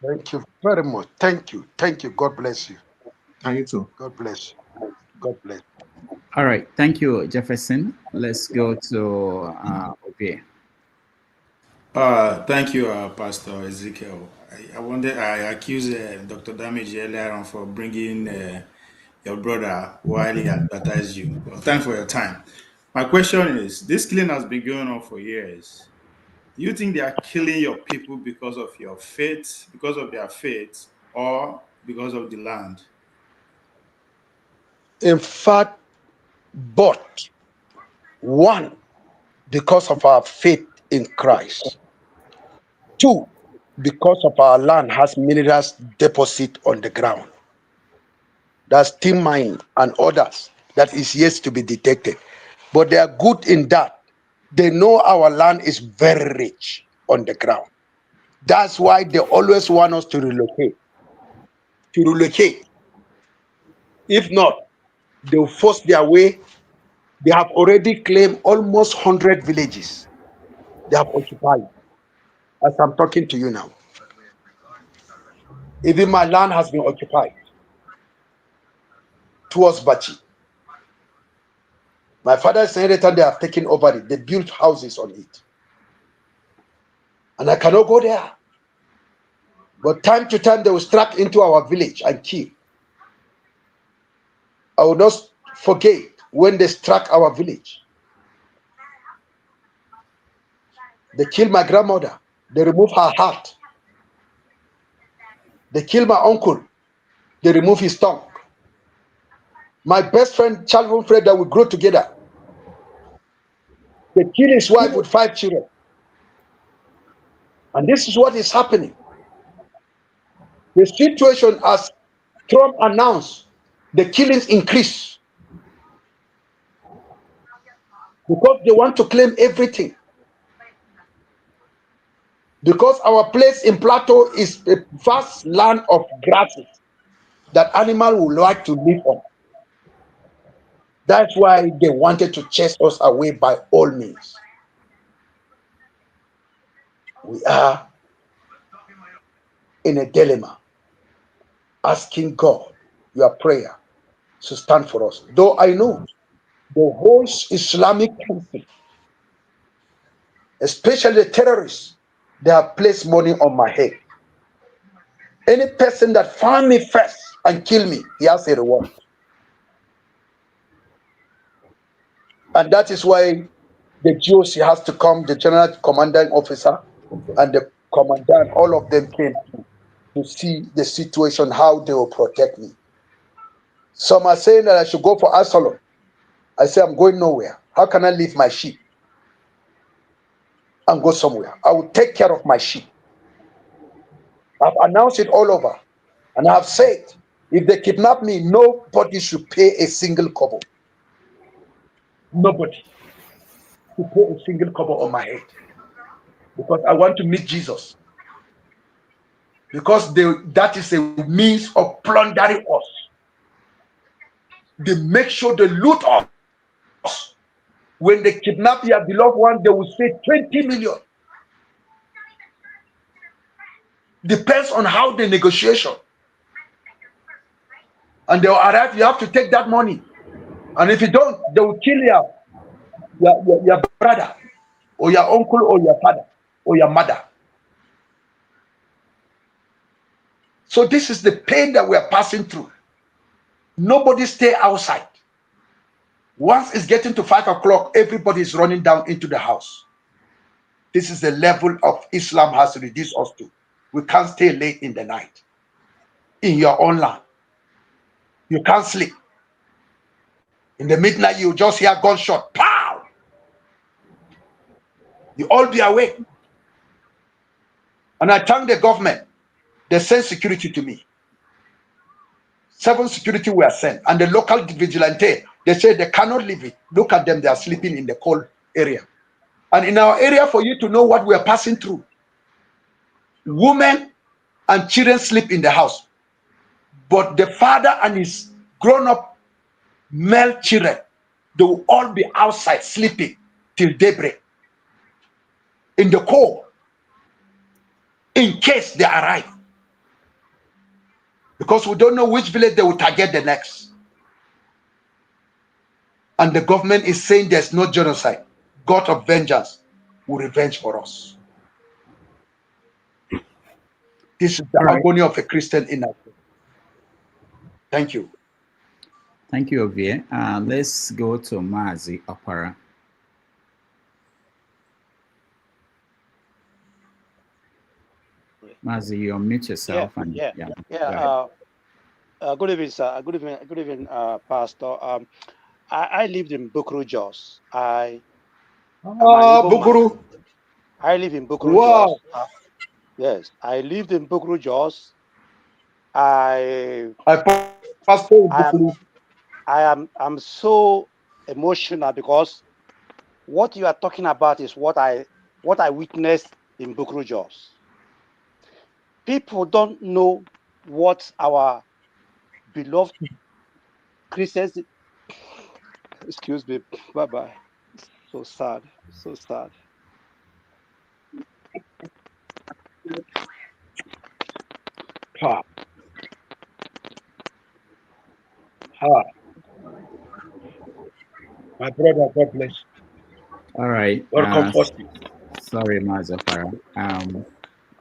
S11: Thank you very much. Thank you. Thank you. God bless you.
S10: And you too.
S11: God bless you. God bless you.
S2: All right. Thank you, Jefferson. Let's go to Obie.
S8: Thank you, Pastor Ezekiel. I accused Dr. Damage earlier on for bringing your brother while he advertised you. Well, thanks for your time. My question is, this killing has been going on for years. Do you think they are killing your people because of your faith, because of their faith, or because of the land?
S11: In fact, but one, because of our faith in Christ. Two, because of our land has minerals deposit on the ground. That's tin mine and others that is yet to be detected. But they are good in that. They know our land is very rich on the ground. That's why they always want us to relocate. If not, They will force their way. They have already claimed almost 100 villages. They have occupied. As I'm talking to you now, even my land has been occupied towards Bachi. My father's inheritance, they have taken over it. They built houses on it. And I cannot go there. But time to time, they will strike into our village and kill. I will not forget when they struck our village. They killed my grandmother. They removed her heart. They killed my uncle. They removed his tongue. My best friend, childhood friend that we grew together, they killed his wife with 5 children. And this is what is happening. The situation, as Trump announced, the killings increase because they want to claim everything. Because our place in Plateau is a vast land of grasses that animals would like to live on. That's why they wanted to chase us away by all means. We are in a dilemma, asking God your prayer to stand for us. Though I know the whole Islamic country, especially the terrorists, they have placed money on my head. Any person that find me first and kill me, he has a reward. And that is why the GOC has to come, the general commanding officer and the commandant, all of them came to see the situation, how they will protect me. Some are saying that I should go for asylum. I say I'm going nowhere. How can I leave my sheep and go somewhere? I will take care of my sheep. I've announced it all over. And I have said, if they kidnap me, nobody should pay a single kobo. Nobody should pay a single kobo on my head. Because I want to meet Jesus. Because that is a means of plundering us. They make sure they loot us. When they kidnap your beloved one, they will say 20 million. Depends on how the negotiation. And they will arrive, you have to take that money. And if you don't, they will kill your brother, or your uncle, or your father, or your mother. So this is the pain that we are passing through. Nobody stay outside. Once it's getting to 5 o'clock, everybody is running down into the house. This is the level of Islam has reduced us to. We can't stay late in the night in your own land. You can't sleep. In the midnight, you just hear gunshot. Pow! You all be awake. And I thank the government. They sent security to me. 7 security were sent. And the local vigilante, they said they cannot leave it. Look at them, they are sleeping in the cold area. And in our area, for you to know what we are passing through, women and children sleep in the house. But the father and his grown-up male children, they will all be outside sleeping till daybreak in the cold in case they arrive. Because we don't know which village they will target the next. And the government is saying there's no genocide. God of vengeance will revenge for us. This is the agony of a Christian in us. Thank you.
S2: Thank you, Ovie. Let's go to Mazi Opara. Mazi, you unmute yourself.
S12: Good evening, sir. Good evening, Pastor. I lived in Bukuru, Jos.
S11: Bukuru.
S12: I live in Bukuru,
S11: Wow.
S12: Jos. Yes, I lived in Bukuru, Jos. I'm so emotional because what you are talking about is what I witnessed in Bukuru, Jos. People don't know what our beloved Christians Excuse me. Bye-bye. So sad. So sad.
S11: Ha, ha. My brother, God bless you.
S2: All right.
S11: God comfort you.
S2: Sorry, Mazafara.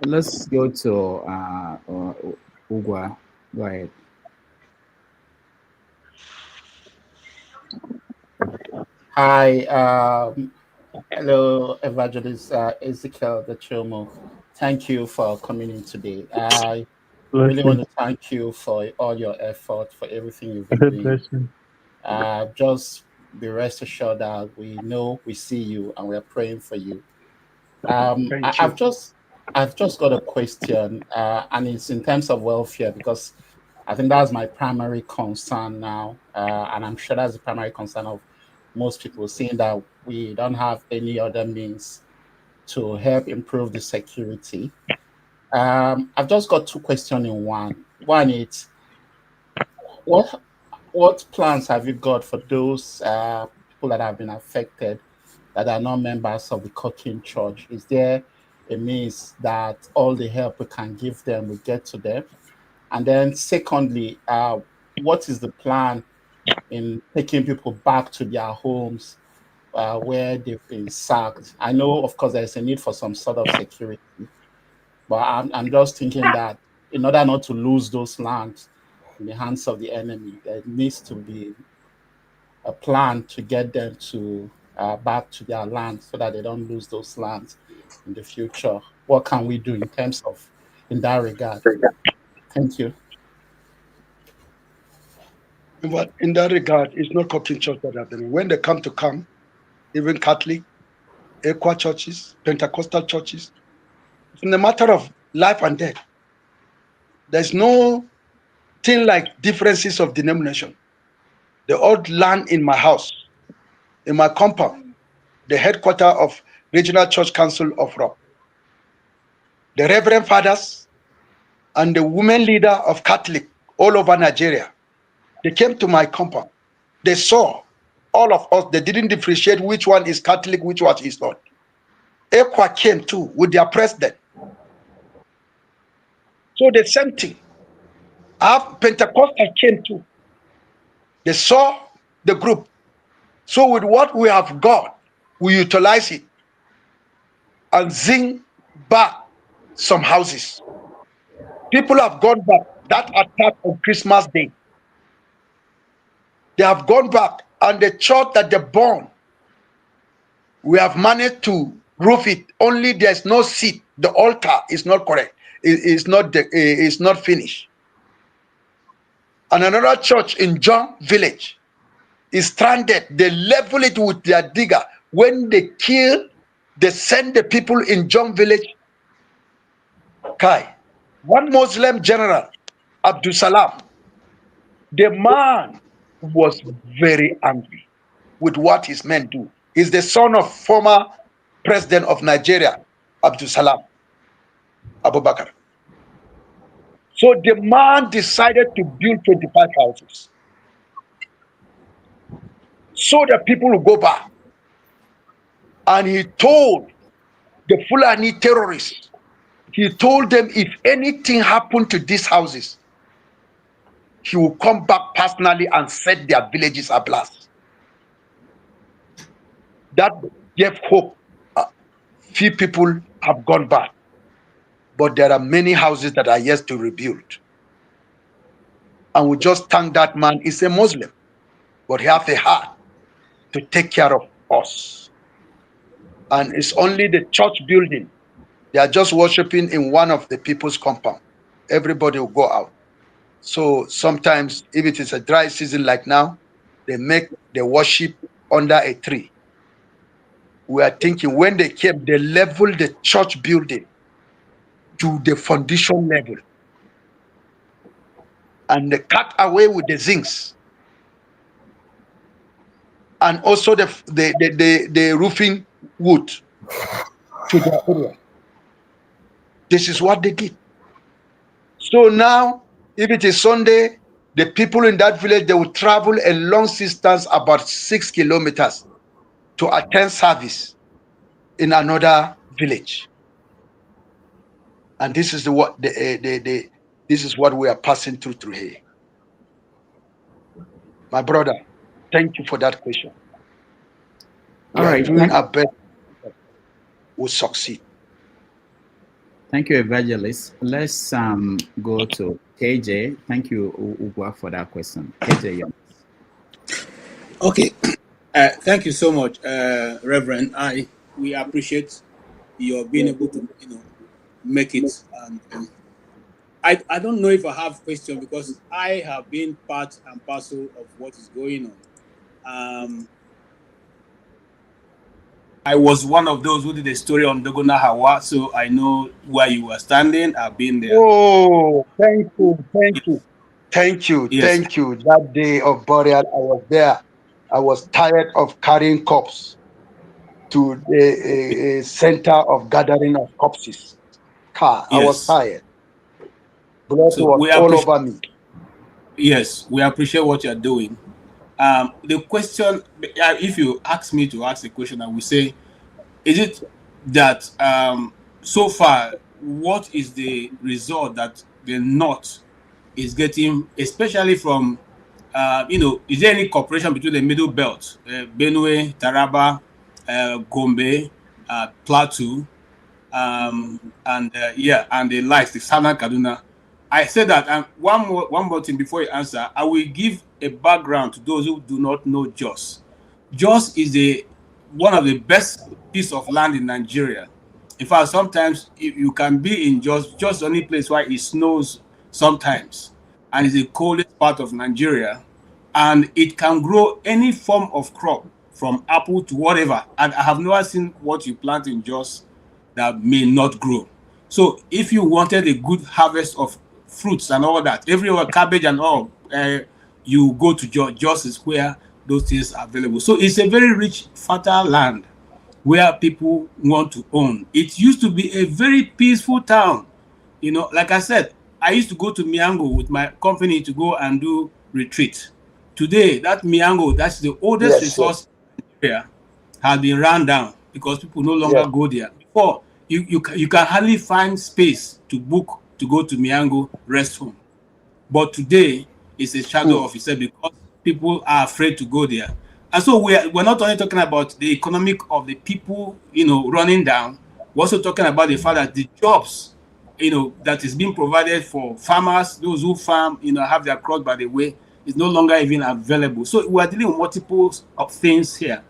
S2: Let's go to Ugwa. Go ahead.
S7: Hi, hello, Evangelist Ezekiel Dachoma. Thank you for coming in today. I really want to thank you for all your effort, for everything you've been doing. Just be rest assured that we know, we see you, and we're praying for you.
S11: Thank you.
S7: I've just got a question, and it's in terms of welfare because I think that's my primary concern now, and I'm sure that's the primary concern of most people, seeing that we don't have any other means to help improve the security. I've just got two questions in one. One is what what plans have you got for those people that have been affected that are not members of the Cocking Church? Is there a means that all the help we can give them will get to them? And then, secondly, what is the plan in taking people back to their homes where they've been sacked? I know, of course, there's a need for some sort of security, but I'm just thinking that in order not to lose those lands in the hands of the enemy, there needs to be a plan to get them to back to their land so that they don't lose those lands in the future. What can we do in that regard? Thank you.
S11: But in that regard, it's not Cocking Church that happening. When they come, even Catholic, Equa churches, Pentecostal churches, it's in the matter of life and death. There's no thing like differences of denomination. They all land in my house, in my compound, the headquarters of Regional Church Council of Rock. The Reverend Fathers and the women leader of Catholic all over Nigeria, they came to my compound. They saw all of us. They didn't differentiate which one is Catholic, which one is not. Equa came too with their president. So the same thing. Our Pentecostal came too. They saw the group. So with what we have got, we utilize it and zing back some houses. People have gone back. That attack on Christmas Day, they have gone back, and the church that they born, we have managed to roof it. Only there's no seat. The altar is not correct. It's not finished. And another church in John Village is stranded. They level it with their digger. When they kill, they send the people in John Village. Kai, one Muslim general, Abdul Salam, the man was very angry with what his men do. He's the son of former president of Nigeria, Abdul Salam Abubakar. So the man decided to build 25 houses so that people will go back. And he told the Fulani terrorists, he told them if anything happened to these houses, he will come back personally and set their villages ablaze. That gave hope. Few people have gone back, but there are many houses that are yet to rebuild. And we just thank that man. He's a Muslim, but he has a heart to take care of us. And it's only the church building. They are just worshiping in one of the people's compound. Everybody will go out. So sometimes, if it is a dry season like now, they make the worship under a tree. We are thinking when they came, they leveled the church building to the foundation level. And they cut away with the zincs. And also the roofing wood to the area. This is what they did. So now, if it is Sunday, the people in that village, they will travel a long distance, about 6 kilometers, to attend service in another village. And this is what this is what we are passing through here. My brother, thank you for that question. We are doing our best. We'll succeed.
S2: Thank you, Evangelist. Let's go to KJ. Thank you, Ugwa, for that question. KJ,
S8: Okay. Thank you so much, Reverend. We appreciate your being able to, make it. And I don't know if I have question because I have been part and parcel of what is going on. I was one of those who did a story on Dogona Hawa, so I know where you were standing. I've been there.
S11: Oh, thank you, thank you, thank you,
S8: Yes.
S11: thank you. That day of burial, I was there. I was tired of carrying corpses to the center of gathering of corpses. I was tired. Blood was all over me.
S8: Yes, we appreciate what you're doing. The question, if you ask me to ask a question, I will say, is it that so far, what is the result that the North is getting, especially from, is there any cooperation between the Middle Belt, Benue, Taraba, Gombe, Plateau, and the likes, the Southern Kaduna? I said that, one more thing before you answer, I will give a background to those who do not know Jos. Jos is one of the best piece of land in Nigeria. In fact, sometimes you can be in Jos the only place where it snows sometimes, and it's the coldest part of Nigeria, and it can grow any form of crop from apple to whatever. And I have never seen what you plant in Jos that may not grow. So if you wanted a good harvest of fruits and all that, everywhere, cabbage and all, you go to Jos is where those things are available. So it's a very rich, fertile land where people want to own. It used to be a very peaceful town. Like I said, I used to go to Miango with my company to go and do retreat. Today, that Miango, that's the oldest resource in Nigeria, has been run down because people no longer go there. Before, you can hardly find space to book to go to Miango rest home. But today, it's a shadow of itself because people are afraid to go there. And so we're not only talking about the economic of the people, running down. We're also talking about the fact that the jobs, that is being provided for farmers, those who farm, have their crops by the way, is no longer even available. So we're dealing with multiple of things here.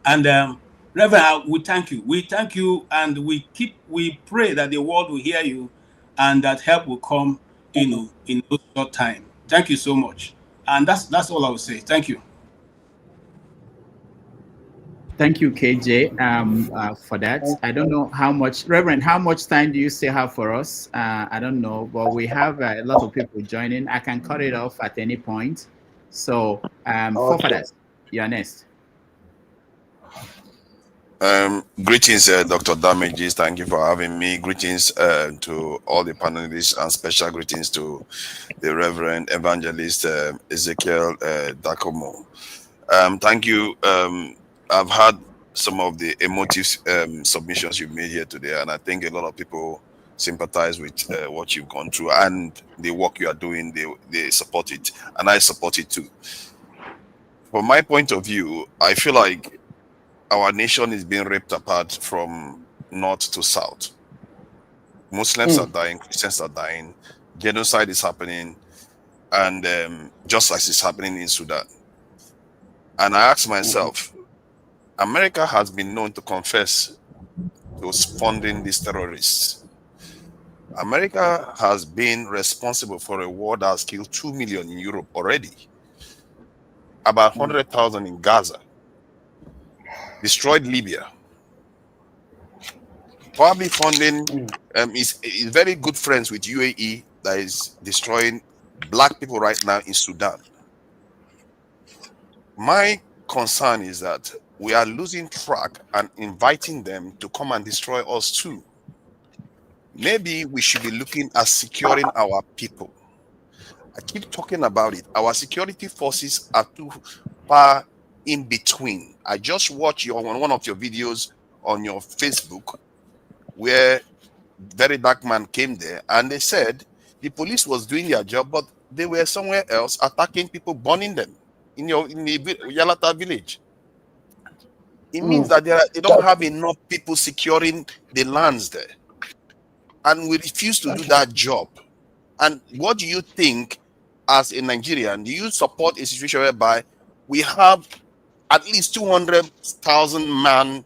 S8: And Reverend, we thank you. We thank you, and we pray that the world will hear you, and that help will come, in no short time. Thank you so much. And that's all I will say. Thank you.
S2: Thank you, KJ, for that. I don't know how much, Reverend, how much time do you still have for us? I don't know, but we have a lot of people joining. I can cut it off at any point. So, forefathers, you're next.
S13: Greetings, Dr. Damages. Thank you for having me. Greetings to all the panelists, and special greetings to the Reverend Evangelist Ezekiel Dachoma. Thank you. I've had some of the emotive submissions you've made here today, and I think a lot of people sympathize with what you've gone through and the work you are doing. They support it, and I support it too. From my point of view, I feel like our nation is being ripped apart from north to south. Muslims are dying, Christians are dying, genocide is happening, and just as it's happening in Sudan. And I ask myself, America has been known to confess to funding these terrorists. America has been responsible for a war that has killed 2 million in Europe already, about 100,000 in Gaza, destroyed Libya. Probably funding is very good friends with UAE that is destroying black people right now in Sudan. My concern is that we are losing track and inviting them to come and destroy us too. Maybe we should be looking at securing our people. I keep talking about it. Our security forces are too far in between. I just watched one of your videos on your Facebook where very dark man came there and they said the police was doing their job, but they were somewhere else attacking people, burning them in the Yalata village. It means that they don't have enough people securing the lands there. And we refuse to do that job. And what do you think as a Nigerian? Do you support a situation whereby we have at least 200,000 man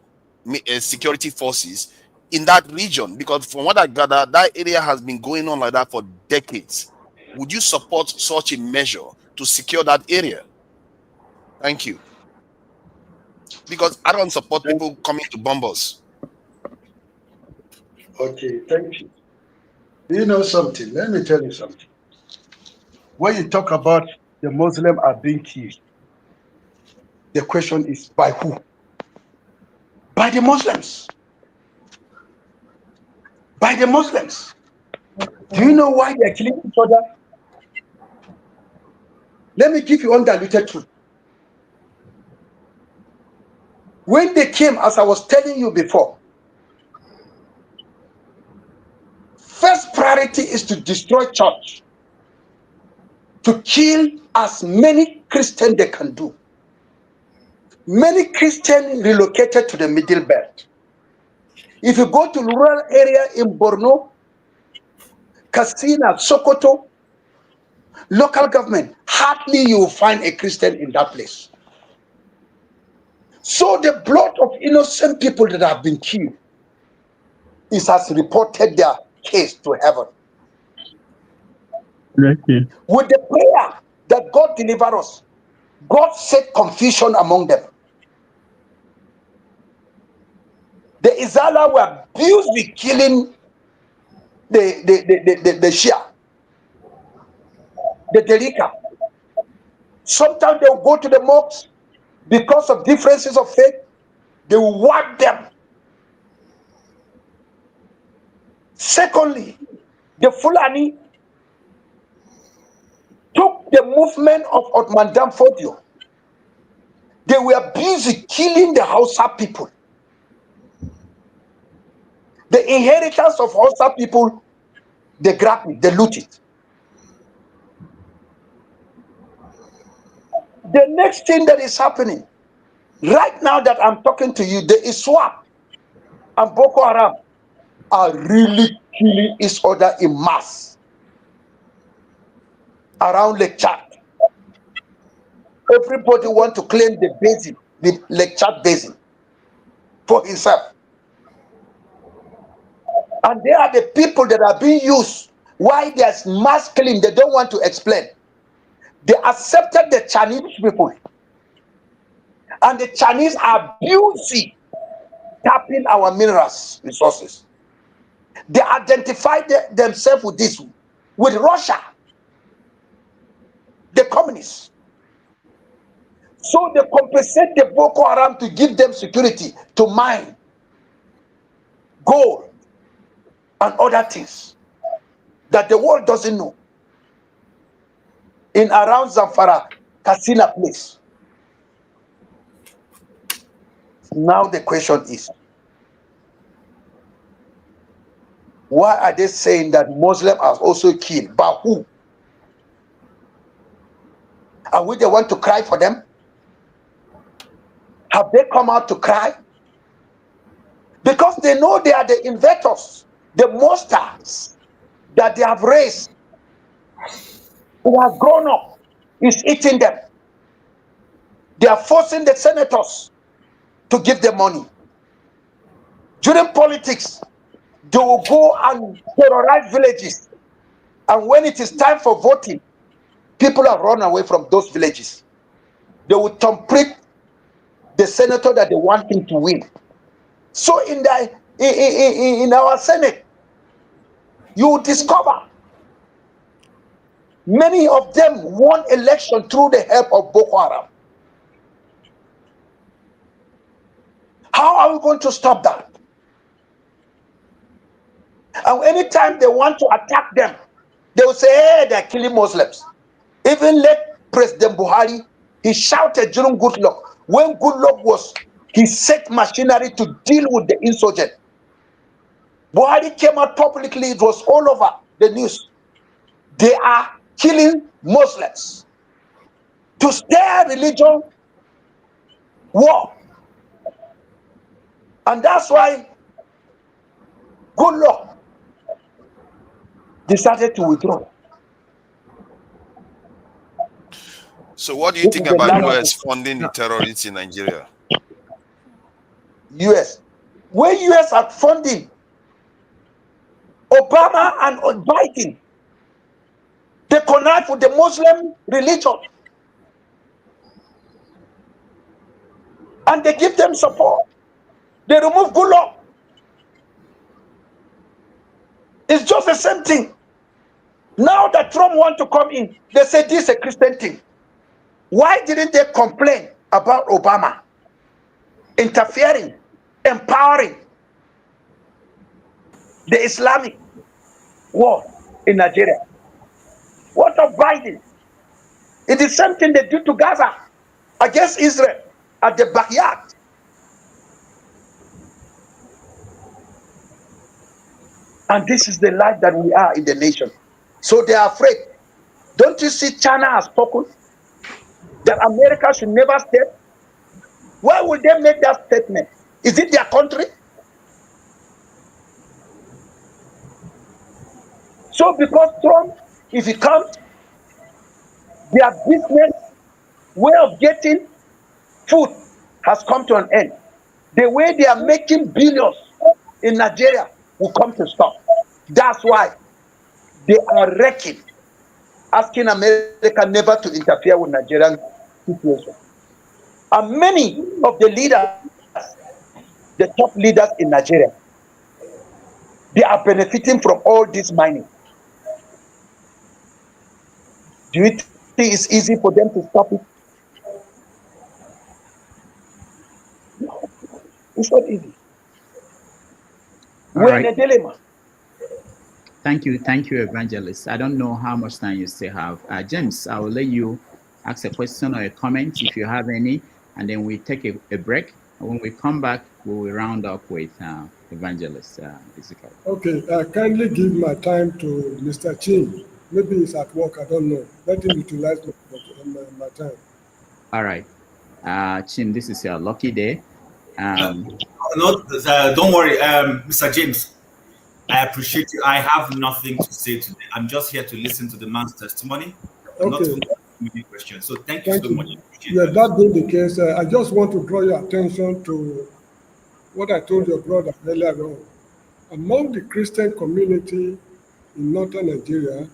S13: security forces in that region? Because from what I gather, that area has been going on like that for decades. Would you support such a measure to secure that area? Thank you. Because I don't support people coming to bomb us.
S11: Okay, thank you. You know something? Let me tell you something. When you talk about the Muslims are being killed, the question is by who? By the Muslims. By the Muslims. Do you know why they're killing each other? Let me give you undiluted truth. When they came, as I was telling you before, first priority is to destroy church, to kill as many Christians they can do. Many Christians relocated to the Middle Belt. If you go to rural area in Borno, Katsina, Sokoto, local government, hardly you will find a Christian in that place. So the blood of innocent people that have been killed has reported their case to heaven.
S7: Okay.
S11: With the prayer that God deliver us, God set confusion among them. The Izala were busy killing the Shia, the Derika. Sometimes they will go to the mosques because of differences of faith. They will wipe them. Secondly, the Fulani took the movement of Ottoman Danfodio. They were busy killing the Hausa people. The inheritance of Hausa people, they grab it, they loot it. The next thing that is happening, right now that I'm talking to you, the ISWAP and Boko Haram are really killing each other in mass around Lake Chad. Everybody want to claim the basin, the Lake Chad basin for himself. And they are the people that are being used. Why there's mass killing, they don't want to explain. They accepted the Chinese people. And the Chinese are busy tapping our minerals resources. They identified themselves with this, with Russia, the communists. So they compensate the Boko Haram to give them security to mine gold and other things that the world doesn't know. In around Zamfara, Katsina place. Now the question is, why are they saying that Muslims are also killed? By who? Are we the one to cry for them? Have they come out to cry? Because they know they are the inventors, the monsters that they have raised, who have grown up, is eating them. They are forcing the senators to give them money. During politics, they will go and terrorize villages. And when it is time for voting, people have run away from those villages. They will template the senator that they want him to win. So in our Senate, you will discover many of them won election through the help of Boko Haram. How are we going to stop that? And anytime they want to attack them, they will say, hey, they're killing Muslims. Even let President Buhari, he shouted during Goodluck. When Goodluck he set machinery to deal with the insurgent. Buhari came out publicly, it was all over the news. They are killing Muslims to stir religion war. And that's why Goodluck decided to withdraw.
S13: So what do you think about US funding the terrorists in Nigeria?
S11: US. Where US are funding Obama and Biden, they connive with the Muslim religion. And they give them support. They remove Goodluck. It's just the same thing. Now that Trump wants to come in, they say this is a Christian thing. Why didn't they complain about Obama interfering, empowering the Islamic war in Nigeria? What of Biden? It's the same thing they do to Gaza against Israel at the backyard. And this is the life that we are in the nation. So they are afraid. Don't you see China has spoken that America should never step? Why would they make that statement? Is it their country? So because Trump, if he comes, their business way of getting food has come to an end. The way they are making billions in Nigeria will come to stop. That's why they are wrecking, asking America never to interfere with Nigerian situation. And many of the leaders, the top leaders in Nigeria, they are benefiting from all this mining. Do you think it's easy for them to stop it? No, it's not easy. We're in a dilemma.
S2: Thank you, Evangelist. I don't know how much time you still have. James, I will let you ask a question or a comment if you have any, and then we take a break. And when we come back, we will round up with Evangelist Ezekiel.
S6: Okay, kindly give my time to Mr. Chin. Maybe he's at work, I don't know. Let him utilize my time.
S2: All right. Chin, this is your lucky day.
S14: Don't worry, Mr. James. I appreciate you. I have nothing to say today. I'm just here to listen to the man's testimony. I'm not going to ask any questions. So thank you so much.
S6: Yeah, that being the case, I just want to draw your attention to what I told your brother earlier on. Among the Christian community in northern Nigeria,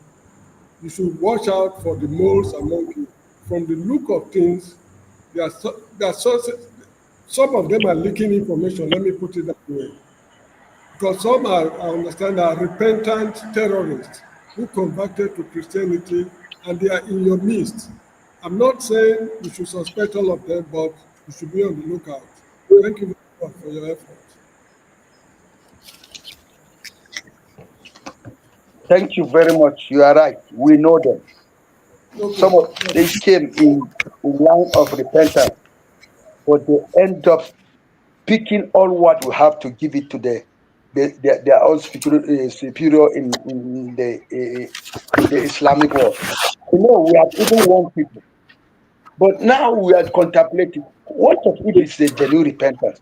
S6: you should watch out for the moles among you. From the look of things, some of them are leaking information, let me put it that way. Because some I understand are repentant terrorists who converted to Christianity, and they are in your midst. I'm not saying you should suspect all of them, but you should be on the lookout. Thank you very much for your effort.
S11: Thank you very much. You are right. We know them. Okay. Some of they came in line of repentance, but they end up picking all what we have to give it to their own superior in the Islamic world. You know, we have even warned people. But now we are contemplating what of it is the genuine repentance.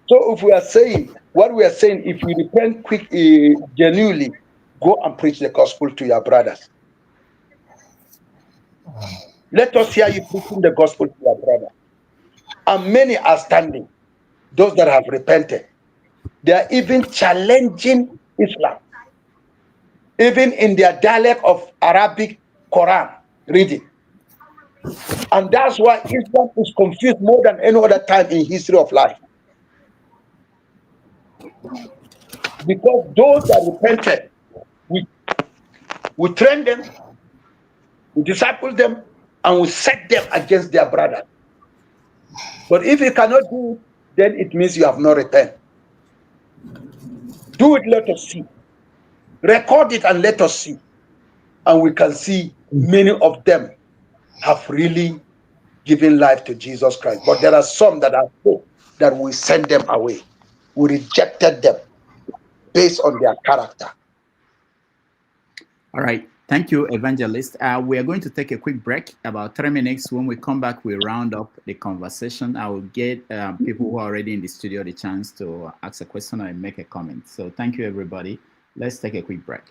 S11: So if we are saying what we are saying, if you repent genuinely, go and preach the gospel to your brothers. Let us hear you preaching the gospel to your brother. And many are standing, those that have repented. They are even challenging Islam, even in their dialect of Arabic Quran reading. And that's why Islam is confused more than any other time in history of life. Because those that repented, we train them, we disciple them, and we set them against their brother. But if you cannot do it, then it means you have not repented. Do it, let us see. Record it and let us see. and we can see many of them have really given life to Jesus Christ. But there are some that are so that we send them away. We rejected them based on their character.
S2: All right. Thank you, Evangelist. We are going to take a quick break, about 3 minutes. When we come back, we'll round up the conversation. I will get people who are already in the studio the chance to ask a question or make a comment. So thank you, everybody. Let's take a quick break.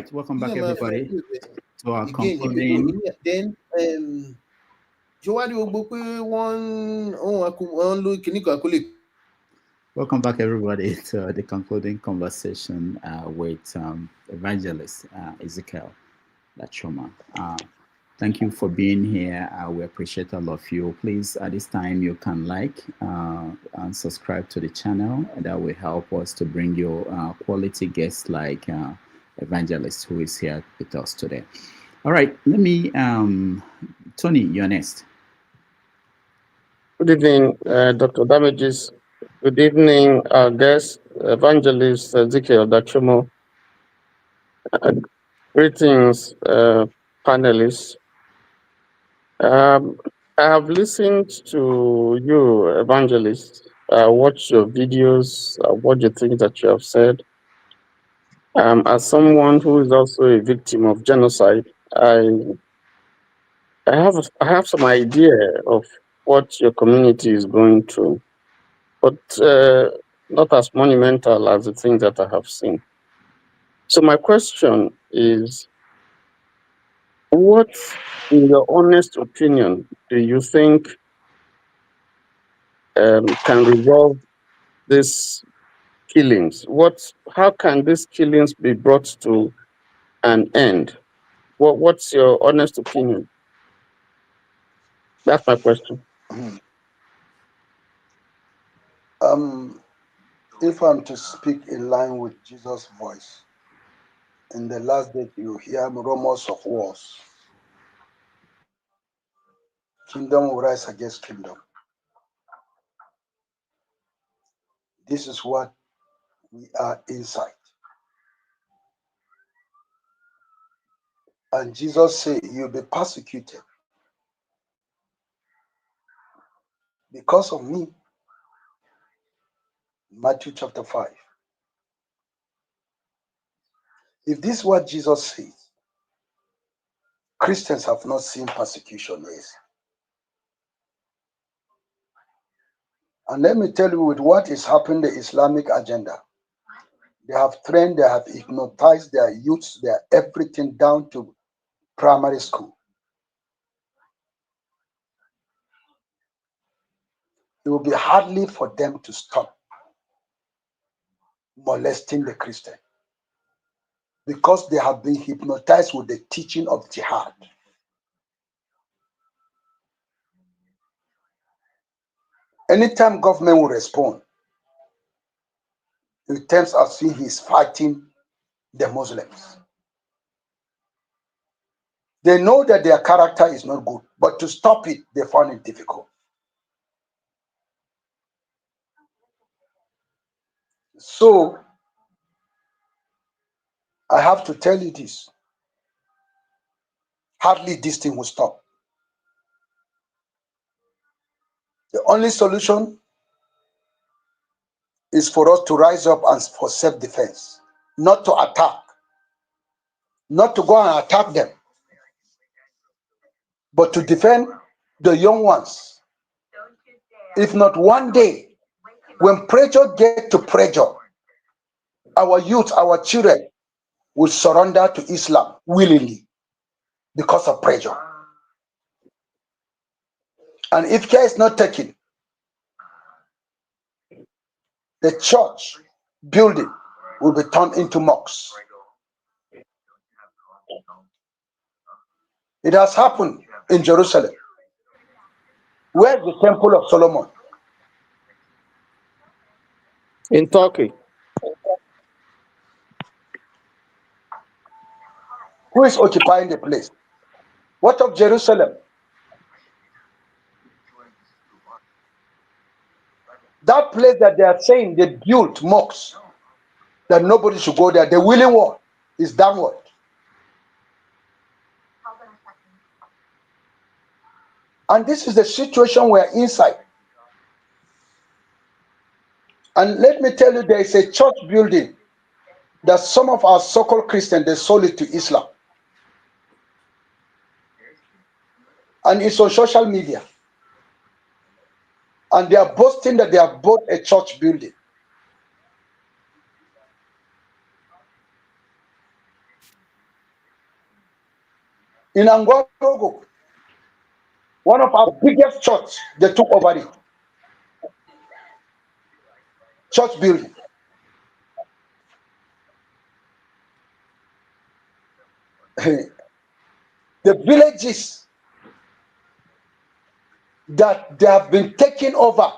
S2: right, welcome back everybody to our concluding.
S15: Then
S2: Welcome back everybody to the concluding conversation with Evangelist Ezekiel Dachoma. Thank you for being here. We appreciate all of you. Please, at this time, you can like and subscribe to the channel. That will help us to bring you quality guests like Evangelist, who is here with us today. All right, let me, Tony, you're next.
S16: Good evening, Dr. Damages. Good evening, our guest, Evangelist Ezekiel Dachoma. Greetings, panelists. I have listened to you, Evangelist. Watched your videos, what the things that you have said. As someone who is also a victim of genocide, I have some idea of what your community is going through, but not as monumental as the things that I have seen. So my question is, what, in your honest opinion, do you think can resolve these killings? How can these killings be brought to an end? What's your honest opinion? That's my question.
S11: If I'm to speak in line with Jesus' voice, in the last day you hear rumors of wars. Kingdom will rise against kingdom. This is what we are inside. And Jesus said, you'll be persecuted because of me. Matthew chapter 5. If this is what Jesus says, Christians have not seen persecution yet. And let me tell you, with what is happening, the Islamic agenda, they have trained, they have hypnotized their youths, their everything down to primary school. It will be hardly for them to stop molesting the Christian, because they have been hypnotized with the teaching of jihad. Anytime government will respond, it turns out see he's fighting the Muslims. They know that their character is not good, but to stop it, they found it difficult. So, I have to tell you this. Hardly this thing will stop. The only solution is for us to rise up and for self-defense, not to attack, not to go and attack them, but to defend the young ones. If not one day, when pressure gets to pressure, our youth, our children will surrender to Islam willingly because of pressure. And if care is not taken, the church building will be turned into mosques. It has happened in Jerusalem. Where's the Temple of Solomon?
S16: In Turkey.
S11: Who is occupying the place? What of Jerusalem? That place that they are saying they built mosques, that nobody should go there, the willing wall is downward. And this is the situation we're inside. And let me tell you, there is a church building that some of our so-called Christians, they sold it to Islam. And it's on social media. And they are boasting that they have bought a church building. In Angorogo, one of our biggest church, they took over it. Church building. The villages that they have been taken over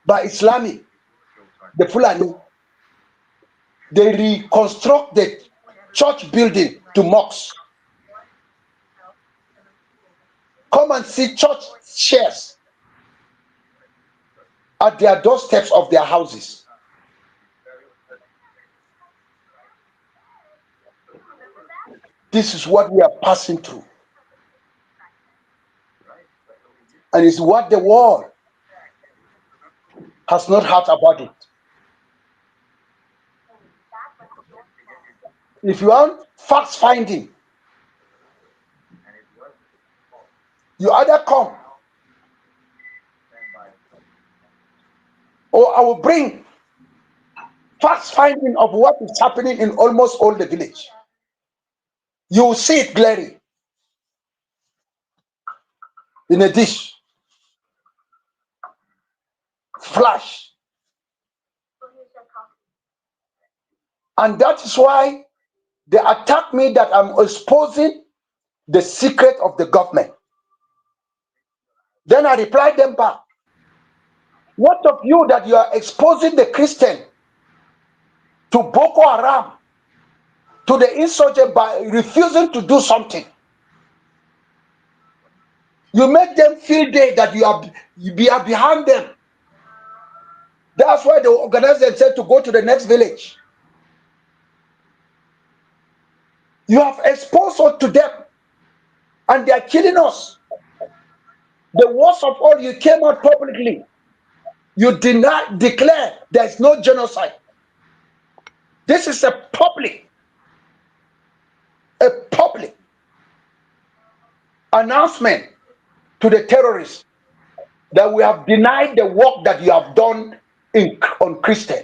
S11: by Islamic, the Fulani, they reconstruct the church building to mosques. Come and see church chairs at their doorsteps of their houses. This is what we are passing through. And it's what the world has not heard about it. If you want facts finding, you either come or I will bring facts finding of what is happening in almost all the village. You will see it glaring in a dish. Flash. And that is why they attack me that I'm exposing the secret of the government. Then I replied them back. What of you that you are exposing the Christian to Boko Haram, to the insurgent by refusing to do something? You make them feel that you are behind them. That's why they organize themselves to go to the next village. You have exposed us to them, and they are killing us. The worst of all, you came out publicly. You did not declare there is no genocide. This is a public announcement to the terrorists that we have denied the work that you have done on Christian.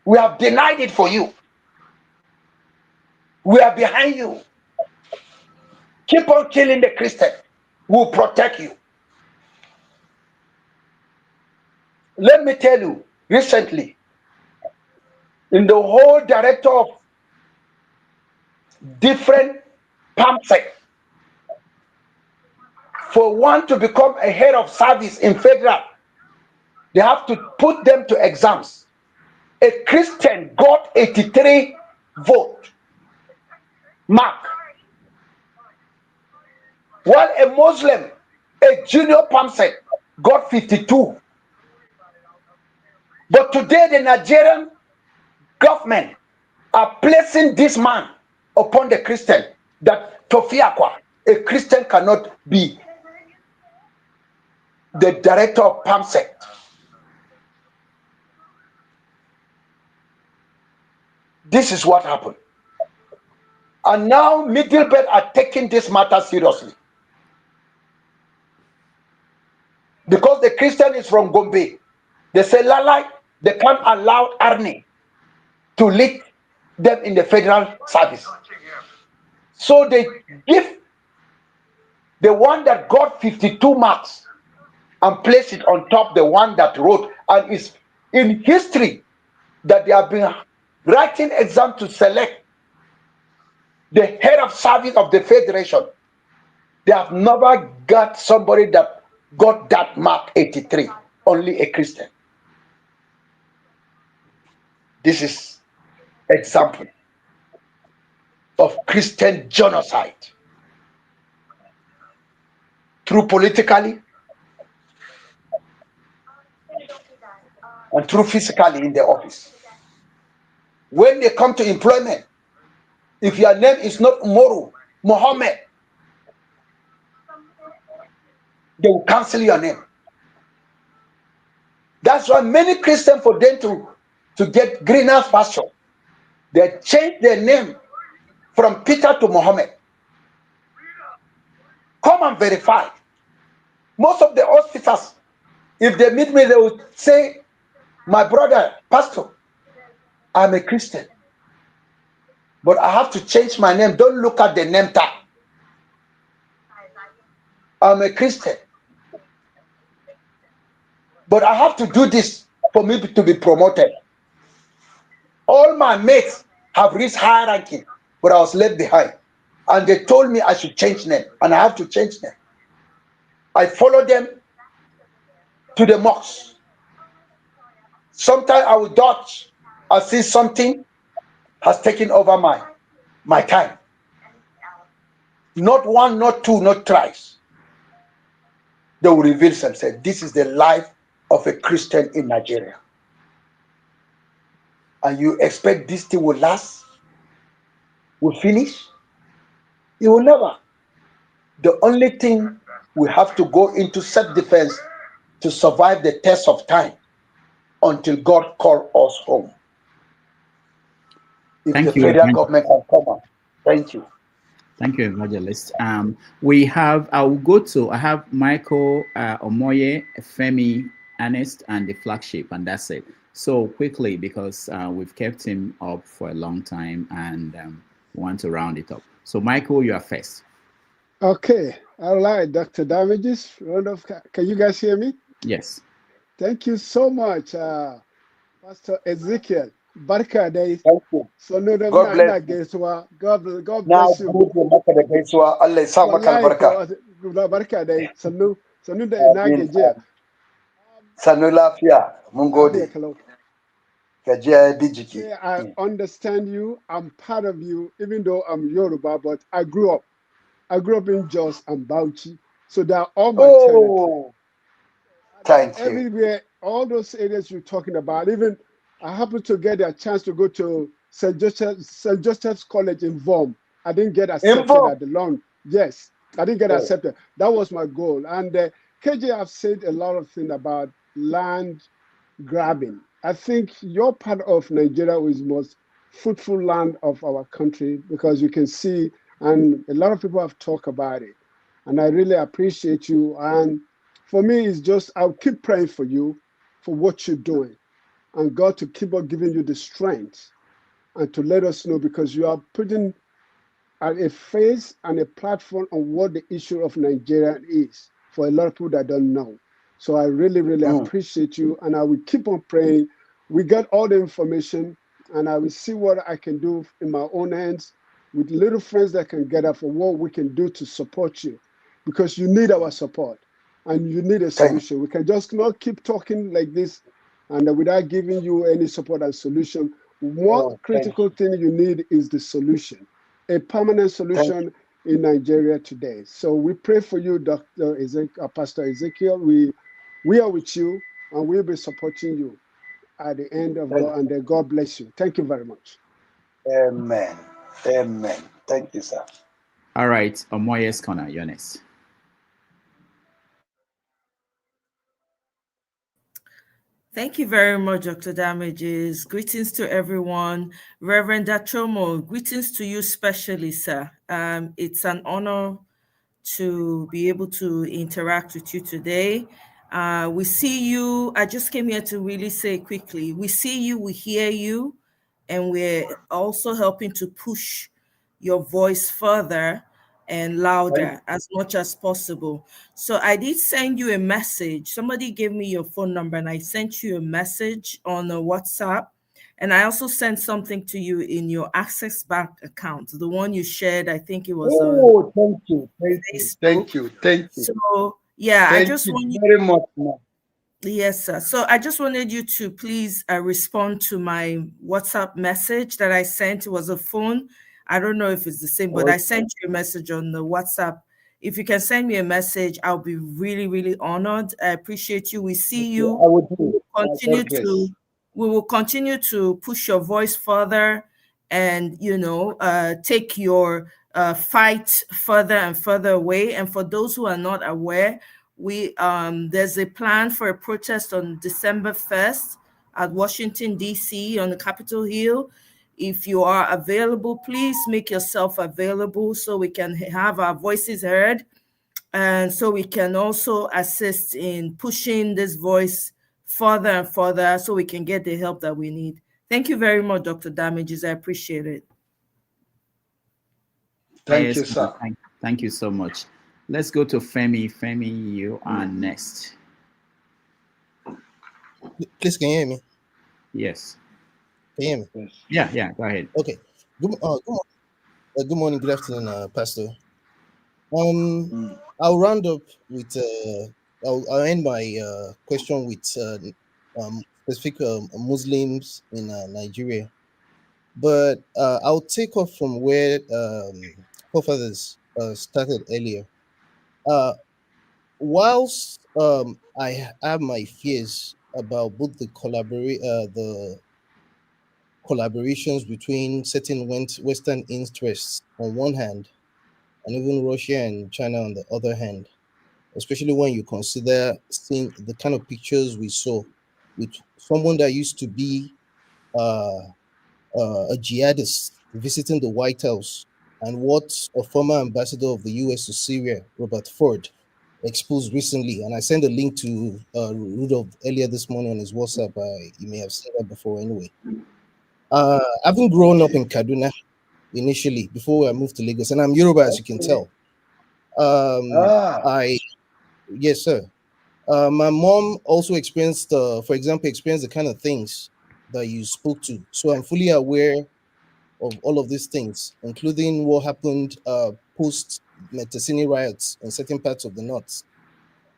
S11: We have denied it for you. We are behind you. Keep on killing the Christian. We'll protect you. Let me tell you, recently, in the whole director of different pamphlets, for one to become a head of service in federal, they have to put them to exams. A Christian got 83 vote mark, while a Muslim, a junior pamphlet, got 52. But today the Nigerian government are placing this man upon the Christian, that Tofiakwa, a Christian cannot be the director of PAMSEC. This is what happened. And now Middlebelt are taking this matter seriously. Because the Christian is from Gombe. They say, Lala, they can't allow Arnie to lead them in the federal service. So they give the one that got 52 marks and place it on top the one that wrote. And it's in history that they have been writing exam to select the head of service of the federation. They have never got somebody that got that mark 83, only a Christian. This is example of Christian genocide through politically and through physically in the office. When they come to employment, if your name is not Umaru, Mohammed, they will cancel your name. That's why many Christians, for them to get greener pasture, they change their name from Peter to Mohammed. Come and verify. Most of the hospitals, if they meet me, they will say, my brother, pastor, I'm a Christian. but I have to change my name. Don't look at the name tag. I'm a Christian. But I have to do this for me to be promoted. All my mates have reached high ranking, but I was left behind. And they told me I should change name, and I have to change name. I follow them to the mosque. Sometimes I will dodge. I see something has taken over my time. Not one, not two, not thrice. They will reveal themselves. This is the life of a Christian in Nigeria. And you expect this thing will last? Will finish? It will never. The only thing we have to go into self-defense to survive the test of time until God calls us home. If the federal government can come up. Thank you.
S2: Thank you, Evangelist. I have Michael, Omoye, Femi, Ernest, and the flagship, and that's it. So quickly, because we've kept him up for a long time and want to round it up. So Michael, you are first.
S6: Okay. All right, Dr. Damages. Can you guys hear me?
S2: Yes.
S6: Thank you so much, Pastor Ezekiel. Barka day.
S11: Thank you.
S6: So no,
S11: God bless you.
S6: God bless you. Barka day. Sanu da na gajiya.
S11: Sanu lafiya. Mun gode.
S6: I understand you. I'm part of you, even though I'm Yoruba, but I grew up in Jos and Bauchi. So they're all my territory.
S11: Thank you.
S6: Everywhere, all those areas you're talking about, even I happened to get a chance to go to St. Joseph's College in Vom. I didn't get accepted at the launch. Yes, I didn't get accepted. That was my goal. And KJ have said a lot of things about land grabbing. I think your part of Nigeria is the most fruitful land of our country because you can see, and a lot of people have talked about it. And I really appreciate you. And for me, it's just, I'll keep praying for you for what you're doing. And God to keep on giving you the strength and to let us know, because you are putting a face and a platform on what the issue of Nigeria is for a lot of people that don't know. So I really, really appreciate you, and I will keep on praying. We got all the information, and I will see what I can do in my own hands with little friends that can gather for what we can do to support you, because you need our support and you need a solution. We can just not keep talking like this and without giving you any support and solution. One critical thing you need is the solution, a permanent solution in Nigeria today. So we pray for you, Dr. Pastor Ezekiel. We are with you, and we'll be supporting you at the end of God, and God bless you. Thank you very much.
S11: Amen. Amen. Thank you, sir.
S2: All right, Omoye's Corner, you're next.
S15: Thank you very much, Dr. Damages. Greetings to everyone. Reverend Dachoma, greetings to you specially, sir. It's an honor to be able to interact with you today. We see you. I just came here to really say quickly, we see you, we hear you, and we're also helping to push your voice further and louder as much as possible. So I did send you a message. Somebody gave me your phone number, and I sent you a message on a WhatsApp. And I also sent something to you in your Access Bank account, the one you shared. I think it was on
S11: thank you. Thank you.
S15: So yeah,
S11: thank
S15: I just want you
S11: very much, ma'am.
S15: Yes, sir. So I just wanted you to please respond to my WhatsApp message that I sent. It was a phone. I don't know if it's the same, but I sent you a message on the WhatsApp. If you can send me a message, I'll be really, really honored. I appreciate you. We see you.
S11: I will do.
S15: We will continue to push your voice further and, take your fight further and further away. And for those who are not aware, there's a plan for a protest on December 1st at Washington, D.C. on the Capitol Hill. If you are available, please make yourself available so we can have our voices heard, and so we can also assist in pushing this voice further and further so we can get the help that we need. Thank you very much, Dr. Damages. I appreciate it.
S11: Thank you, sir.
S2: Thank you so much. Let's go to Femi. Femi, you are next.
S17: Please, can you hear me?
S2: Yes.
S17: Can you hear me?
S2: Yeah, go ahead.
S17: Okay. Good morning, good afternoon, Pastor. I'll round up with, I'll end my question with specific Muslims in Nigeria. But I'll take off from where forefathers started earlier. Whilst I have my fears about both the collaborations between certain Western interests on one hand, and even Russia and China on the other hand, especially when you consider seeing the kind of pictures we saw with someone that used to be a jihadist visiting the White House, and what a former ambassador of the US to Syria, Robert Ford, exposed recently. And I sent a link to Rudolph earlier this morning on his WhatsApp. You may have seen that before anyway. Having grown up in Kaduna initially before I moved to Lagos, and I'm Yoruba, as you can tell. Yes, sir. My mom also experienced, for example, the kind of things that you spoke to. So I'm fully aware of all of these things, including what happened post Metasini riots in certain parts of the north.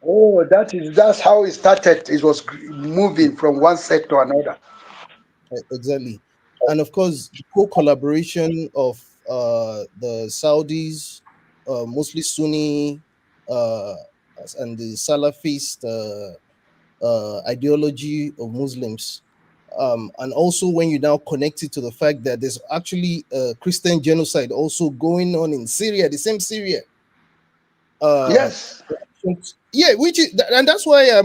S11: Oh, that's how it started. It was moving from one set to another.
S17: Exactly. And of course, the co-collaboration of the Saudis, mostly Sunni, and the Salafist ideology of Muslims. And also when you now connect it to the fact that there's actually a Christian genocide also going on in Syria, the same Syria.
S11: Yes.
S17: Yeah, and that's why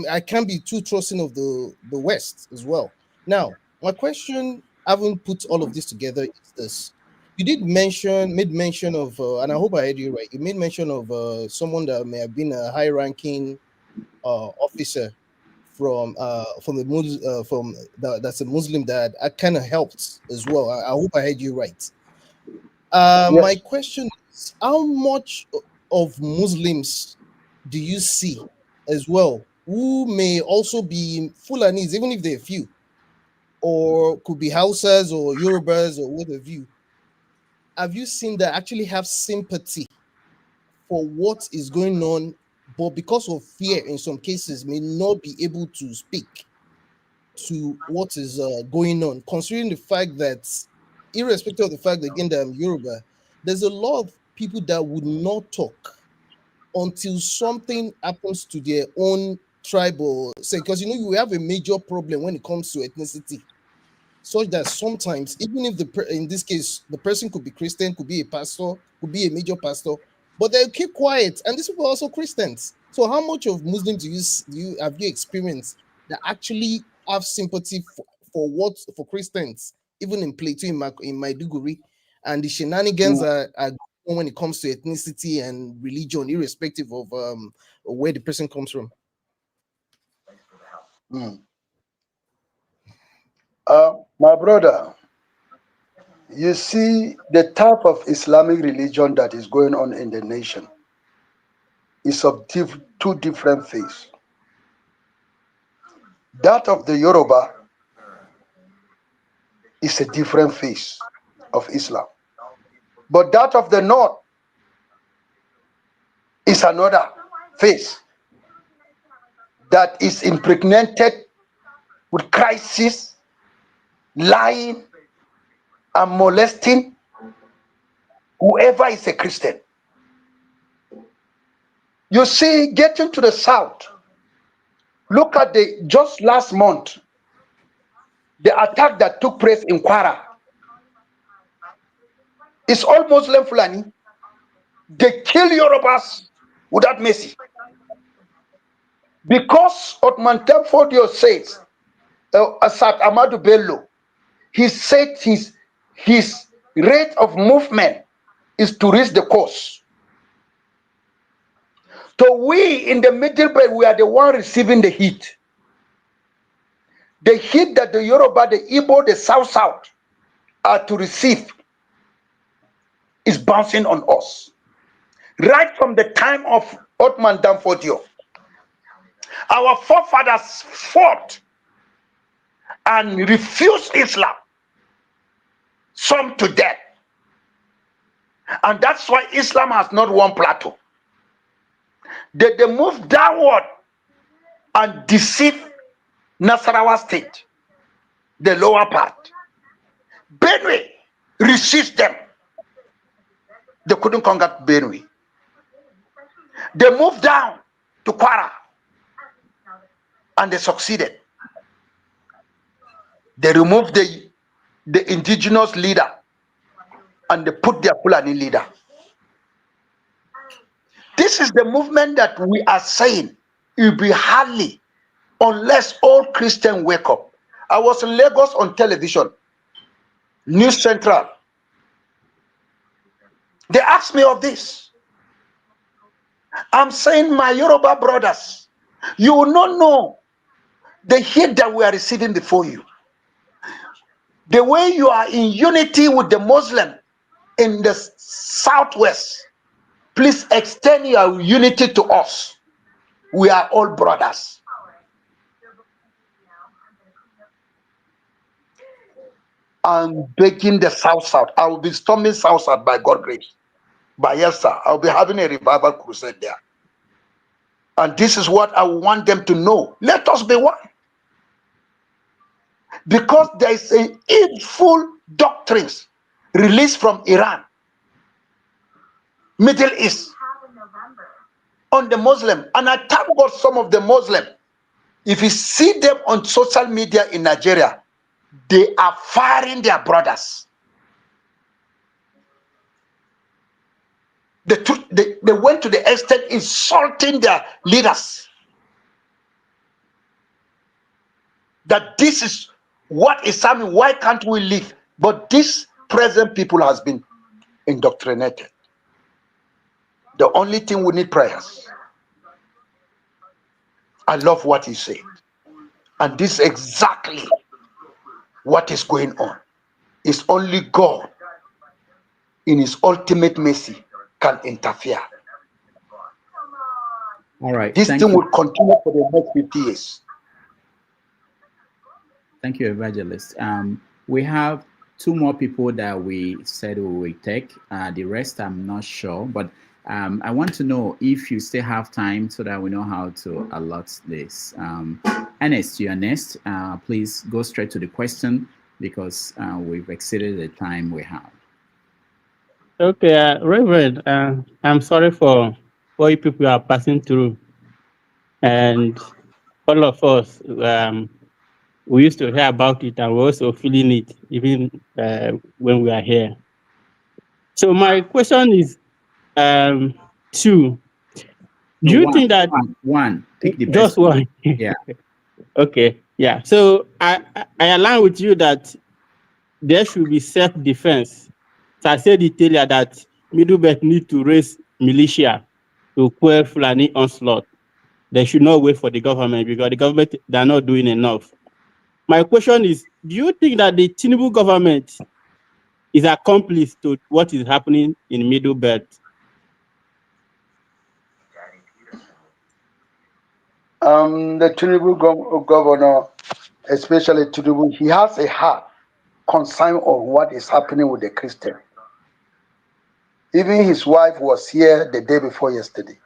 S17: I can't be too trusting of the West as well. Now, my question, having put all of this together, is this: you made mention of, and I hope I heard you right. You made mention of someone that may have been a high-ranking officer from that's a Muslim that kind of helped as well. I hope I heard you right.
S11: Yes.
S17: My question is, how much of Muslims do you see as well who may also be Fulanis, even if they're few, or could be Hausas or Yorubas or what have you? Have you seen that actually have sympathy for what is going on, but because of fear in some cases may not be able to speak to what is going on, considering the fact that, irrespective of the fact again that I'm Yoruba, there's a lot of people that would not talk until something happens to their own tribe, or say, because you have a major problem when it comes to ethnicity, such that sometimes, even if in this case the person could be Christian, could be a pastor, could be a major pastor, but they'll keep quiet, and these people are also Christians. So how much of Muslims have you experienced that actually have sympathy for Christians, even in Plateau, in Maiduguri, and the shenanigans are going on when it comes to ethnicity and religion, irrespective of where the person comes from?
S11: My brother, you see the type of Islamic religion that is going on in the nation is of two different faiths. That of the Yoruba is a different faith of Islam. But that of the North is another faith that is impregnated with crisis, lying, and molesting whoever is a Christian. You see, getting to the South, look at just last month, the attack that took place in Kwara. It's all Muslim Fulani. They kill Yorubas without mercy. Because Otman Temfodio says, Asad Amadou Bello, he said his rate of movement is to reach the coast. So we in the middle belt, we are the one receiving the heat. The heat that the Yoruba, the Igbo, the South are to receive is bouncing on us. Right from the time of Ottoman Danfodio, our forefathers fought and refused Islam, some to death. And that's why Islam has not one plateau. They moved downward and deceived Nasarawa state, the lower part. Benue resist them. They couldn't conquer Benue. They moved down to Kwara and they succeeded. They removed the indigenous leader and they put their Fulani leader. This is the movement that we are saying it will be hardly unless all Christians wake up. I was in Lagos on television, News Central. They asked me of this. I'm saying, my Yoruba brothers, you will not know the hate that we are receiving before you. The way you are in unity with the Muslim in the southwest, please extend your unity to us. We are all brothers. I'm begging the South. I will be storming South by God's grace. By yes, sir, I'll be having a revival crusade there. And this is what I want them to know. Let us be one. Because there is a evil doctrines released from Iran, Middle East, on the Muslim. And I thank God some of the Muslim, if you see them on social media in Nigeria, they are firing their brothers. They went to the extent insulting their leaders. That this is what is happening. Why can't we live? But this present people has been indoctrinated. The only thing we need prayers. I love what he said. And this is exactly what is going on. It's only God in his ultimate mercy can interfere.
S2: All right.
S11: This thing will continue for the next 50 years.
S2: Thank you, Evangelist. We have two more people that we said we will take. The rest, I'm not sure. But I want to know if you still have time so that we know how to allot this. Ernest, you are next. Please go straight to the question because we've exceeded the time we have.
S7: Okay, Reverend, I'm sorry for what you people are passing through. And all of us, we used to hear about it and we're also feeling it, even when we are here. So my question is two. Do you think that
S2: one pick the
S7: just
S2: best
S7: one?
S2: Yeah.
S7: Okay. Yeah. So I align with you that there should be self-defense. So I said earlier that Middlebelt need to raise militia to quell Fulani onslaught. They should not wait for the government because the government, they're not doing enough. My question is, do you think that the Tinubu government is accomplice to what is happening in Middlebelt?
S11: The Tinubu governor, especially Tinubu, he has a heart concern of what is happening with the Christian. Even his wife was here the day before yesterday.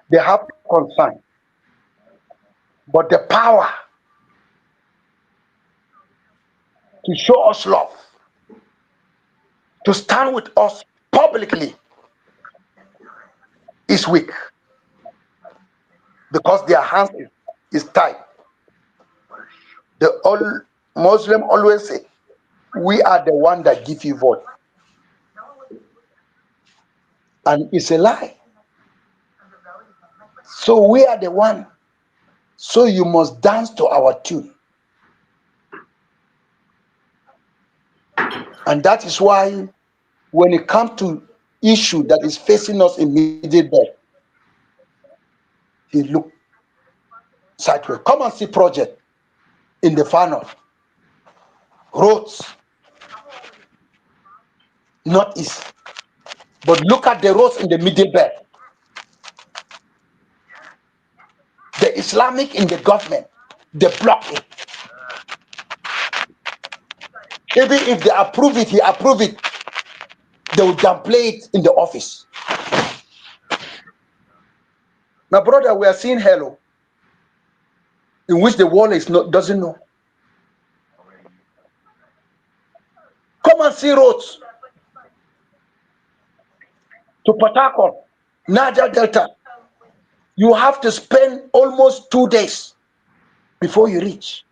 S11: They have concern. But the power to show us love, to stand with us publicly, is weak. Because their hands is tied. The all Muslim always say, we are the one that give you vote. And it's a lie. So we are the one. So you must dance to our tune. And that is why when it comes to issue that is facing us immediately, he look sideways. Come and see project in the Far North. Roads. northeast. But look at the roads in the middle belt. The Islamic in the government, they block it. Even if they approve it, he approve it, they will downplay it in the office. My brother, we are seeing hello, in which the world doesn't know. Come and see roads to Port Harcourt, Niger Delta. You have to spend almost 2 days before you reach.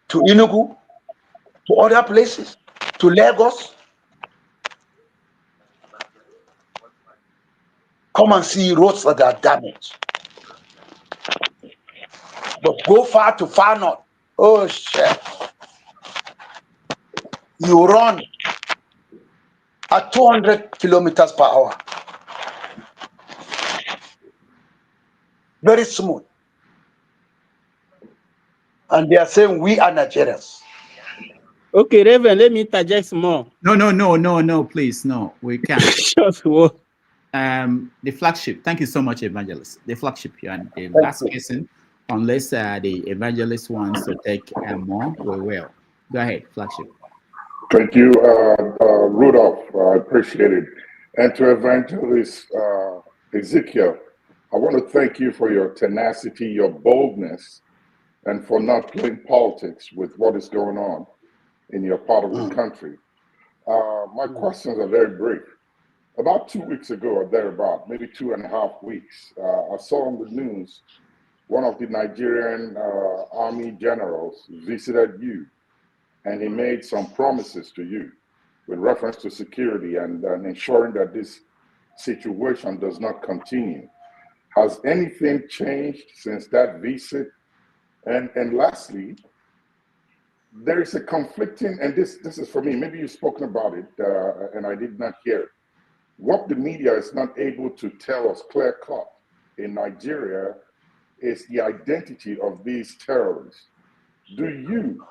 S11: To Enugu, to other places, to Lagos. Come and see roads that are damaged. But go far to far north. Oh shit. You run at 200 kilometers per hour. Very smooth. And they are saying we are Nigerians.
S7: Okay, Reverend, let me interject more.
S2: No, please, no, we can't.
S7: Just what?
S2: The flagship. Thank you so much, Evangelist. The flagship, you are the last person. Unless the evangelist wants to take more, we will. Go ahead, flagship.
S18: Thank you, Rudolph. I appreciate it. And to Evangelist Ezekiel, I want to thank you for your tenacity, your boldness, and for not playing politics with what is going on in your part of the country. My questions are very brief. About 2 weeks ago or thereabout, maybe 2.5 weeks, I saw on the news one of the Nigerian army generals visited you, and he made some promises to you with reference to security and ensuring that this situation does not continue. Has anything changed since that visit? And lastly, there is a conflicting, and this is for me, maybe you've spoken about it and I did not hear it. What the media is not able to tell us clear cut in Nigeria is the identity of these terrorists. Do you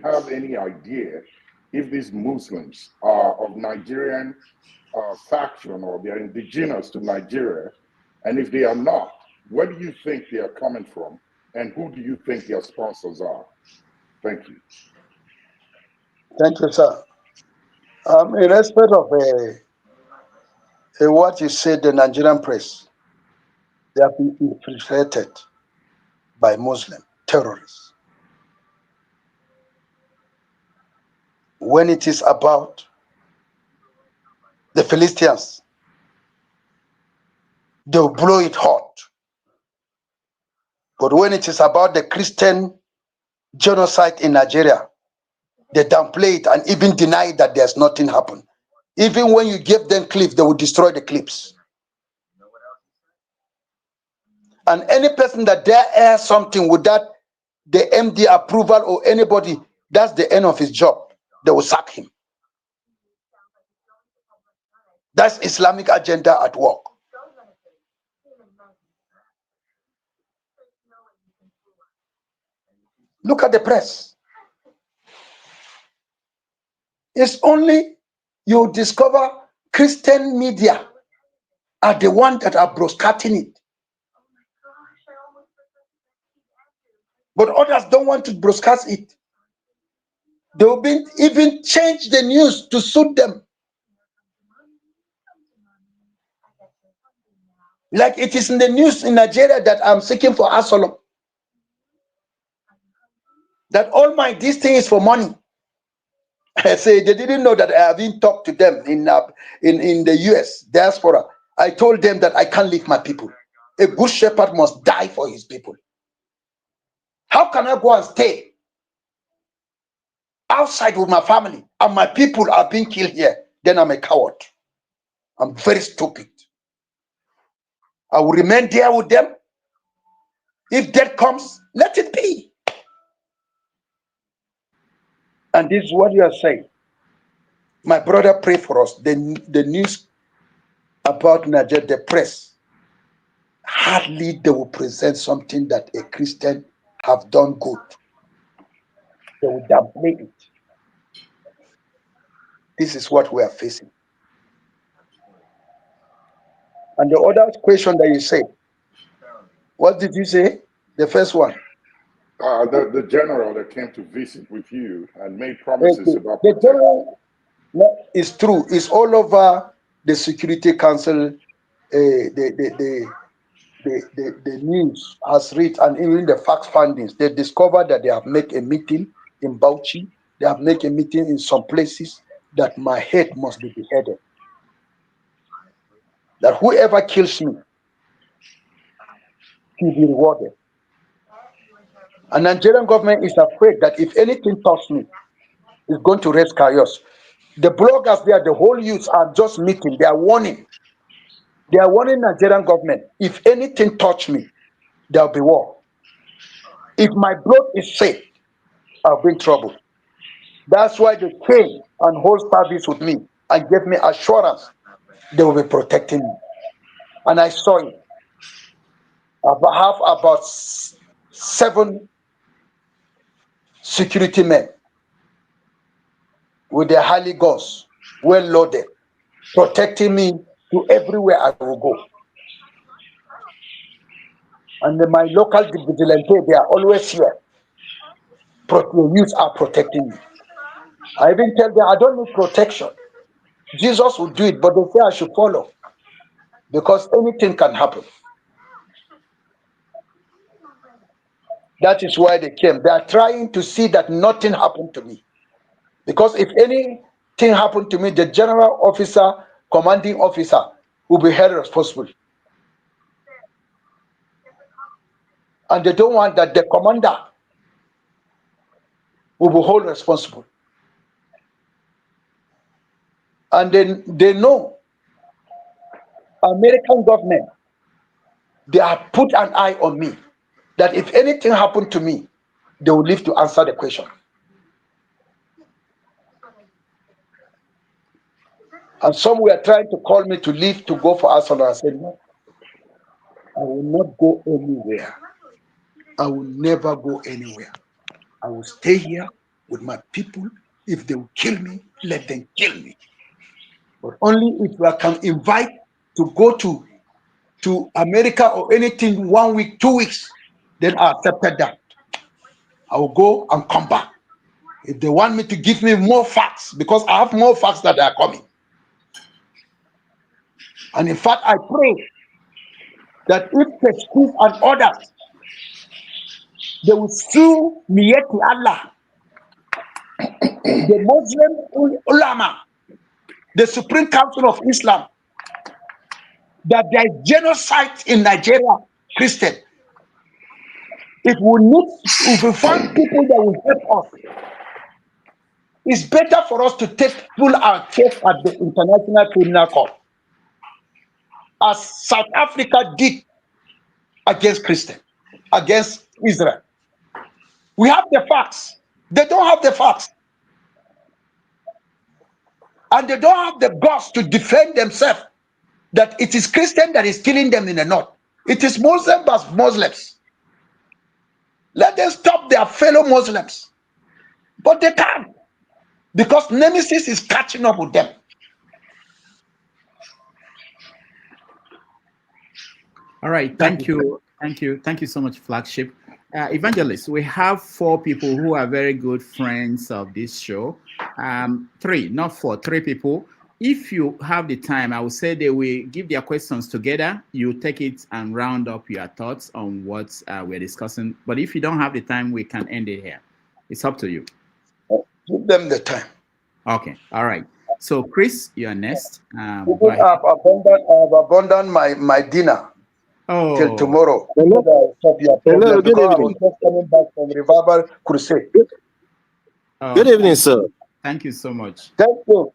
S18: have any idea if these Muslims are of Nigerian faction or they are indigenous to Nigeria? And if they are not, where do you think they are coming from? And who do you think their sponsors are? Thank you.
S11: Thank you, sir. In respect of what you said, the Nigerian press, they have been infiltrated by Muslim terrorists. When it is about the Philistines, they'll blow it hot. But when it is about the Christian genocide in Nigeria, they downplay it and even deny that there's nothing happened. Even when you give them clips, they will destroy the clips. And any person that dare air something without the MD approval or anybody, that's the end of his job. They will sack him. That's Islamic agenda at work. Look at the press. It's only you discover Christian media are the ones that are broadcasting it. But others don't want to broadcast it. They will even change the news to suit them. Like it is in the news in Nigeria that I'm seeking for asylum. That this thing is for money. I say they didn't know that I have been talked to them in the US diaspora. I told them that I can't leave my people. A good shepherd must die for his people. How can I go and stay outside with my family and my people are being killed here? Then I'm a coward. I'm very stupid. I will remain there with them. If death comes, let it be. And this is what you are saying. My brother, pray for us. The news about Nigeria, the press, hardly they will present something that a Christian have done good. They will downplay it. This is what we are facing. And the other question that you said, what did you say? The first one.
S18: The general that came to visit with you and made promises about
S11: the general is true. It's all over the Security Council. The news has read, and even the fact findings. They discovered that they have made a meeting in Bauchi. They have made a meeting in some places that my head must be beheaded. That whoever kills me, he'll be rewarded. And Nigerian government is afraid that if anything touches me, it's going to raise chaos. The bloggers there, the whole youth are just meeting. They are warning. They are warning Nigerian government. If anything touch me, there'll be war. If my blood is safe, I'll be in trouble. That's why they came and hold service with me and gave me assurance they will be protecting me. And I saw it. I have about 7 security men with their highly guns, well loaded, protecting me to everywhere I will go. And my local vigilante, they are always here. The youth are protecting me. I even tell them I don't need protection. Jesus will do it, but they say I should follow because anything can happen. That is why they came. They are trying to see that nothing happened to me. Because if anything happened to me, the general officer, commanding officer, will be held responsible. And they don't want that the commander will be held responsible. And then they know American government, they have put an eye on me, that if anything happened to me, they will live to answer the question. And some were trying to call me to leave to go for asylum. I said, no, I will not go anywhere. I will never go anywhere. I will stay here with my people. If they will kill me, let them kill me. But only if I can invite to go to America or anything 1 week, 2 weeks, then I accepted that. I will go and come back. If they want me to give me more facts, because I have more facts that are coming. And in fact, I pray that if the schools and others, they will sue Miyeti Allah, the Muslim ulama, the Supreme Council of Islam, that there is genocide in Nigeria, Christian. If we find people that will help us, it's better for us to pull our case at the International Criminal Court, as South Africa did against Christian, against Israel. We have the facts. They don't have the facts. And they don't have the guts to defend themselves that it is Christian that is killing them in the north. It is Muslim as Muslims. Let them stop their fellow Muslims. But they can't, because nemesis is catching up with them.
S2: All right, thank you so much, Flagship. Evangelist, we have 4 people who are very good friends of this show. 3, not 4, 3 people. If you have the time, I would say they will give their questions together. You take it and round up your thoughts on what we're discussing. But if you don't have the time, we can end it here. It's up to you.
S11: Give them the time.
S2: Okay, all right. So, Chris, you're next.
S11: I have abandoned my dinner till tomorrow.
S19: Hello, good evening.
S11: I was just coming back from Revival Crusade.
S19: Good evening, sir.
S2: Thank you so much.
S11: Thank you.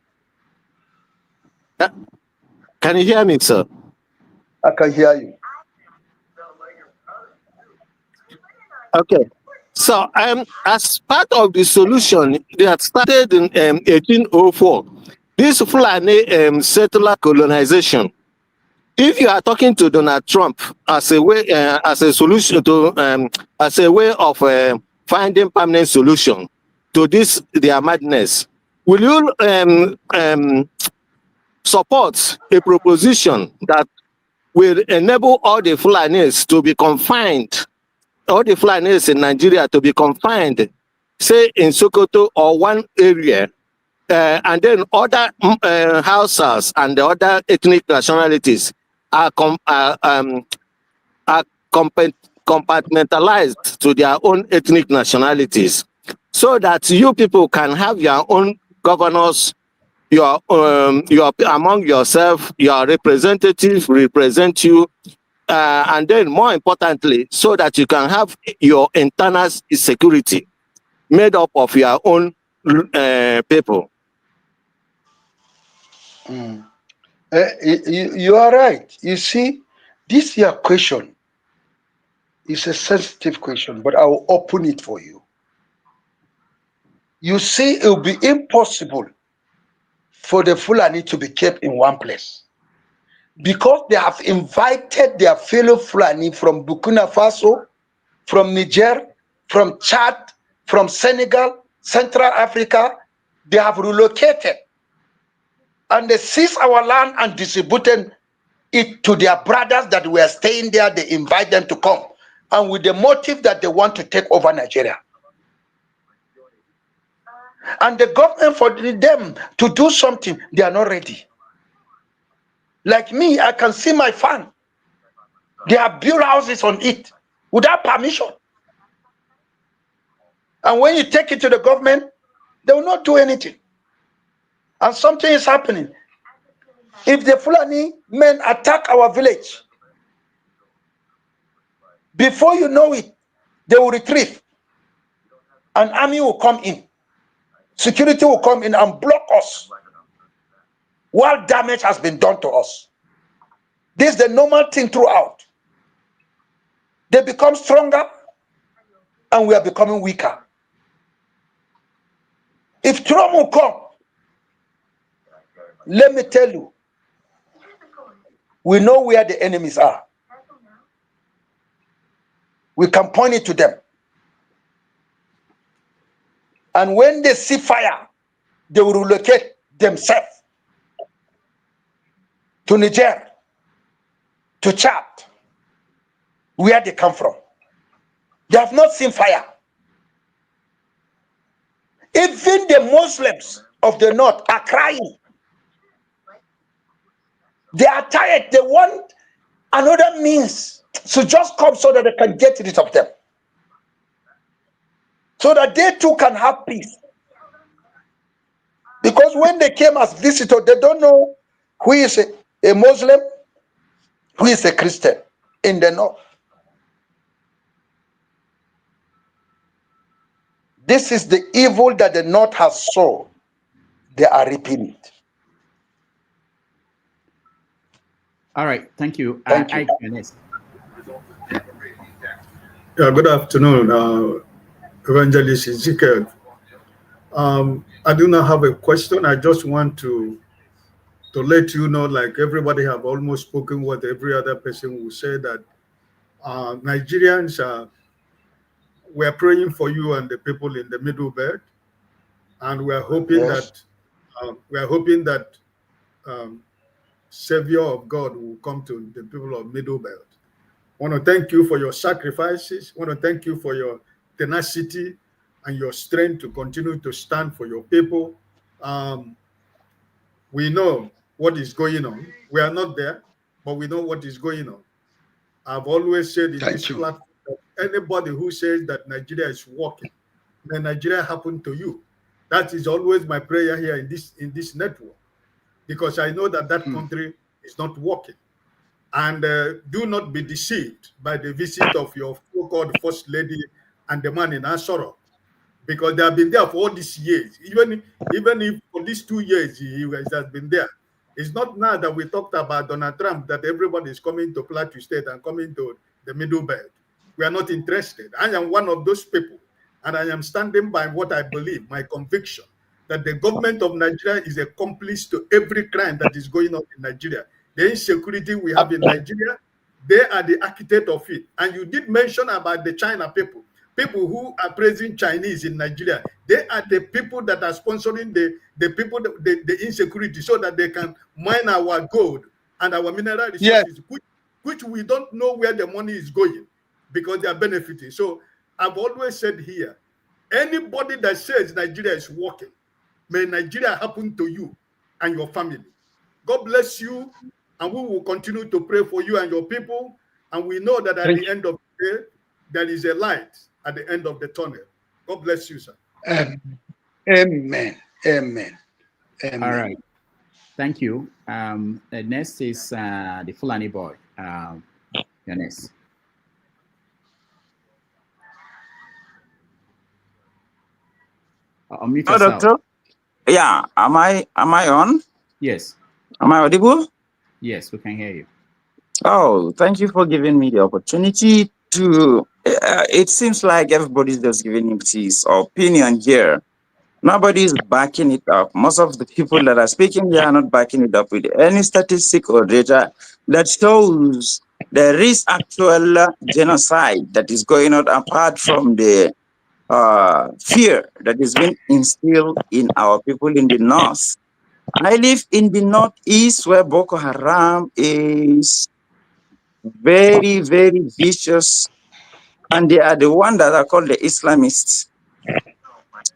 S19: Can you hear me, sir?
S11: I can hear you.
S19: Okay. So, as part of the solution that started in 1804, this Fulani settler colonization. If you are talking to Donald Trump as a way, as a solution to, as a way of finding permanent solution, to this their madness, will you support a proposition that will enable all the Fulanis to be confined, all the Fulanis in Nigeria to be confined, say in Sokoto or one area, and then other houses and the other ethnic nationalities are compartmentalized to their own ethnic nationalities, so that you people can have your own governors, your among yourself, your representatives represent you, and then more importantly, so that you can have your internal security made up of your own people.
S11: You are right. You see, this your question is a sensitive question, but I will open it for you. You see, it will be impossible for the Fulani to be kept in one place, because they have invited their fellow Fulani from Burkina Faso, from Niger, from Chad, from Senegal, Central Africa. They have relocated and they seized our land and distributed it to their brothers that were staying there. They invite them to come, and with the motive that they want to take over Nigeria. And the government, for them to do something, they are not ready. Like me, I can see my farm. They have built houses on it without permission. And when you take it to the government, they will not do anything. And something is happening. If the Fulani men attack our village, before you know it, they will retreat. An army will come in. Security will come in and block us while damage has been done to us. This is the normal thing throughout. They become stronger and we are becoming weaker. If Trump will come, let me tell you, we know where the enemies are. We can point it to them. And when they see fire, they will relocate themselves to Niger, to Chad, where they come from. They have not seen fire. Even the Muslims of the north are crying. They are tired. They want another means to just come so that they can get rid of them, so that they too can have peace. Because when they came as visitors, they don't know who is a Muslim, who is a Christian in the north. This is the evil that the north has sown. They are reaping it.
S2: All right, thank you.
S11: Thank you.
S20: Yeah, good afternoon, Evangelist Ezekiel. I do not have a question. I just want to let you know, like everybody have almost spoken what every other person will say, that Nigerians we are praying for you and the people in the Middle Belt, and we are hoping that Savior of God will come to the people of Middle Belt. I want to thank you for your sacrifices. I want to thank you for your tenacity and your strength to continue to stand for your people. We know what is going on. We are not there, but we know what is going on. I've always said in this platform that anybody who says that Nigeria is working, then Nigeria happened to you. That is always my prayer here in this network, because I know that country is not working. And do not be deceived by the visit of your so-called First Lady and the man in Asoro, because they have been there for all these years. Even if for these 2 years he has been there. It's not now that we talked about Donald Trump that everybody is coming to Plateau State and coming to the Middle Belt. We are not interested. I am one of those people, and I am standing by what I believe, my conviction, that the government of Nigeria is accomplice to every crime that is going on in Nigeria. The insecurity we have in Nigeria, they are the architect of it. And you did mention about the China people. people who are praising Chinese in Nigeria, they are the people that are sponsoring the people, the insecurity, so that they can mine our gold and our mineral resources, which we don't know where the money is going because they are benefiting. So I've always said here, anybody that says Nigeria is working, may Nigeria happen to you and your family. God bless you, and we will continue to pray for you and your people. And we know that at the end of the day, there is a light at the end of the tunnel. God bless you, sir.
S11: Amen. Amen. Amen.
S2: All right. Thank you. Next is the Fulani boy. You're next. Unmute yourself.
S21: Doctor. Yeah, am I on?
S2: Yes.
S21: Am I audible?
S2: Yes, we can hear you.
S21: Oh, thank you for giving me the opportunity to. It seems like everybody's just giving his opinion here. Nobody's backing it up. Most of the people that are speaking here are not backing it up with any statistic or data that shows there is actual genocide that is going on apart from the fear that has been instilled in our people in the north. I live in the northeast where Boko Haram is very, very vicious, and they are the one that are called the Islamists.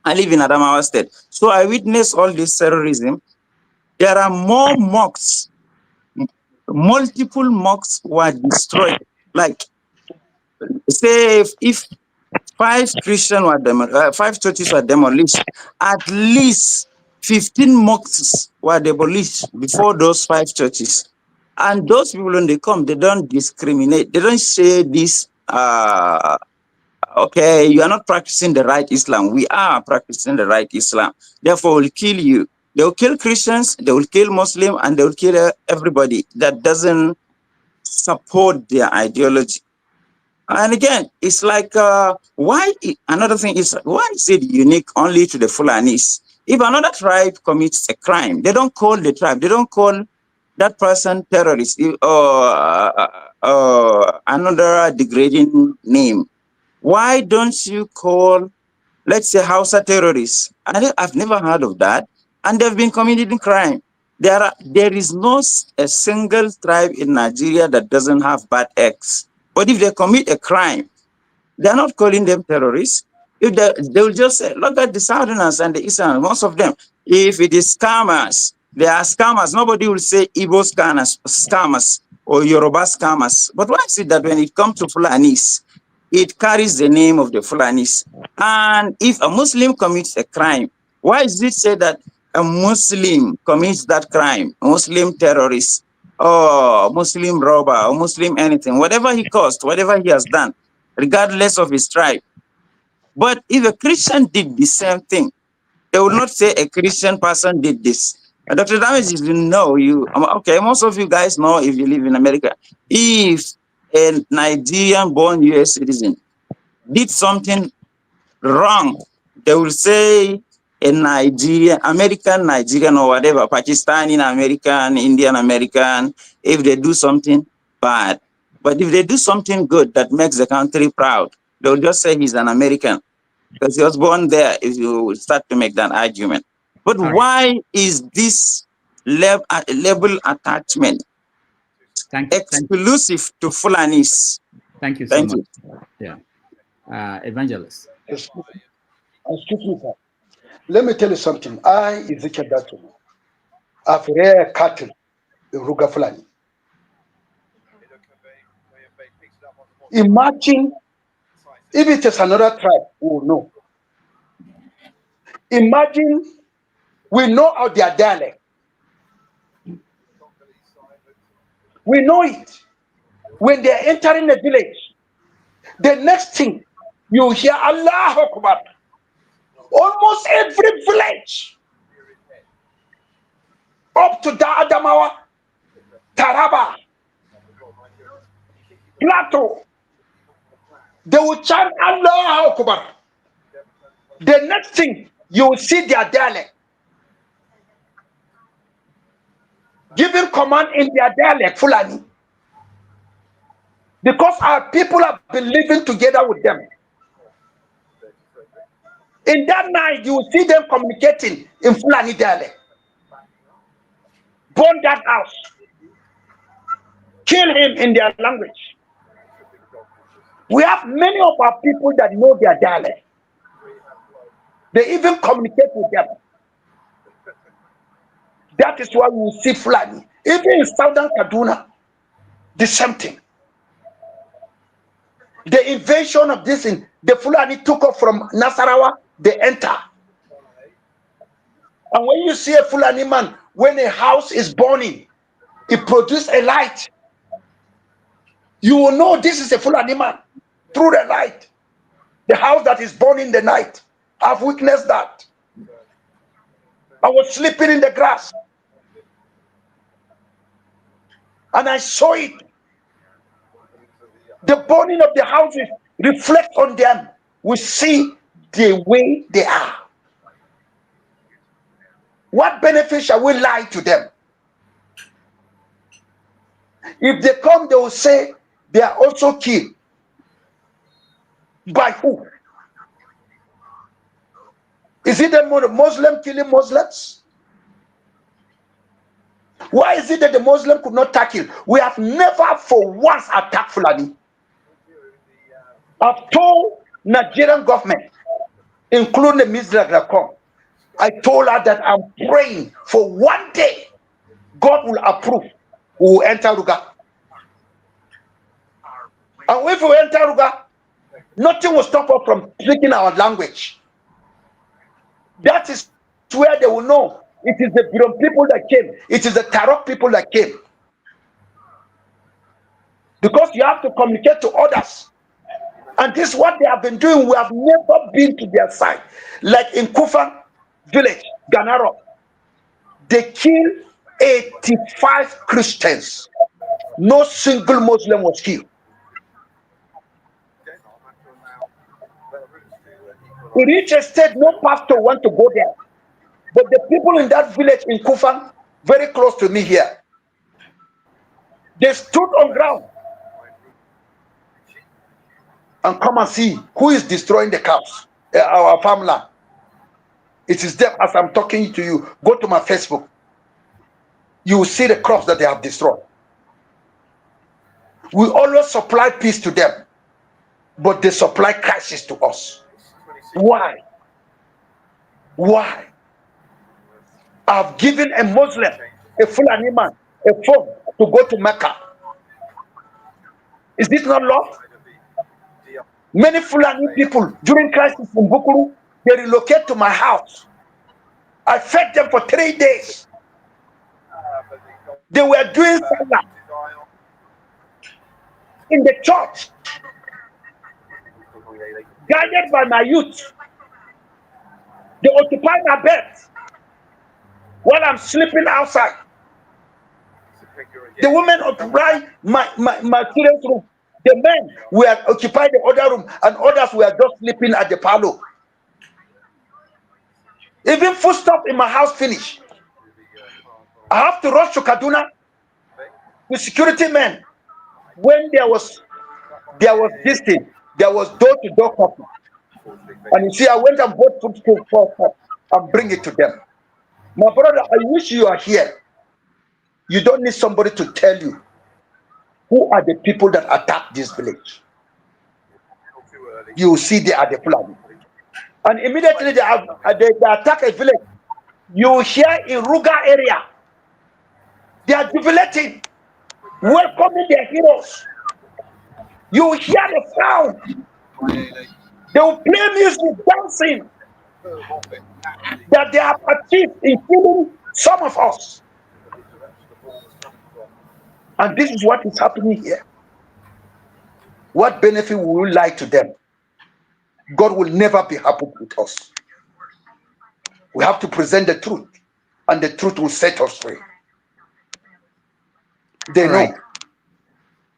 S21: I live in Adamawa State, so I witness all this terrorism. There are more mosques, multiple mosques were destroyed. Like, say, if 5 5 churches were demolished, at least 15 mosques were demolished before those 5 churches. And those people, when they come, they don't discriminate. They don't say this, okay, you are not practicing the right Islam. We are practicing the right Islam. Therefore, we'll kill you. They will kill Christians, they will kill Muslims, and they will kill everybody that doesn't support their ideology. And again, it's like, another thing is, why is it unique only to the Fulanis? If another tribe commits a crime, they don't call the tribe, they don't call that person terrorist or another degrading name. Why don't you call, let's say, Hausa terrorists? I've never heard of that. And they've been committing crime. There is no a single tribe in Nigeria that doesn't have bad acts. But if they commit a crime, they're not calling them terrorists. If they will just say, look at the Southerners and the Easterners, most of them. If it is scammers, they are scammers. Nobody will say Igbo scammers or Yoruba scammers. But why is it that when it comes to Fulanis, it carries the name of the Fulanis? And if a Muslim commits a crime, why is it said that a Muslim commits that crime, a Muslim terrorist, or Muslim robber, or Muslim anything, whatever he caused, whatever he has done, regardless of his tribe? But if a Christian did the same thing, they will not say a Christian person did this. Dr. Damage, you know, okay, most of you guys know if you live in America, if a Nigerian-born US citizen did something wrong, they will say a American or whatever, Pakistani American, Indian American, if they do something bad. But if they do something good that makes the country proud, they'll just say he's an American because he was born there, if you start to make that argument. But why is this label attachment exclusive to Fulanis?
S2: Thank you so much. Yeah. Evangelist.
S11: Excuse me, sir. Let me tell you something. I, Ezekiel Dachoma, I've reared cattle in Ruga Fulani. Imagine if it is another tribe, we will know. Imagine we know how their dialect. We know it. When they're entering a village, the next thing you hear Allah Akbar. Almost every village, up to Adamawa, Taraba, Plateau, they will chant Allah Akbar. The next thing you will see their dialect, giving command in their dialect, Fulani. Because our people have been living together with them. In that night, you will see them communicating in Fulani dialect. Burn that house. Kill him in their language. We have many of our people that know their dialect. They even communicate with them. That is why we will see Fulani. Even in southern Kaduna, the same thing. The invasion of this, the Fulani took off from Nasarawa, they enter. And when you see a Fulani man, when a house is burning, it produces a light. You will know this is a Fulani man through the light. The house that is burning in the night. I've witnessed that. I was sleeping in the grass. And I saw it. The burning of the houses reflect on them. We see the way they are. What benefit shall we lie to them? If they come, they will say they are also killed. By who? Is it the Muslim killing Muslims? Why is it that the Muslim could not tackle? We have never for once attacked Fulani. I've told Nigerian government, including the Minister Dachoma, I told her that I'm praying for one day God will approve. We will enter Ruga. And if we enter Ruga, nothing will stop us from speaking our language. That is where they will know it is the Birom people that came. It is the Tarok people that came. Because you have to communicate to others. And this is what they have been doing. We have never been to their side. Like in Kufa village, Ganaro, they killed 85 Christians. No single Muslim was killed. In each estate, no pastor want to go there. But the people in that village in Kufa, very close to me here, they stood on ground and come and see who is destroying the cows, our farmland. It is them. As I'm talking to you, go to my Facebook. You will see the crops that they have destroyed. We always supply peace to them, but they supply crisis to us. Why? Why? I've given a Muslim, a Fulani man, a phone to go to Mecca. Is this not love? Many Fulani people during crisis in Bukuru, they relocate to my house. I fed them for 3 days. They were doing salah in the church, guided by my youth. They occupy my bed while I'm sleeping outside. The women occupy my children's room. The men were occupying the other room, and others were just sleeping at the parlor. Even foodstuff in my house finished. I have to rush to Kaduna with security men. When there was this thing, there was door-to-door coffee. And you see, I went and bought food for and bring it to them. My brother, I wish you are here. You don't need somebody to tell you who are the people that attacked this village. You will see they are the Fulani. And immediately they attack a village. You hear in Ruga area, they are jubilating, welcoming their heroes. You hear the sound. They will play music, dancing, that they have achieved, including some of us. And this is what is happening here. What benefit will we lie to them? God will never be happy with us. We have to present the truth, and the truth will set us free. They know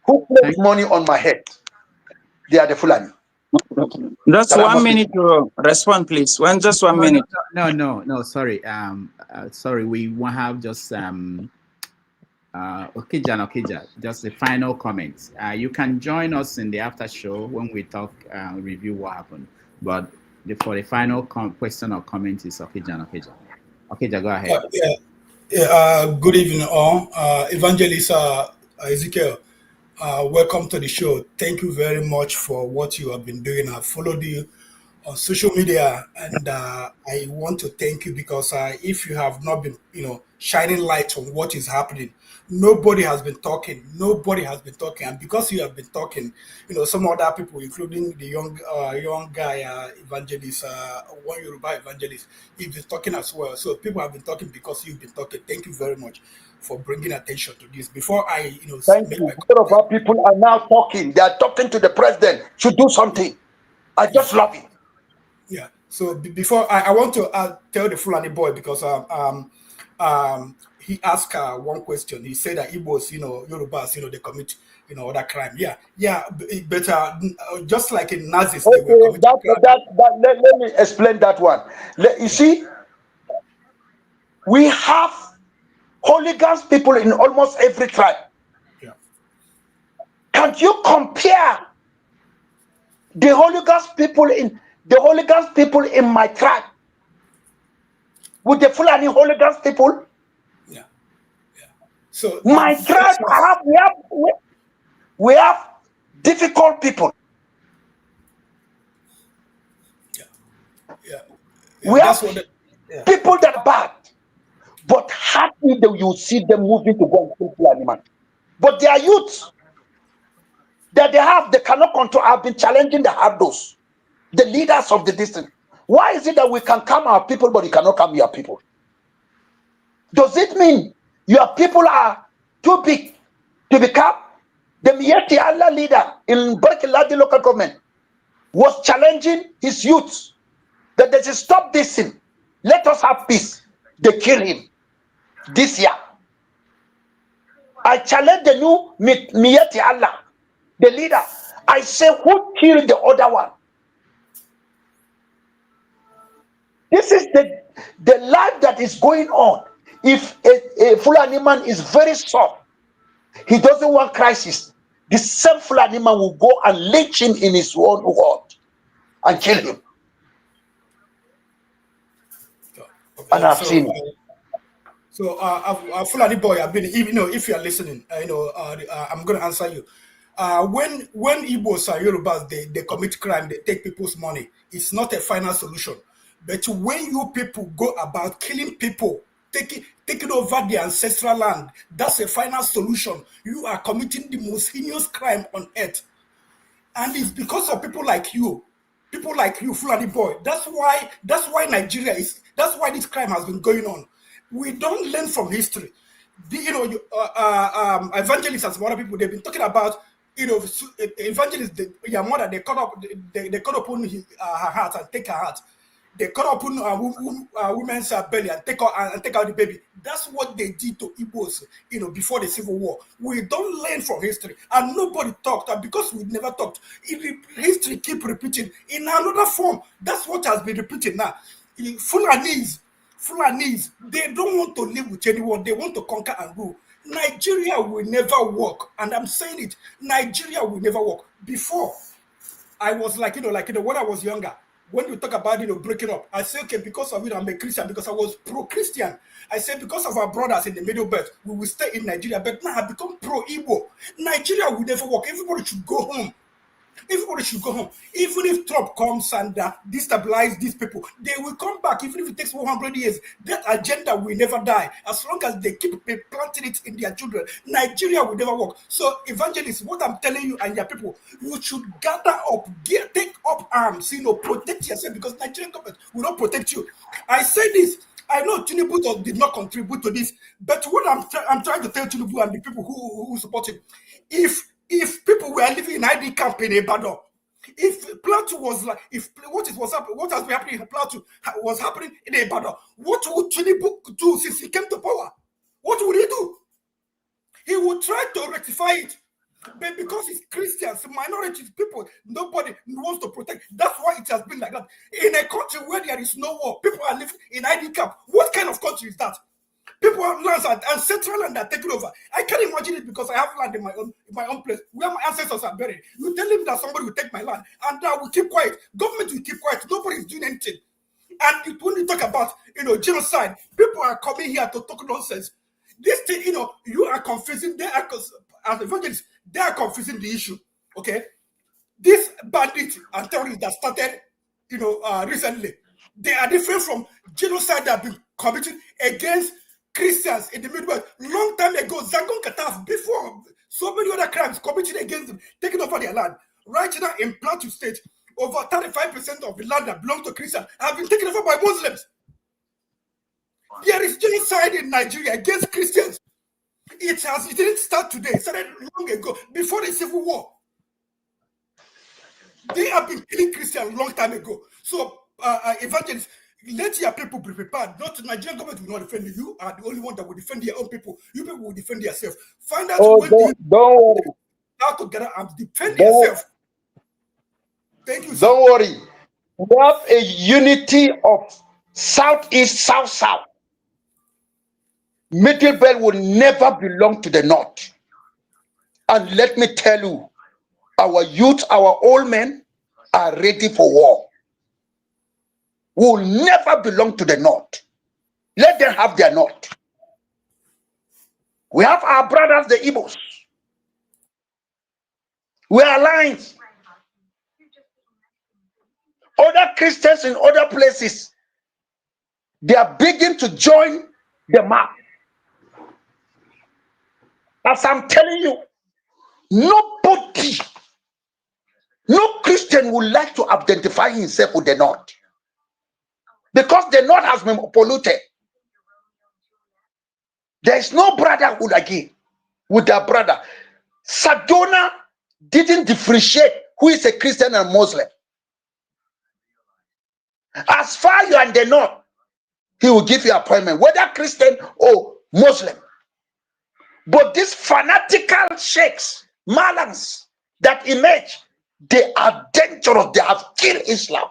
S11: who places money on my head. They are the Fulani.
S21: Just 1 minute to respond, please. Just one minute.
S2: No. Sorry. Sorry. We won't have just Okija, just the final comments. You can join us in the after show when we talk, review what happened. But For the final question or comment is Okija. Okija, go ahead.
S3: Good evening, all. Evangelist Ezekiel, welcome to the show. Thank you very much for what you have been doing. I followed you on social media, and I want to thank you because if you have not been, shining light on what is happening, nobody has been talking. Nobody has been talking, and because you have been talking, some other people, including the young guy, evangelist, one Yoruba evangelist, he's been talking as well. So people have been talking because you've been talking. Thank you very much for bringing attention to this. Before I,
S11: Thank you. Yoruba people are now talking. They are talking to the president to do something. I just love it.
S3: Yeah. So before I want to tell the Fulani boy because he asked one question. He said that Igbos, Yorubas, they commit, other crime. Yeah. But just like in Nazis, they were
S11: let me explain that one. You see, we have hooligans people in almost every tribe.
S3: Yeah.
S11: Can you compare the hooligans people in my tribe with the Fulani hooligans people?
S3: Yeah. So
S11: my tribe we have difficult people.
S3: Yeah.
S11: We have people that are bad, but happy that you see them moving to go and kill Fulani man. But their youth that they cannot control. I've been challenging the Hardos, the leaders of the district. Why is it that we can calm our people, but you cannot calm your people? Does it mean your people are too big to be calm? The Mieti Allah leader in Barkeladi local government was challenging his youth that they should stop this thing. Let us have peace. They kill him this year. I challenge the new Mieti Allah, the leader. I say, who killed the other one? This is the life that is going on. If a Fulani man is very soft, he doesn't want crisis, the same Fulani man will go and lynch him in his own world and kill him. And I've seen it.
S3: So, Fulani boy, I've been, if you are listening, I'm going to answer you. When Igbos or Yorubas, they commit crime, they take people's money, it's not a final solution. But when you people go about killing people, taking over the ancestral land, that's a final solution. You are committing the most heinous crime on earth. And it's because of people like you, Fulani boy. That's why Nigeria is, that's why this crime has been going on. We don't learn from history. Evangelists and some other people, they've been talking about, evangelists, your mother, they cut upon her heart and take her heart. They cut upon women's belly and take out the baby. That's what they did to Igbos, before the Civil War. We don't learn from history, and nobody talked. And because we never talked, history keep repeating in another form. That's what has been repeated now. Fulanis, they don't want to live with anyone. They want to conquer and rule. Nigeria will never work, and I'm saying it. Nigeria will never work. Before, I was when I was younger. When we talk about breaking up, I say, okay, because of it, I'm a Christian, because I was pro-Christian. I said, because of our brothers in the Middle Belt, we will stay in Nigeria. But now I've become pro-Igbo. Nigeria will never work. Everybody should go home. Everybody should go home. Even if Trump comes and destabilize these people, they will come back. Even if it takes 100 years, that agenda will never die. As long as they keep planting it in their children, Nigeria will never work. So, evangelists, what I'm telling you and your people, you should gather up, take up arms, protect yourself, because Nigerian government will not protect you. I say this. I know Tinubu did not contribute to this, but what I'm trying to tell Tinubu and the people who support him, if people were living in ID camp in Ibadan, if Plateau was like, what has been happening in Plateau was happening in Ibadan, what would Tinubu do since he came to power? What would he do? He would try to rectify it. But because it's Christians, minorities, people, nobody wants to protect. That's why it has been like that. In a country where there is no war, people are living in ID camp. What kind of country is that? People have lands and central land are taken over. I can't imagine it because I have land in my own place where my ancestors are buried. You tell him that somebody will take my land and that will keep quiet. Government will keep quiet. Nobody is doing anything. And when you talk about genocide, people are coming here to talk nonsense. This thing, you are confusing. As evangelists, they are confusing the issue. Okay, this bandit and terrorists that started, recently, they are different from genocide that have been committed against Christians in the Midwest long time ago. Zagon Kataf, before so many other crimes committed against them, taking over their land. Right now in Plateau State, over 35% of the land that belongs to Christians have been taken over by Muslims. There is genocide in Nigeria against Christians. It didn't start today. It started long ago, before the Civil War. They have been killing Christians a long time ago. So, evangelists, let your people be prepared. Not the Nigerian government will not defend you. You are the only one that will defend your own people. You people will defend yourself. Find out how to get out and defend yourself. Thank you, sir.
S11: Don't worry. We have a unity of Southeast, South. Middle Belt will never belong to the North. And let me tell you, our youth, our old men are ready for war. We will never belong to the North. Let them have their North. We have our brothers, the Igbos. We are alliance. Other Christians in other places, they are beginning to join the map. As I'm telling you, nobody, no Christian would like to identify himself with the North. Because the North has been polluted. There is no brotherhood again with their brother. Sadona didn't differentiate who is a Christian and Muslim. As far as you are in the North, he will give you appointment, whether Christian or Muslim. But these fanatical sheikhs, malams that emerge, they are dangerous. They have killed Islam.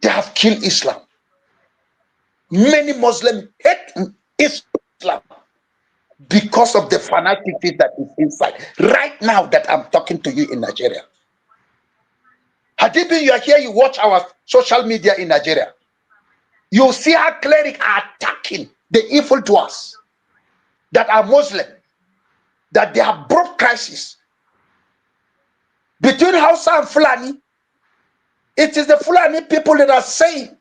S11: They have killed Islam. Many Muslims hate Islam because of the fanaticity that is inside. Right now that I'm talking to you in Nigeria. Hadibi, you are here, you watch our social media in Nigeria. You see how clerics are attacking the evildoers that are Muslim, that they have brought crisis. Between Hausa and Fulani, it is the Fulani people that are saying,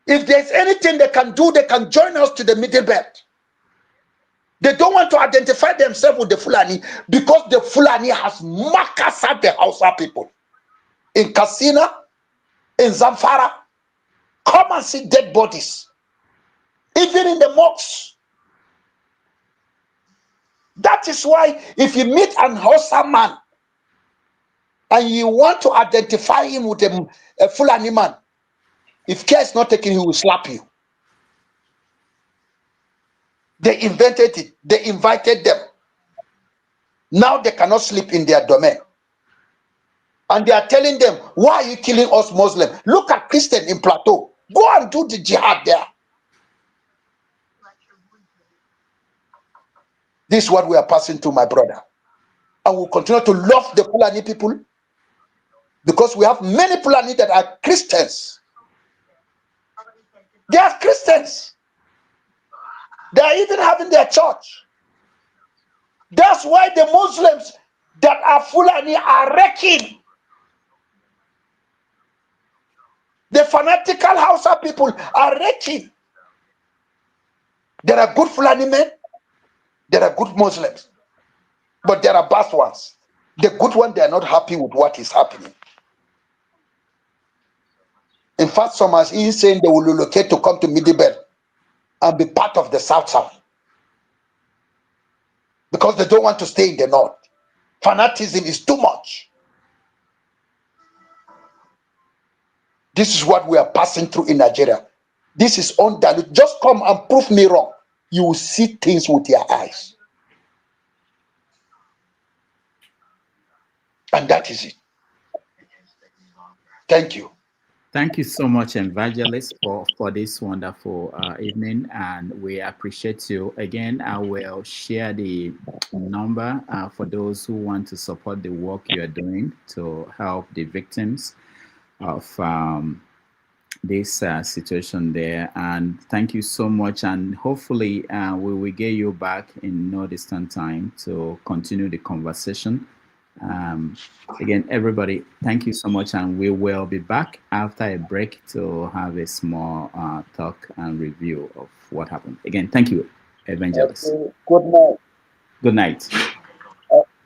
S11: if there's anything they can do, they can join us to the Middle Belt. They don't want to identify themselves with the Fulani because the Fulani has massacred the Hausa people. In Katsina, in Zamfara, come and see dead bodies. Even in the mosques. That is why if you meet an Hausa man and you want to identify him with a Fulani man, if care is not taken, he will slap you. They invented it. They invited them. Now they cannot sleep in their domain. And they are telling them, why are you killing us Muslims? Look at Christian in Plateau. Go and do the jihad there. This is what we are passing through, my brother. And we'll continue to love the Fulani people because we have many Fulani that are Christians. They are Christians. They are even having their church. That's why the Muslims that are Fulani are wrecking. The fanatical Hausa people are wrecking. There are good Fulani men. There are good Muslims. But there are bad ones. The good ones, they are not happy with what is happening. In fact, some are even saying they will relocate to come to Middle Belt and be part of the South. Because they don't want to stay in the North. Fanatism is too much. This is what we are passing through in Nigeria. This is undiluted. Just come and prove me wrong. You will see things with your eyes. And that is it. Thank you.
S2: Thank you so much, Evangelist, for this wonderful evening, and we appreciate you. Again, I will share the number for those who want to support the work you are doing to help the victims of this situation there. And thank you so much, and hopefully we will get you back in no distant time to continue the conversation. Again, everybody, thank you so much, and we will be back after a break to have a small talk and review of what happened. Again, thank you, Evangelist.
S11: Okay. Good night.
S2: Good night.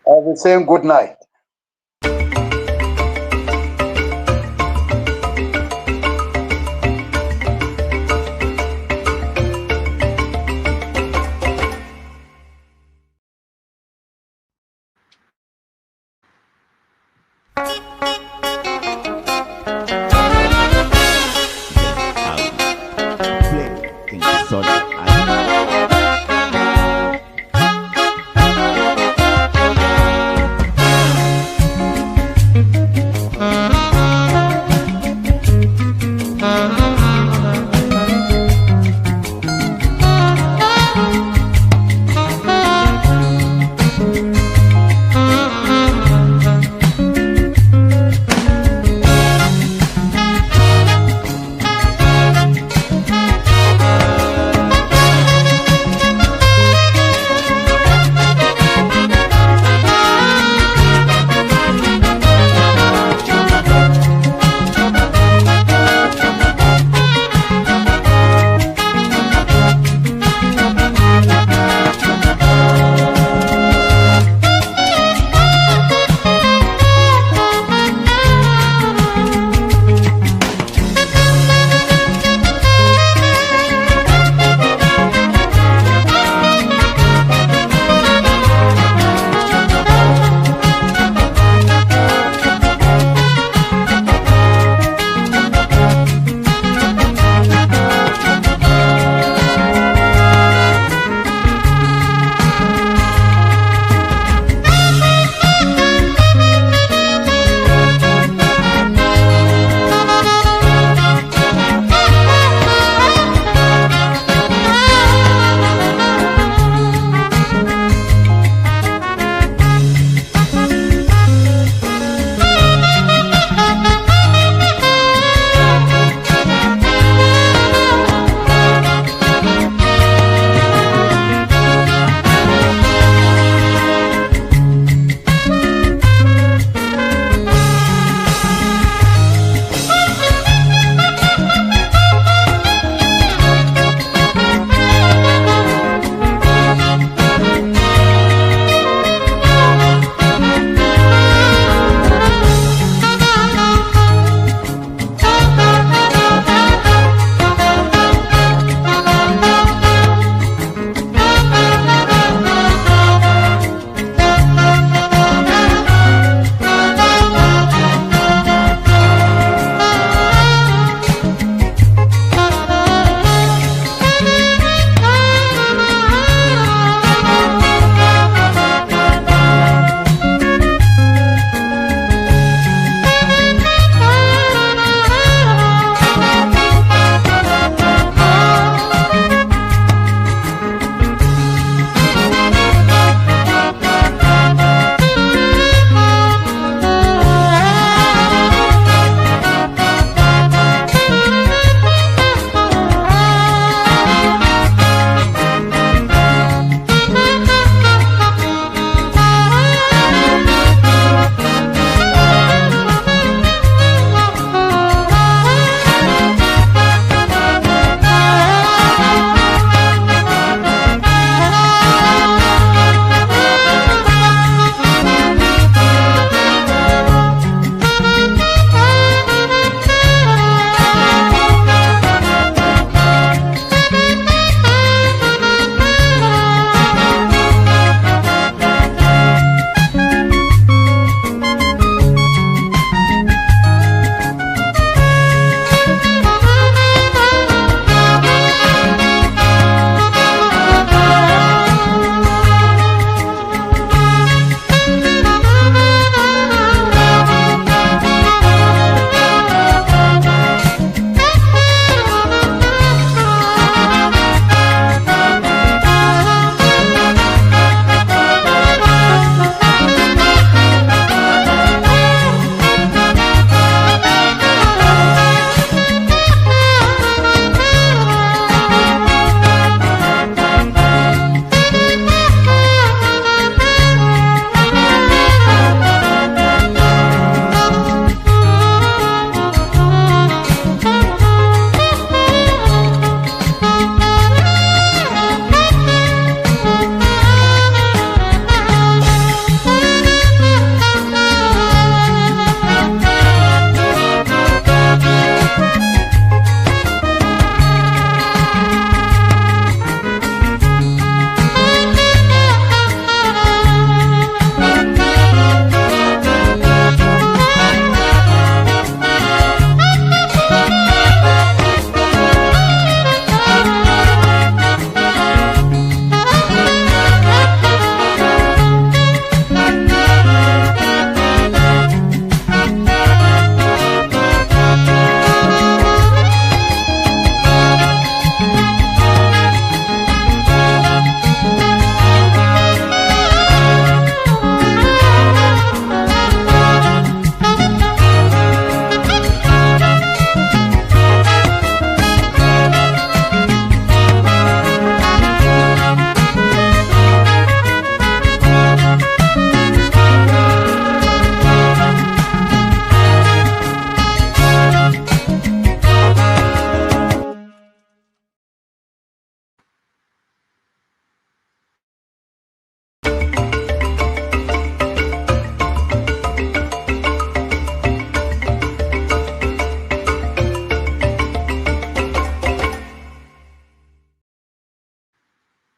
S11: I'll be saying good night.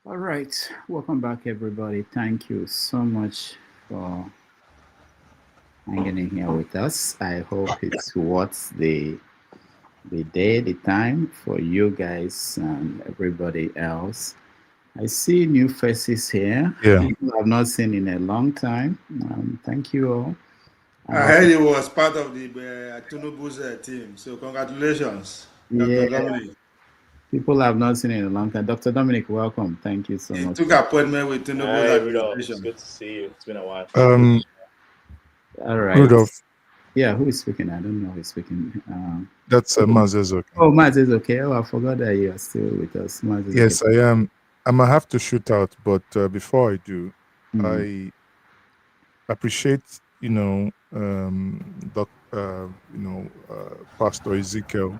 S2: All right, welcome back, everybody. Thank you so much for hanging in here with us. I hope it's worth the day, the time for you guys and everybody else. I see new faces here.
S10: Yeah.
S2: People I've not seen in a long time. Thank you all.
S8: I heard he was part of the Tunubu's team. So congratulations,
S2: Yeah,
S8: Dr. Dominic.
S2: people I've not seen in a long time. Dr. Dominic, welcome. Thank you so
S8: He
S2: much.
S8: took appointment with Tunubu's
S5: Hi, Rudolph. It's
S8: administration.
S5: good to see you. It's been a while.
S2: All right.
S10: Rudolph.
S2: Yeah, who is speaking? I don't know who's speaking.
S10: That's Maz okay.
S2: Oh, Maz is okay. Oh, I forgot that you are still with us. Maz is
S10: Yes,
S2: okay.
S10: I am. I'm gonna have to shoot out, but before I do, I appreciate Pastor Ezekiel.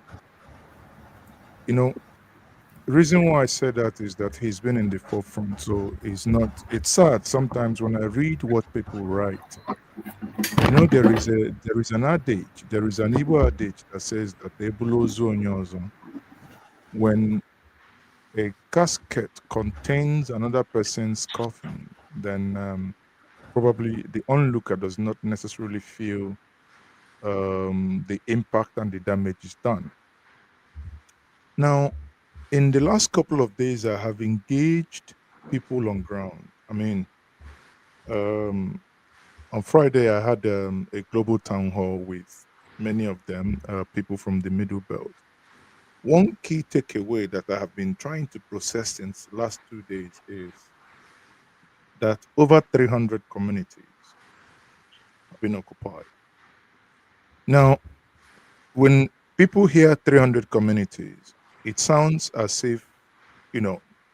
S10: The reason why I said that is that he's been in the forefront, so he's not. It's sad sometimes when I read what people write. There is an adage, there is an Igbo adage that says that when a casket contains another person's coffin, then probably the onlooker does not necessarily feel the impact and the damage is done. Now, in the last couple of days, I have engaged people on ground. I mean, on Friday, I had a global town hall with many of them, people from the Middle Belt. One key takeaway that I have been trying to process since the last 2 days is that over 300 communities have been occupied. Now, when people hear 300 communities, it sounds as if,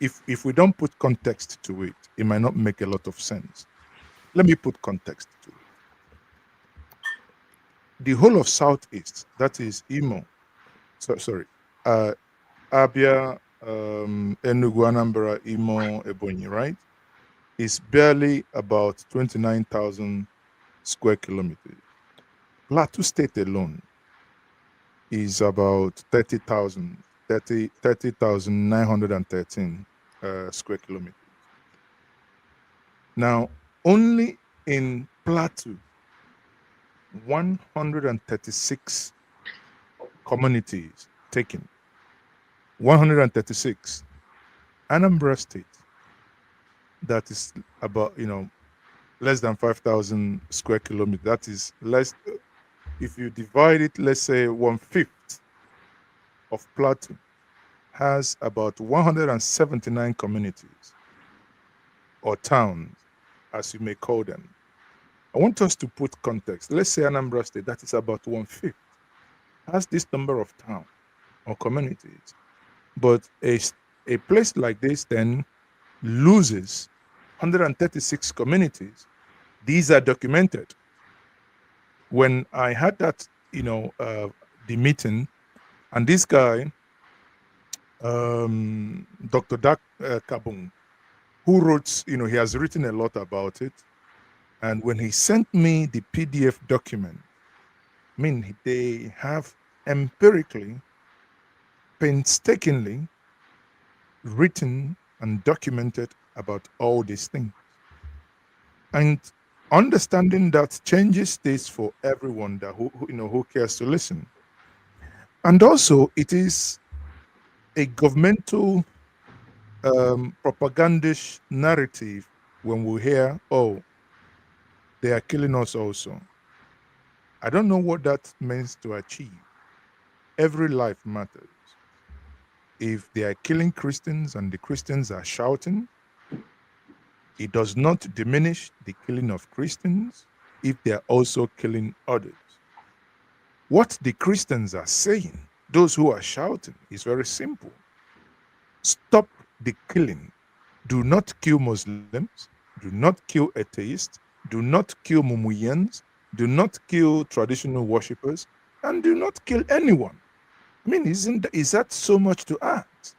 S10: if we don't put context to it, it might not make a lot of sense. Let me put context to it. The whole of Southeast, that is Imo, Abia, Enugu, Anambra, Imo, Ebonyi, right, is barely about 29,000 square kilometers. Plateau State alone is about 30,913 square kilometers. Now, only in Plateau, 136 communities taken. 136. Anambra State, that is about, less than 5,000 square kilometers. That is less, if you divide it, let's say 1/5 of Plateau has about 179 communities or towns, as you may call them. I want us to put context. Let's say Anambra State, that is about 1/5, has this number of towns or communities. But a place like this then loses 136 communities. These are documented. When I had that, the meeting, and this guy, Dr. Kabung, who wrote, he has written a lot about it. And when he sent me the PDF document, I mean, they have empirically, painstakingly written and documented about all these things. And understanding that changes this for everyone that who cares to listen. And also, it is a governmental propagandish narrative when we hear, oh, they are killing us also. I don't know what that means to achieve. Every life matters. If they are killing Christians and the Christians are shouting, it does not diminish the killing of Christians if they are also killing others. What the Christians are saying, those who are shouting, is very simple. Stop the killing. Do not kill Muslims. Do not kill atheists. Do not kill Mumuyans. Do not kill traditional worshippers. And do not kill anyone. I mean, is that so much to ask?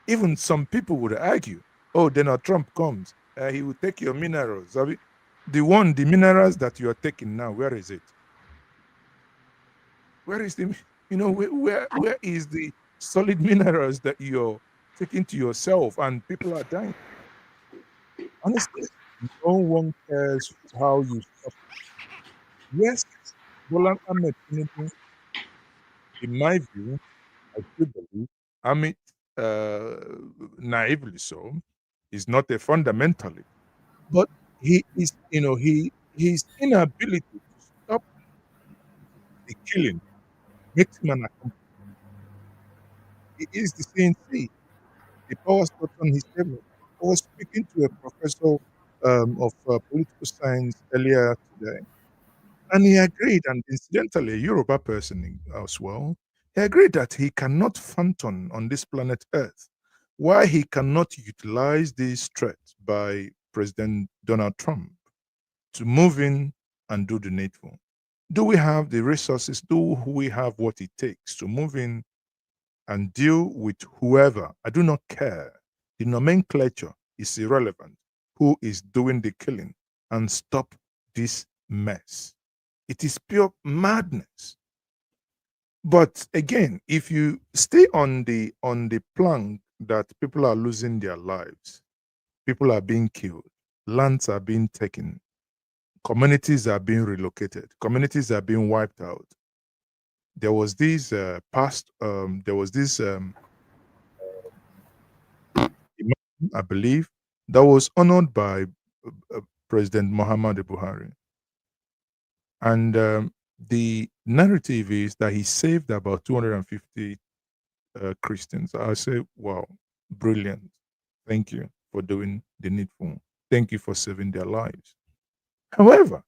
S10: Even some people would argue, oh, then Trump comes, he will take your minerals. The minerals that you are taking now, where is it? Where is the, where is the solid minerals that you're taking to yourself, and people are dying. Honestly, no one cares how you stop. Yes, Bola Ahmed Tinubu, in my view, I still believe, Amit, naively so, is not a fundamentalist, but he is, his inability to stop the killing makes him an accomplice. He is the CNC. The power stops on his table. I was speaking to a professor of political science earlier today, and he agreed, and incidentally, a Yoruba person as well, he agreed that he cannot function on this planet Earth. Why he cannot utilize this threat by President Donald Trump to move in and do the needful? Do we have the resources? Do we have what it takes to move in and deal with whoever? I do not care. The nomenclature is irrelevant. Who is doing the killing, and stop this mess? It is pure madness. But again, if you stay on the plank that people are losing their lives, people are being killed, lands are being taken, communities are being relocated, communities are being wiped out. There was this imam, I believe, that was honored by President Muhammad Buhari. And the narrative is that he saved about 250 Christians. I say, wow, brilliant. Thank you for doing the needful. Thank you for saving their lives. However,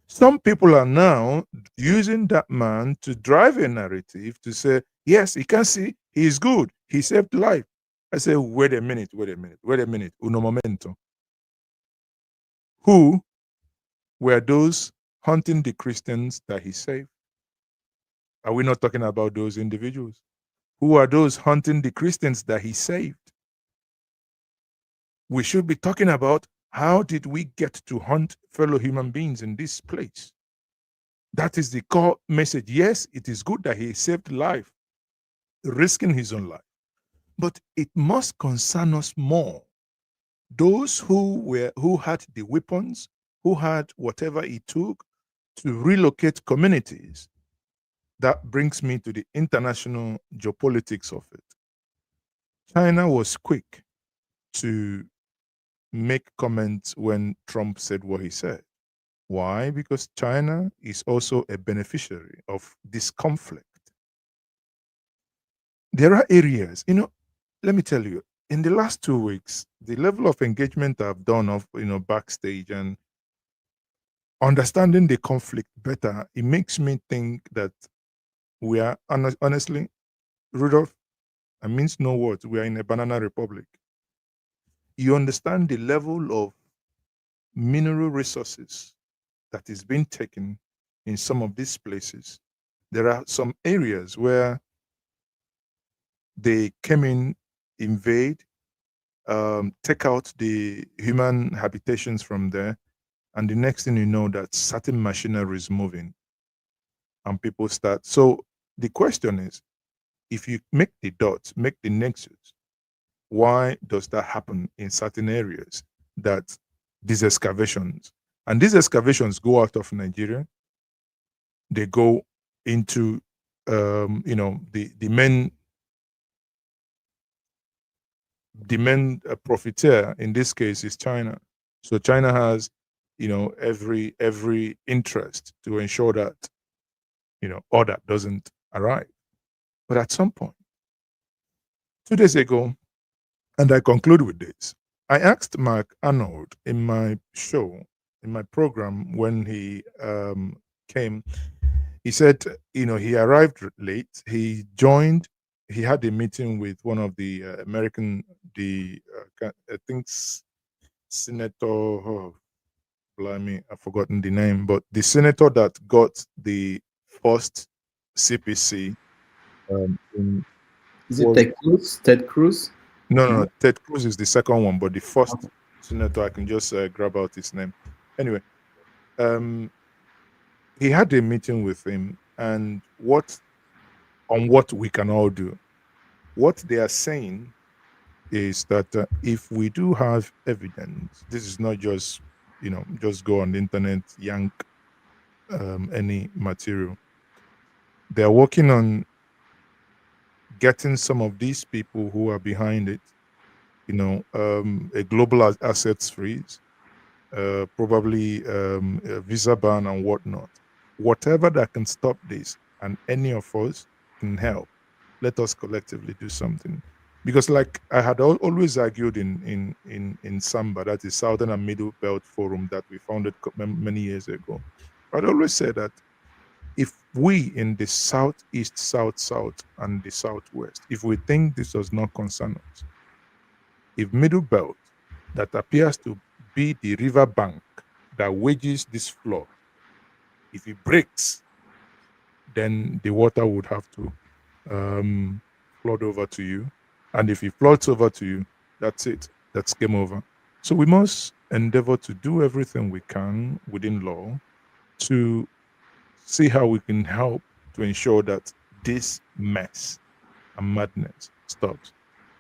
S10: some people are now using that man to drive a narrative to say, yes, you can see he's good. He saved life. I say, wait a minute. Uno momento. Who were those hunting the Christians that he saved? Are we not talking about those individuals? Who are those hunting the Christians that he saved? We should be talking about how did we get to hunt fellow human beings in this place? That is the core message. Yes, it is good that he saved life, risking his own life, but it must concern us more. Those who had the weapons, who had whatever it took to relocate communities. That brings me to the international geopolitics of it. China was quick to make comments when Trump said what he said. Why? Because China is also a beneficiary of this conflict. There are areas, let me tell you, in the last 2 weeks, the level of engagement I've done of, backstage and understanding the conflict better, it makes me think that we are, honestly, Rudolph, I means no words, we are in a banana republic. You understand the level of mineral resources that is being taken in some of these places. There are some areas where they came in, invade, take out the human habitations from there, and the next thing you know, that certain machinery is moving, and people start. So the question is, if you make the dots, make the nexus, why does that happen in certain areas? That these excavations, and these excavations go out of Nigeria, they go into the main profiteer in this case is China. So China has every interest to ensure that order doesn't arrive. But at some point, 2 days ago, and I conclude with this, I asked Mark Arnold in my show, in my program, when he came. He said, he arrived late. He joined. He had a meeting with one of the American, I think Senator. Oh, blimey, I've forgotten the name, but the senator that got the first CPC.
S2: Is it Ted Cruz? Ted Cruz?
S10: No. Ted Cruz is the second one, but the first senator, I can just grab out his name. Anyway, he had a meeting with him, and what we can all do. What they are saying is that if we do have evidence, this is not just, just go on the internet, yank any material. They're working on getting some of these people who are behind it, a global assets freeze, probably a visa ban and whatnot. Whatever that can stop this, and any of us can help. Let us collectively do something. Because, like I had always argued in Samba, that is Southern and Middle Belt Forum that we founded many years ago, I'd always say that if we in the Southeast, South, and the Southwest, if we think this does not concern us, if Middle Belt, that appears to be the river bank that wages this flood, if it breaks, then the water would have to flood over to you. And if it floods over to you, that's it. That's game over. So we must endeavor to do everything we can within law to see how we can help to ensure that this mess and madness stops.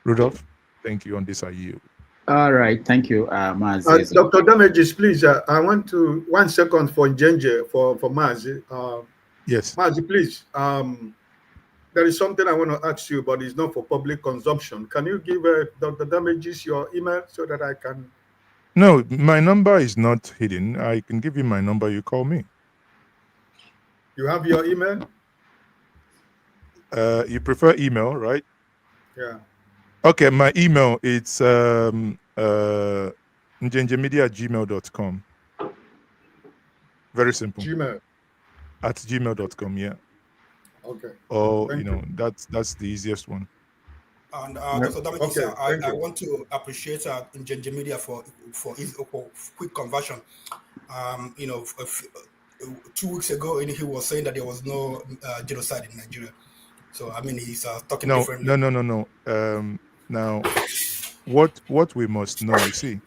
S10: Rudolph, thank you on this. I yield.
S2: All right, thank you, Maz.
S20: Dr. Damages, please, I want to 1 second for Njenje, for Maz.
S10: Yes.
S20: Maz, please. There is something I want to ask you, but it's not for public consumption. Can you give Dr. Damages your email so that I can?
S10: No, my number is not hidden. I can give you my number. You call me.
S20: You have your email?
S10: You prefer email, right?
S20: Yeah.
S10: Okay, my email it's njenjemedia@gmail.com. Very simple.
S20: Gmail.
S10: At gmail.com, yeah.
S20: Okay.
S10: Or
S20: Thank you.
S10: that's the easiest one.
S3: And Dr. Damages,
S20: Okay,
S3: I want to appreciate Njenje Media for quick conversion. 2 weeks ago, he was saying that there was no genocide in Nigeria. So I mean, he's talking differently.
S10: No. Now, what we must know, you see,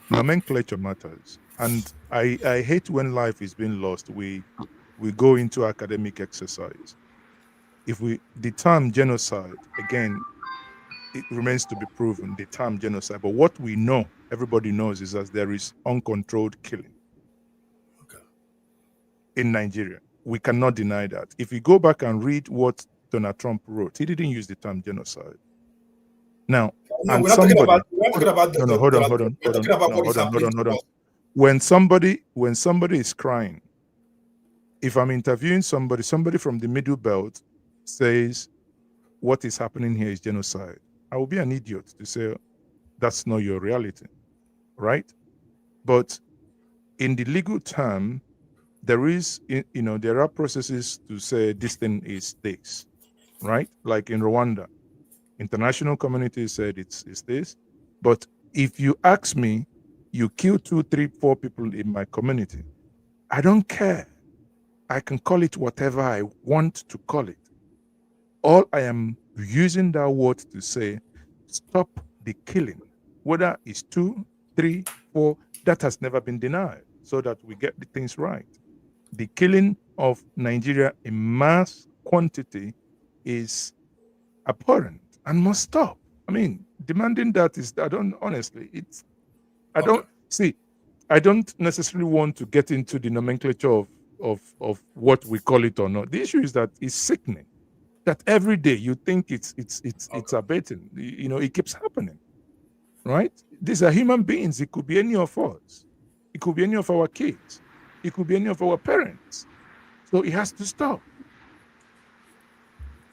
S10: nomenclature matters, and I hate when life is being lost. We go into academic exercise. If the term genocide, again, it remains to be proven, the term genocide. But what we know, everybody knows, is that there is uncontrolled killing in Nigeria. We cannot deny that. If you go back and read what Donald Trump wrote, he didn't use the term genocide. Now,
S3: no, we're not talking about
S10: hold on. When somebody is crying, if I'm interviewing somebody from the Middle Belt says what is happening here is genocide, I will be an idiot to say that's not your reality, right? But in the legal term, there is, there are processes to say this thing is this, right? Like in Rwanda, international community said it's this. But if you ask me, you kill 2, 3, 4 people in my community, I don't care. I can call it whatever I want to call it. All I am using that word to say, stop the killing. Whether it's 2, 3, 4, that has never been denied, so that we get the things right. The killing of Nigeria in mass quantity is abhorrent and must stop. I mean, demanding that is, I don't necessarily want to get into the nomenclature of what we call it or not. The issue is that it's sickening that every day you think it's abating. It keeps happening, right? These are human beings. It could be any of us. It could be any of our kids. It could be any of our parents. So it has to stop.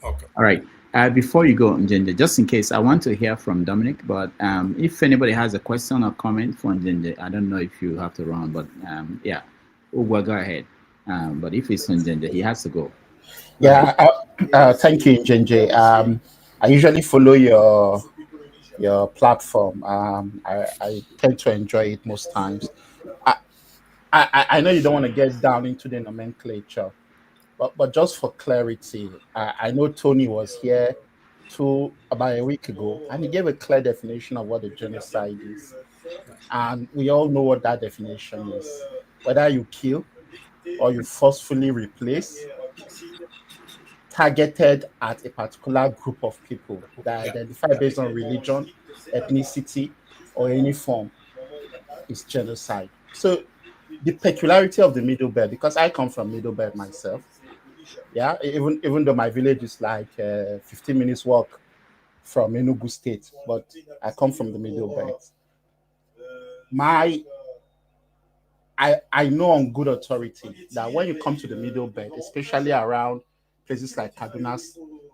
S3: Okay.
S2: All right. Before you go, Njenje, just in case, I want to hear from Dominic, but if anybody has a question or comment for Njenje, I don't know if you have to run, but yeah, Ugwa, go ahead. But if it's Njenje, he has to go.
S5: Yeah, thank you, Njenje. I usually follow your platform. I tend to enjoy it most times. I know you don't want to get down into the nomenclature, but just for clarity, I know Tony was here about a week ago, and he gave a clear definition of what a genocide is. And we all know what that definition is. Whether you kill or you forcefully replace targeted at a particular group of people that identify based on religion, ethnicity, or any form is genocide. So the peculiarity of the Middle Belt, because I come from Middle Belt myself, yeah, even though my village is like 15 minutes walk from Enugu State, but I come from the Middle Belt. I know on good authority that when you come to the Middle Belt, especially around places like Kaduna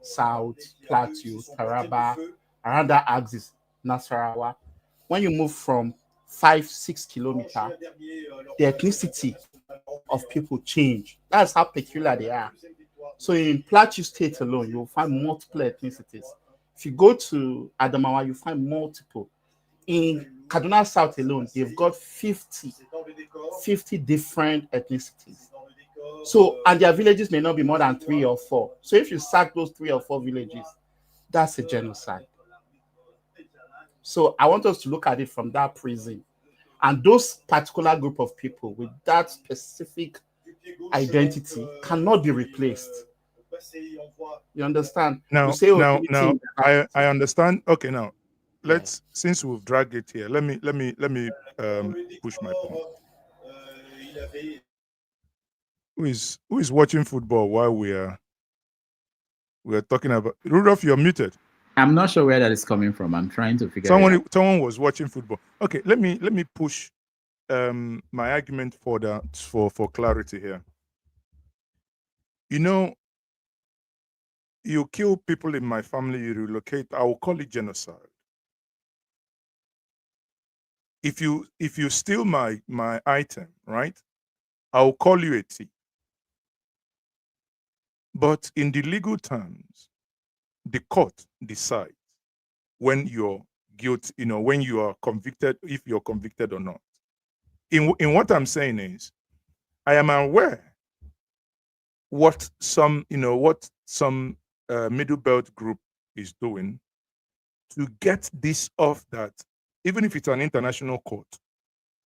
S5: South, Plateau, Taraba, around that axis, Nasarawa, when you move from 5-6 kilometers, the ethnicity of people change. That's how peculiar they are. So in Plateau State alone, you'll find multiple ethnicities. If you go to Adamawa, you find multiple. In Kaduna South alone, they've got 50 different ethnicities. So, and their villages may not be more than 3 or 4. So if you sack those 3 or 4 villages, that's a genocide. So I want us to look at it from that prism. And those particular group of people with that specific identity cannot be replaced. You understand?
S10: Now,
S5: you say, oh,
S10: I understand. Okay, now let's, since we've dragged it here, let me push my point. Who is watching football while we're talking about? Rudolph, you're muted.
S2: I'm not sure where that is coming from. I'm trying to figure it out.
S10: Someone was watching football. Okay, let me push my argument for clarity here. You know, you kill people in my family, you relocate, I will call it genocide. If you steal my item, right, I will call you a thief. But in the legal terms, the court decides when you're guilty, when you are convicted, if you're convicted or not. In what I'm saying is, I am aware what some Middle Belt group is doing to get this off, that even if it's an international court,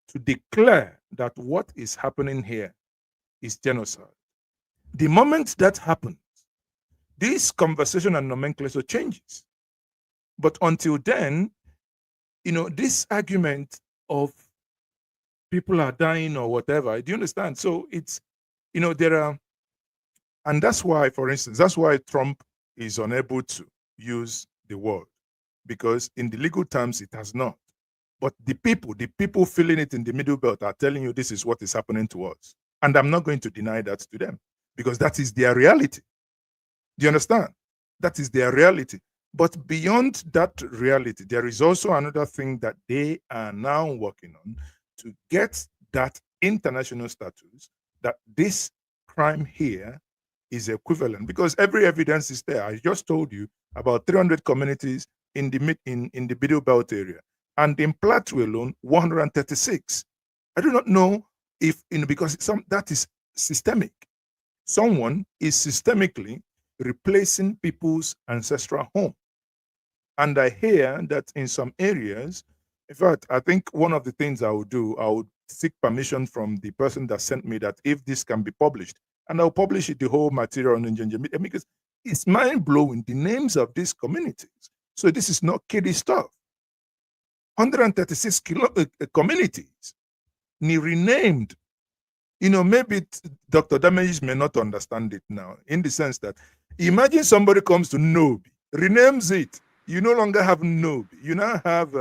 S10: to declare that what is happening here is genocide. The moment that happens, this conversation and nomenclature changes. But until then, this argument of people are dying or whatever, do you understand? So it's, there are, and that's why, for instance, that's why Trump is unable to use the word, because in the legal terms, it has not. But the people feeling it in the Middle Belt are telling you this is what is happening to us. And I'm not going to deny that to them, because that is their reality. Do you understand? That is their reality. But beyond that reality, there is also another thing that they are now working on to get that international status, that this crime here is equivalent, because every evidence is there. I just told you about 300 communities in the Middle Belt area, and in Plateau alone, 136. I do not know if, because that is systemic. Someone is systemically replacing people's ancestral home. And I hear that in some areas, in fact, I think one of the things I would do, I would seek permission from the person that sent me that if this can be published, and I'll publish it, the whole material on Nigerian media, because it's mind-blowing, the names of these communities. So this is not kiddie stuff. 136 communities, renamed. Maybe Dr. Damages may not understand it now, in the sense that, imagine somebody comes to Nobi, renames it. You no longer have Nobi. You now have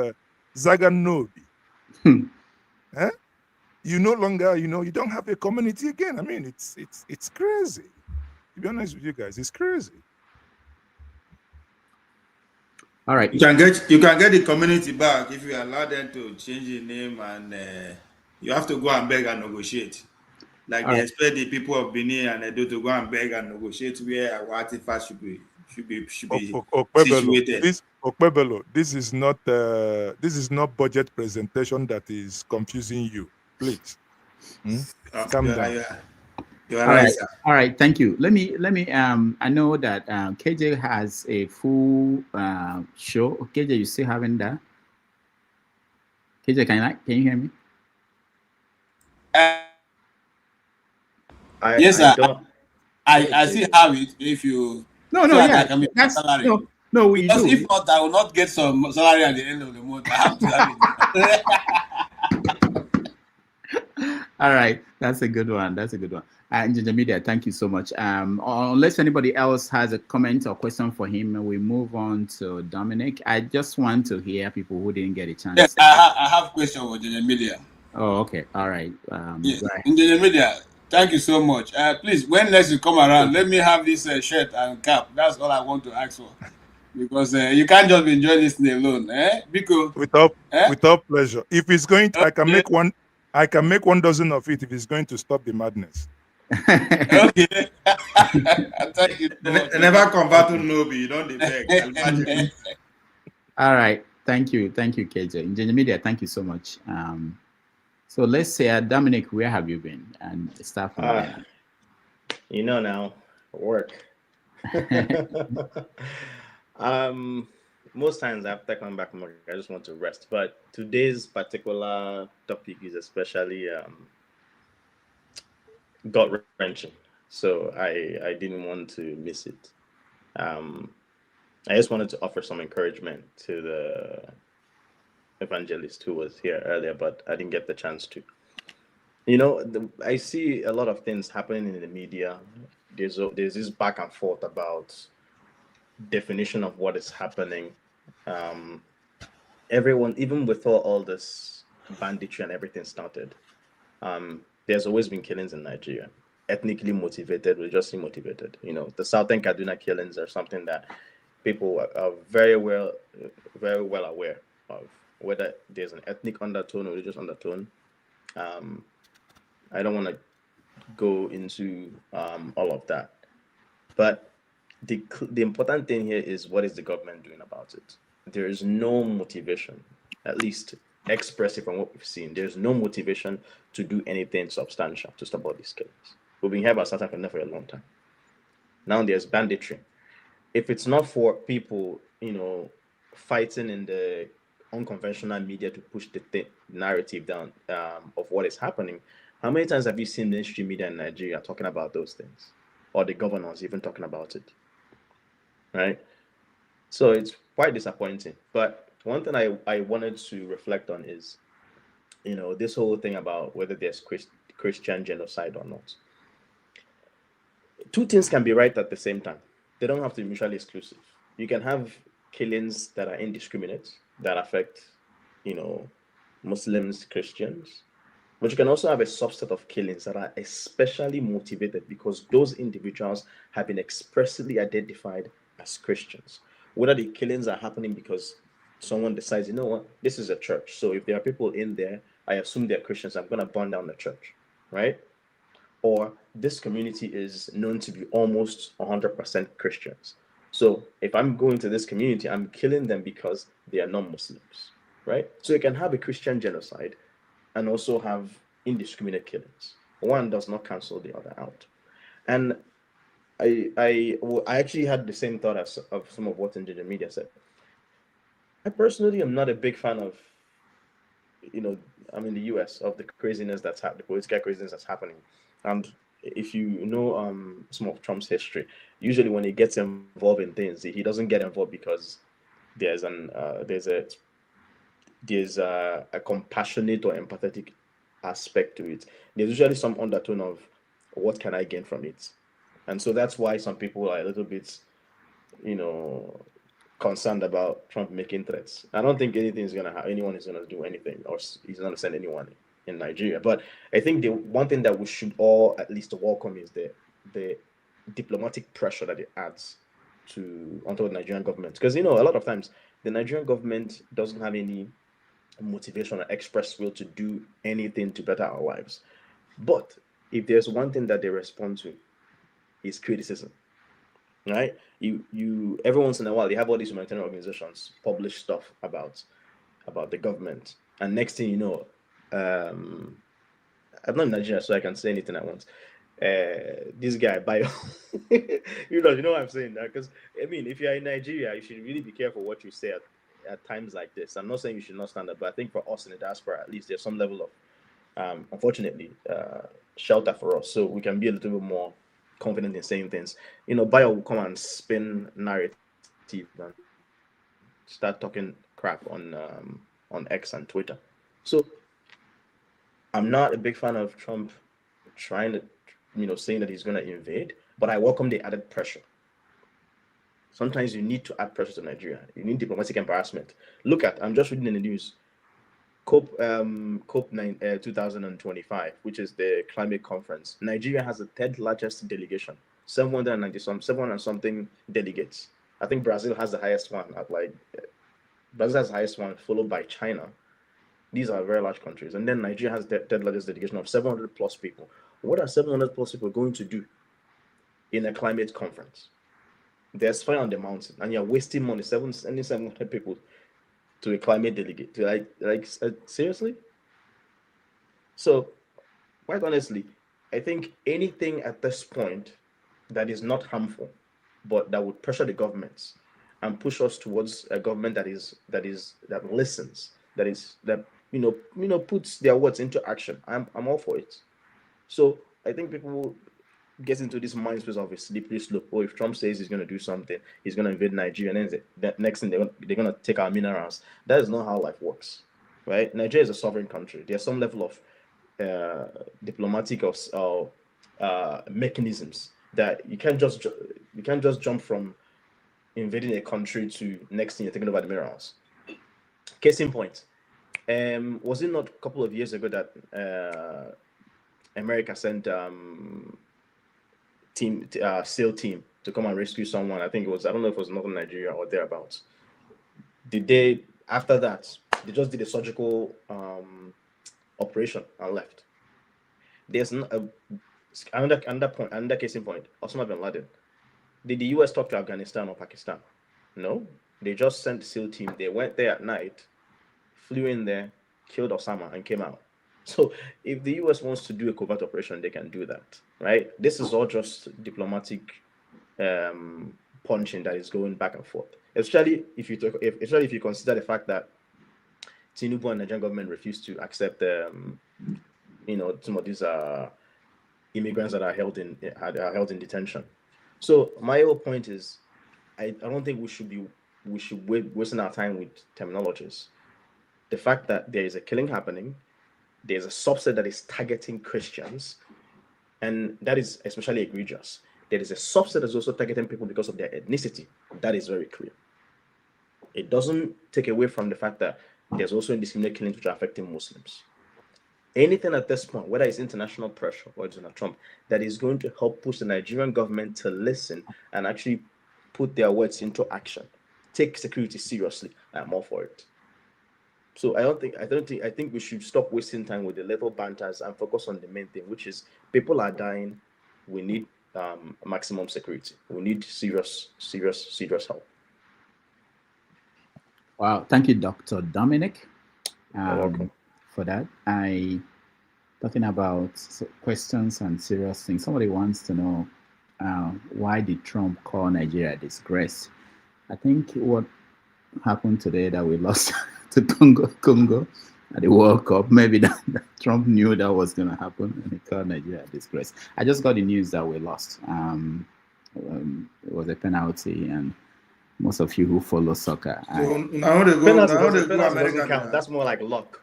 S10: Zaga Nobi. You no longer, you don't have a community again. I mean, it's crazy. To be honest with you guys, it's crazy.
S2: All right.
S8: You can get the community back if you allow them to change the name, and you have to go and beg and negotiate. Like they expect the people of Benin and Edo to go and beg and negotiate where our artifacts should be situated.
S10: This is not budget presentation that is confusing you. Please, calm down.
S8: You're right, sir.
S2: All right, thank you. Let me. I know that KJ has a full show. KJ, you still having that? KJ, can you hear me?
S8: Yes, sir. I still have it if you
S2: No,
S8: so
S2: no,
S8: that I
S2: yeah,
S8: can make
S2: that's
S8: salary.
S2: no, we
S8: Because
S2: do.
S8: if not, I will not get some salary at the end of the month. I have to have it.
S2: All right, that's a good one. That's a good one. Ginger Media, thank you so much. Unless anybody else has a comment or question for him, we move on to Dominic. I just want to hear people who didn't get a chance.
S8: Yes, I have a question for Ginger Media.
S2: Oh, okay. All right.
S8: Yes,
S2: right.
S8: Ginger Media, thank you so much. Please, when next you come around, let me have this shirt and cap. That's all I want to ask for. Because you can't just be enjoying this alone, Because
S10: without pleasure. If it's going to, I can make one. I can make 1 dozen of it if it's going to stop the madness.
S8: Okay. Thank you so much.
S4: Never convert to Nobi. You don't beg.
S2: All right. Thank you, KJ. Ginger Media, thank you so much. So let's say, Dominic, where have you been? And start from there.
S22: You know now, work. Most times after coming back from work, I just want to rest. But today's particular topic is especially gut-wrenching. So I didn't want to miss it. I just wanted to offer some encouragement to the evangelist who was here earlier, but I didn't get the chance to. You know, I see a lot of things happening in the media. There's this back and forth about definition of what is happening. Everyone, even before all this banditry and everything started, there's always been killings in Nigeria, ethnically motivated, religiously motivated. You know, the Southern Kaduna killings are something that people are very well aware of, whether there's an ethnic undertone or religious undertone. I don't want to go into all of that, but the important thing here is, what is the government doing about it? There is no motivation, at least expressive from what we've seen. There's no motivation to do anything substantial to stop all these killings. We've been here about South Africa for a long time. Now there's banditry. If it's not for people, you know, fighting in the unconventional media to push the narrative down of what is happening, how many times have you seen mainstream media in Nigeria talking about those things, or the governors even talking about it? Right? So it's quite disappointing. But one thing I wanted to reflect on is, you know, this whole thing about whether there's Christian genocide or not. Two things can be right at the same time. They don't have to be mutually exclusive. You can have killings that are indiscriminate, that affect, you know, Muslims, Christians, but you can also have a subset of killings that are especially motivated because those individuals have been expressly identified as Christians. Whether the killings are happening because someone decides, you know what, this is a church, so if there are people in there, I assume they're Christians, I'm going to burn down the church, right? Or this community is known to be almost 100% Christians. So if I'm going to this community, I'm killing them because they are non-Muslims, right? So you can have a Christian genocide and also have indiscriminate killings. One does not cancel the other out. And I actually had the same thought of some of what Ginger Media said. I personally am not a big fan of, you know, I'm in the US, of the craziness that's happening, the political craziness that's happening. And if you know some of Trump's history, usually when he gets involved in things, he doesn't get involved because there's a compassionate or empathetic aspect to it. There's usually some undertone of, what can I gain from it? And so that's why some people are a little bit, you know, concerned about Trump making threats. I don't think anyone is going to do anything, or he's going to send anyone in Nigeria. But I think the one thing that we should all at least welcome is the diplomatic pressure that it adds onto the Nigerian government. Because, you know, a lot of times the Nigerian government doesn't have any motivation or express will to do anything to better our lives. But if there's one thing that they respond to, is criticism. Right? You every once in a while you have all these humanitarian organizations publish stuff about the government, and next thing you know, I'm not in Nigeria, so I can say anything I want. This guy bio you know what I'm saying, because I mean, if you're in Nigeria, you should really be careful what you say at times like this. I'm not saying you should not stand up, but I think for us in the diaspora, at least there's some level of unfortunately shelter for us, so we can be a little bit more confident in saying things. You know, Bayo will come and spin narrative and start talking crap on X and Twitter. So I'm not a big fan of Trump trying to, you know, saying that he's going to invade, but I welcome the added pressure. Sometimes you need to add pressure to Nigeria. You need diplomatic embarrassment. Look at, I'm just reading in the news, COP 2025, which is the climate conference. Nigeria has the third largest delegation, 700 and something delegates. I think Brazil has the highest one Brazil has the highest one, followed by China. These are very large countries. And then Nigeria has the third largest delegation of 700 plus people. What are 700 plus people going to do in a climate conference? There's fire on the mountain, and you're wasting money, 700 people to a climate delegate. Seriously? So, quite honestly, I think anything at this point that is not harmful, but that would pressure the governments and push us towards a government that listens, that puts their words into action. I'm all for it. So I think people get into this mind space of a slippery slope. Oh, if Trump says he's going to do something, he's going to invade Nigeria, and then the next thing they're going to take our minerals. That is not how life works, right? Nigeria is a sovereign country. There's some level of diplomatic or mechanisms that you can't just jump from invading a country to next thing you're taking over the minerals. Case in point, was it not a couple of years ago that America sent SEAL team to come and rescue someone? I think it was, I don't know if it was Northern Nigeria or thereabouts. After that, they just did a surgical operation and left. There's another case in point, Osama bin Laden. Did the US talk to Afghanistan or Pakistan? No, they just sent the SEAL team. They went there at night, flew in there, killed Osama, and came out. So if the US wants to do a covert operation, they can do that, right? This is all just diplomatic punching that is going back and forth. Especially if you consider the fact that Tinubu and the Nigerian government refused to accept, some of these immigrants that are held in detention. So my whole point is, I don't think we should be wasting our time with terminologies. The fact that there is a killing happening, there's a subset that is targeting Christians, and that is especially egregious. There is a subset that's also targeting people because of their ethnicity. That is very clear. It doesn't take away from the fact that there's also indiscriminate killings which are affecting Muslims. Anything at this point, whether it's international pressure or Donald Trump, that is going to help push the Nigerian government to listen and actually put their words into action, take security seriously, I'm all for it. So I think we should stop wasting time with the little banters and focus on the main thing, which is people are dying. We need maximum security. We need serious help.
S2: Wow, thank you, Dr. Dominic, for that. Talking about questions and serious things. Somebody wants to know why did Trump call Nigeria a disgrace? I think what happened today that we lost to Congo at the World Cup, maybe that Trump knew that was going to happen and he called Nigeria a disgrace. I just got the news that we lost. It was a penalty, and most of you who follow soccer.
S22: Doesn't count. That's more like luck.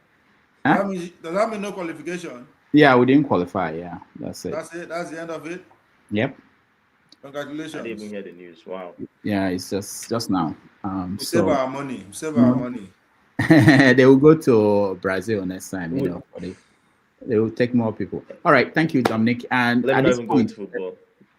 S2: Huh?
S4: Does that mean no qualification?
S2: Yeah, we didn't qualify. Yeah, that's it.
S4: That's it. That's the end of it.
S2: Yep.
S4: Congratulations.
S22: I didn't even hear the news. Wow.
S2: Yeah, it's just now.
S4: We save our money. Our money.
S2: They will go to Brazil next time. They will take more people. All right, thank you, Dominic. And at this point,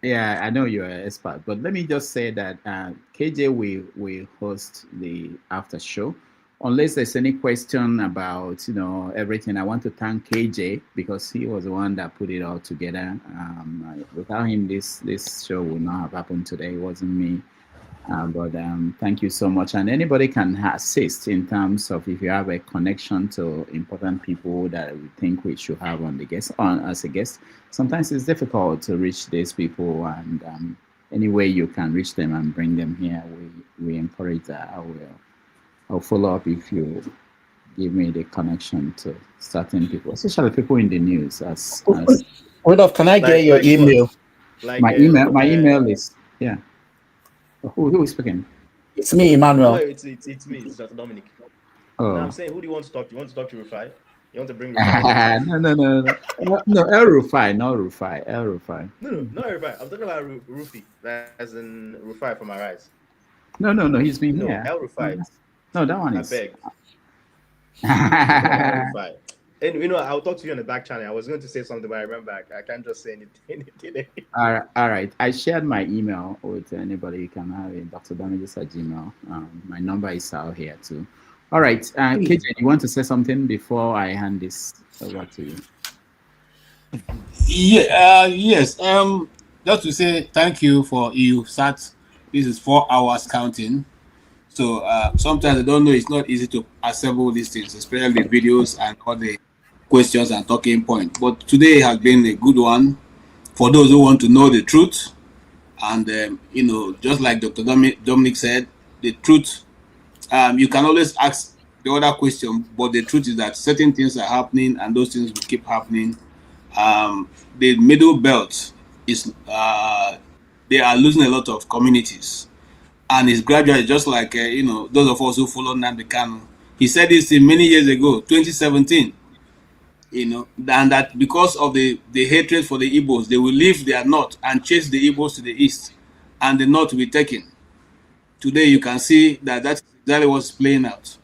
S2: yeah, I know you're an expert, but let me just say that KJ will host the after show. Unless there's any question about everything, I want to thank KJ because he was the one that put it all together. Without him, this show would not have happened today. It wasn't me. But thank you so much. And anybody can assist in terms of if you have a connection to important people that we think we should have as a guest. Sometimes it's difficult to reach these people, and any way you can reach them and bring them here, we encourage that. I'll follow up if you give me the connection to certain people, especially people in the news.
S5: Rudolph, can I get your email?
S22: Like
S2: my email is Who is speaking?
S5: It's me, Emmanuel.
S22: No, it's me. It's Dr. Dominic.
S2: Oh.
S22: No, I'm saying, who do you want to talk to? You want to talk to Rufai? You want to bring Rufai?
S2: No, El Rufai, not Rufai. El Rufai.
S22: No, not Rufai. I'm talking about Rufi, as in Rufai from Arise.
S2: No, he's been here.
S22: El Rufai.
S2: No, that one
S22: I
S2: is.
S22: beg. El Rufai. And I'll talk to you on the back channel. I was going to say something, but I remember I can't just say anything.
S2: All right. I shared my email with anybody. You can have it, drdamages@gmail. My number is out here too. All right, KJ, you want to say something before I hand this over to you?
S8: Yes. Just to say thank you for you sat. This is 4 hours counting. So sometimes I don't know. It's not easy to assemble these things, especially the videos and all the questions and talking points. But today has been a good one for those who want to know the truth. And just like Dr. Dominic said, the truth. You can always ask the other question, but the truth is that certain things are happening, and those things will keep happening. The middle belt is they are losing a lot of communities, and it's gradually, just like those of us who follow Nnamdi Kanu. He said this many years ago, 2017. And that because of the hatred for the Igbos, they will leave their north and chase the Igbos to the east, and the north will be taken. Today, you can see that that's exactly what's playing out.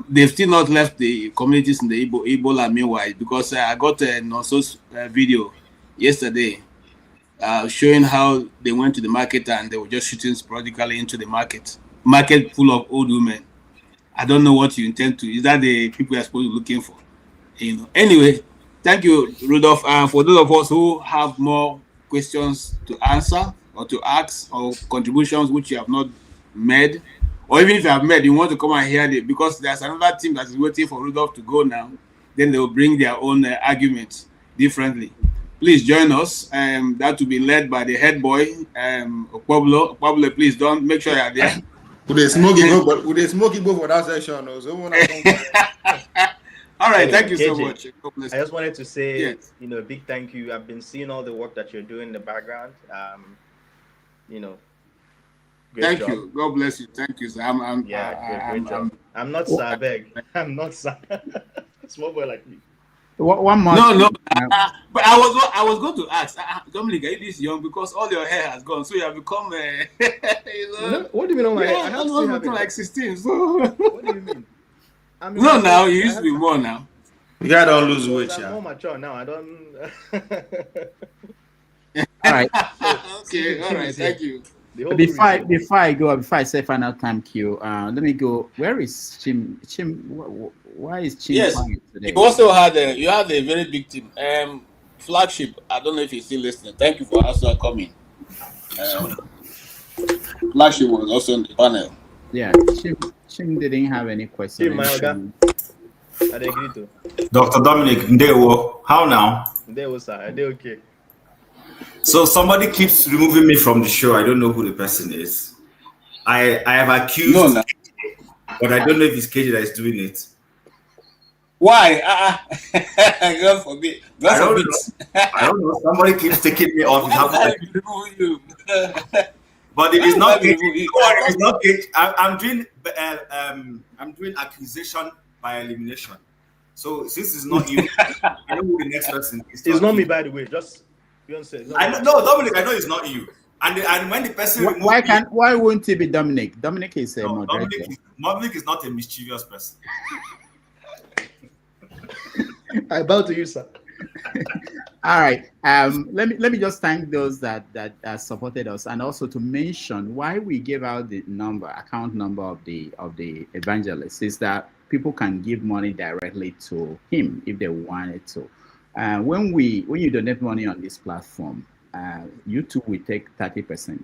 S8: They've still not left the communities in the Ebola meanwhile, because I got a Nonso's video yesterday showing how they went to the market and they were just shooting sporadically into the market full of old women. I don't know what you intend to. Is that the people you're supposed to be looking for? Anyway, thank you, Rudolph. For those of us who have more questions to answer or to ask, or contributions which you have not made, or even if you have made, you want to come and hear it, because there's another team that is waiting for Rudolph to go now. Then they will bring their own arguments differently. Please join us. That will be led by the head boy, Pablo. Pablo, please don't make sure you are there.
S4: Would they smoke it go for that section?
S22: All
S8: right, thank you so much.
S22: I just wanted to say, a big thank you. I've been seeing all the work that you're doing in the background.
S8: Thank you. God bless you. Thank you, sir.
S22: Great job. I'm not Sabeg. I'm not small boy like me.
S2: One more.
S8: No. But I was going to ask, Dominic, are you this young? Because all your hair has gone, so you have become
S22: What do you mean on my hair?
S8: I have looking like 16. So
S22: what do you mean?
S8: Now you used to be more now.
S4: You gotta don't lose weight,
S22: I'm more mature now. I don't.
S2: All right.
S8: Okay. All right. Thank you.
S2: Before I say final thank you, let me go. Where is Chim? Why is Chim?
S8: Yes,
S2: today?
S8: you also had a very big team. Flagship. I don't know if you're still listening. Thank you for also coming. Flagship was also on the panel.
S2: Yeah, Chim didn't have any questions.
S14: Dr. Dominic, Ndewo, how now?
S22: Ndewo, sir. Ndewo, okay.
S14: So somebody keeps removing me from the show. I don't know who the person is. I have accused, but I don't know if it's KJ that is doing it.
S8: Why? God forbid.
S14: I don't know. Somebody keeps taking me off. But it is not KJ. It's not KJ. I'm doing accusation by elimination. So since it's not you, I know who the next person is.
S22: It's not me, by the way. Just say.
S14: No, Dominic, I know it's not you. And when the person
S2: why wouldn't it be Dominic? Dominic is a moderator.
S14: Dominic is not a mischievous person.
S22: I bow to you, sir.
S2: All right. Let me just thank those that supported us, and also to mention why we gave out the account number of the evangelist is that people can give money directly to him if they wanted to. When you donate money on this platform, YouTube will take 30%.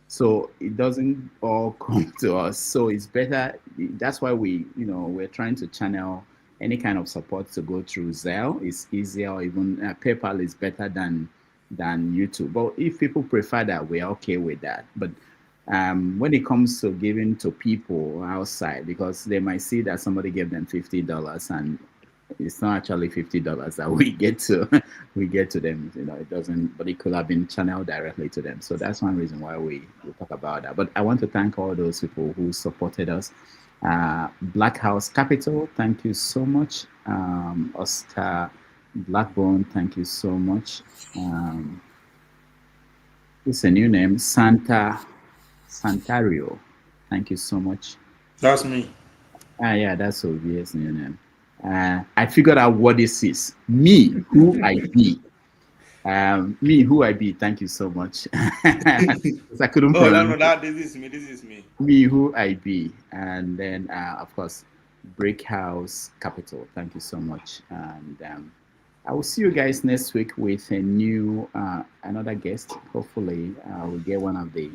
S2: So it doesn't all come to us. So it's better. That's why we're trying to channel any kind of support to go through Zelle. It's easier, or even PayPal is better than YouTube. But if people prefer that, we're okay with that. But when it comes to giving to people outside, because they might see that somebody gave them $50 and it's not actually $50 that we get to them. It doesn't, but it could have been channeled directly to them. So that's one reason why we talk about that. But I want to thank all those people who supported us. Black House Capital, thank you so much. Oscar Blackbone, thank you so much. It's a new name, Santario. Thank you so much.
S4: That's me.
S2: Yeah, that's obvious new name. I figured out what this is. Me, who I be. Me, who I be. Thank you so much. I couldn't
S4: no, this is me.
S2: Me, who I be. And then, of course, Brick House Capital. Thank you so much. And I will see you guys next week with a new, another guest. Hopefully, we'll get one of the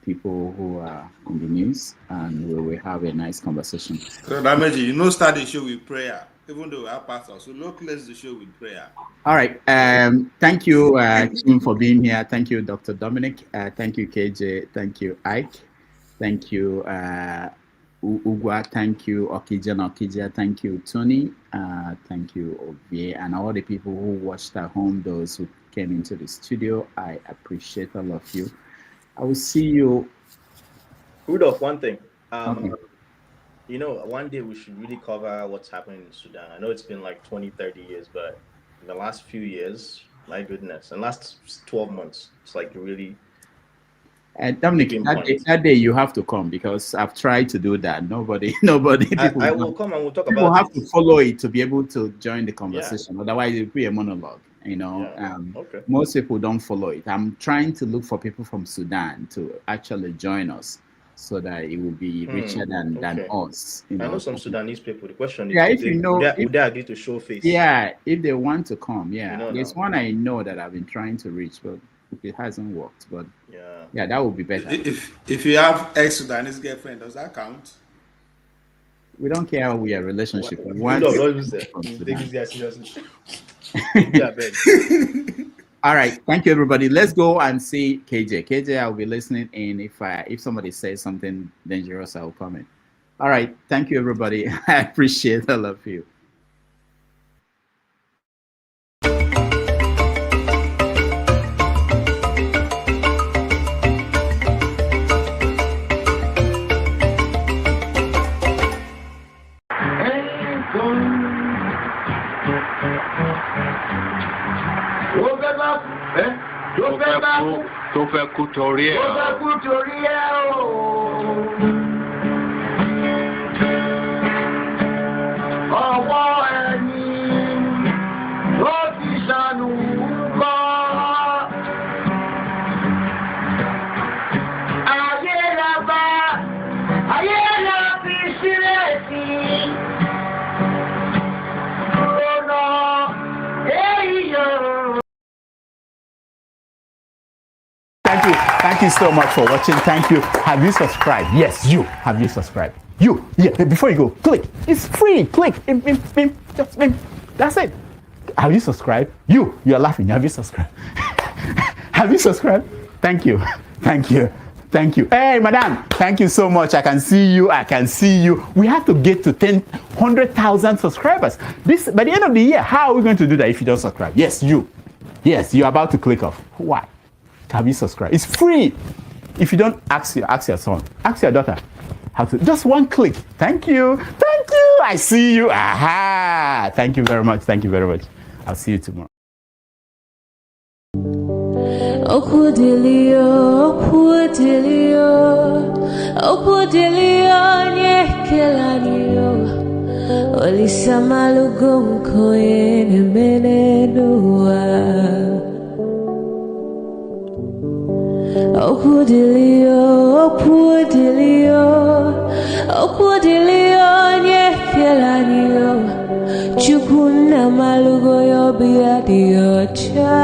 S2: people who are in the news, and we will have a nice conversation.
S4: So, start the show with prayer, even though we are pastors. So, close the show with prayer. All
S2: right. Thank you, team, for being here. Thank you, Dr. Dominic. Thank you, KJ. Thank you, Ike. Thank you, Ugwa. Thank you, Okija. Thank you, Tony. Thank you, Obie, and all the people who watched at home, those who came into the studio. I appreciate all of you. I will see you.
S22: Rudolph, one thing.
S2: Okay.
S22: One day we should really cover what's happening in Sudan. I know it's been like 20, 30 years, but in the last few years, my goodness, and last 12 months, it's like really.
S2: Dominic, that day you have to come, because I've tried to do that. Nobody. I
S22: will come and we'll talk about it.
S2: People have to follow it to be able to join the conversation. Yeah. Otherwise, it will be a monologue. Okay. Most people don't follow it. I'm trying to look for people from Sudan to actually join us, so that it will be richer than us.
S22: I know some Sudanese people. The question is, would they agree to show face?
S2: Yeah, if they want to come. Yeah, there's one I know that I've been trying to reach, but it hasn't worked. But yeah, that would be better.
S4: If you have ex-Sudanese girlfriend, does that count?
S2: We don't care how we are relationship. We
S22: want don't use it. Take this guy seriously.
S2: All right, thank you, everybody. Let's go and see KJ. KJ, I'll be listening in. If somebody says something dangerous, I'll comment. All right, thank you, everybody. I appreciate all of you.
S1: Tó fẹ́ kú torí ẹ̀ o. Ọwọ́ ẹni ló ti ṣàánú kọ́. Ayé la bá, ayé la fi sílẹ̀ sí. Lọ́nà èyí yóò.
S2: Thank you so much for watching. Thank you. Have you subscribed? Yes, you. Have you subscribed? You. Yeah, before you go, click. It's free. Click. That's it. Have you subscribed? You are laughing. Have you subscribed? Have you subscribed? Thank you. Thank you. Thank you. Hey, madam. Thank you so much. I can see you. We have to get to 100,000 subscribers. By the end of the year, how are we going to do that if you don't subscribe? Yes, you. Yes, you're about to click off. Why? Have you subscribed? It's free. If you don't, ask your son, ask your daughter how to. Just one click. Thank you. Thank you. I see you. Aha. Thank you very much. Thank you very much. I'll see you tomorrow.
S9: Chukuna malugo yo biadi ocha.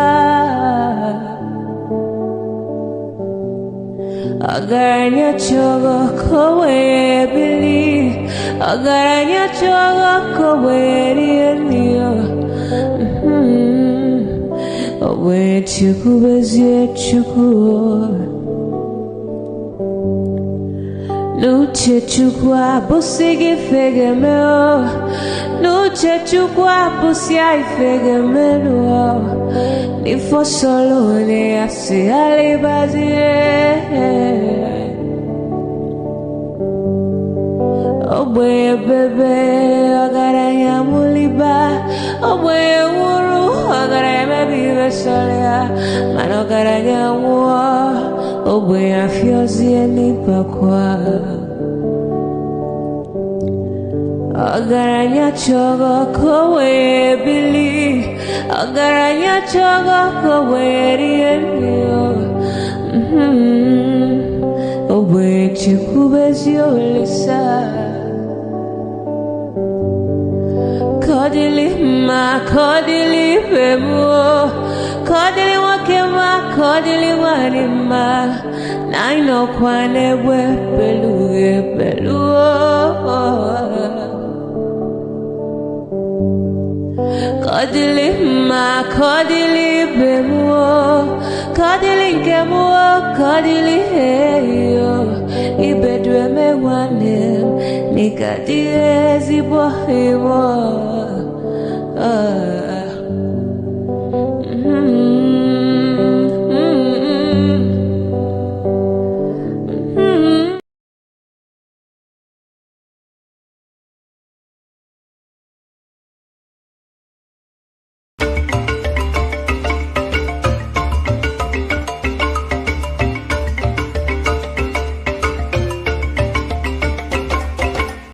S9: Agaranya chogo kowe bili. Agaranya chogo kowe rienio. Owe chuku bezie chuku. Nuche chukwa busigi fegemeo. Nuche chukwa busia ifegemeo. Nifo solo ne asi alibazie. Obwe bebe agaraya muliba. Obwe wuru agaraya mebi vesolia. Mano garaya wa. Obwe afyozi enipakwa. Agaranya chogo kowe bili. Agaranya chogo kowe rienyo. Obwe chikubezio lisa. Kodili ma kodili bemo. Kodili wakema kodili wanima. Naino kwane we beluge beluo. Kodili ma kodili bemo. Kodili kemo kodili heyo. Ibedwe me wanem nikadiezi bohimo.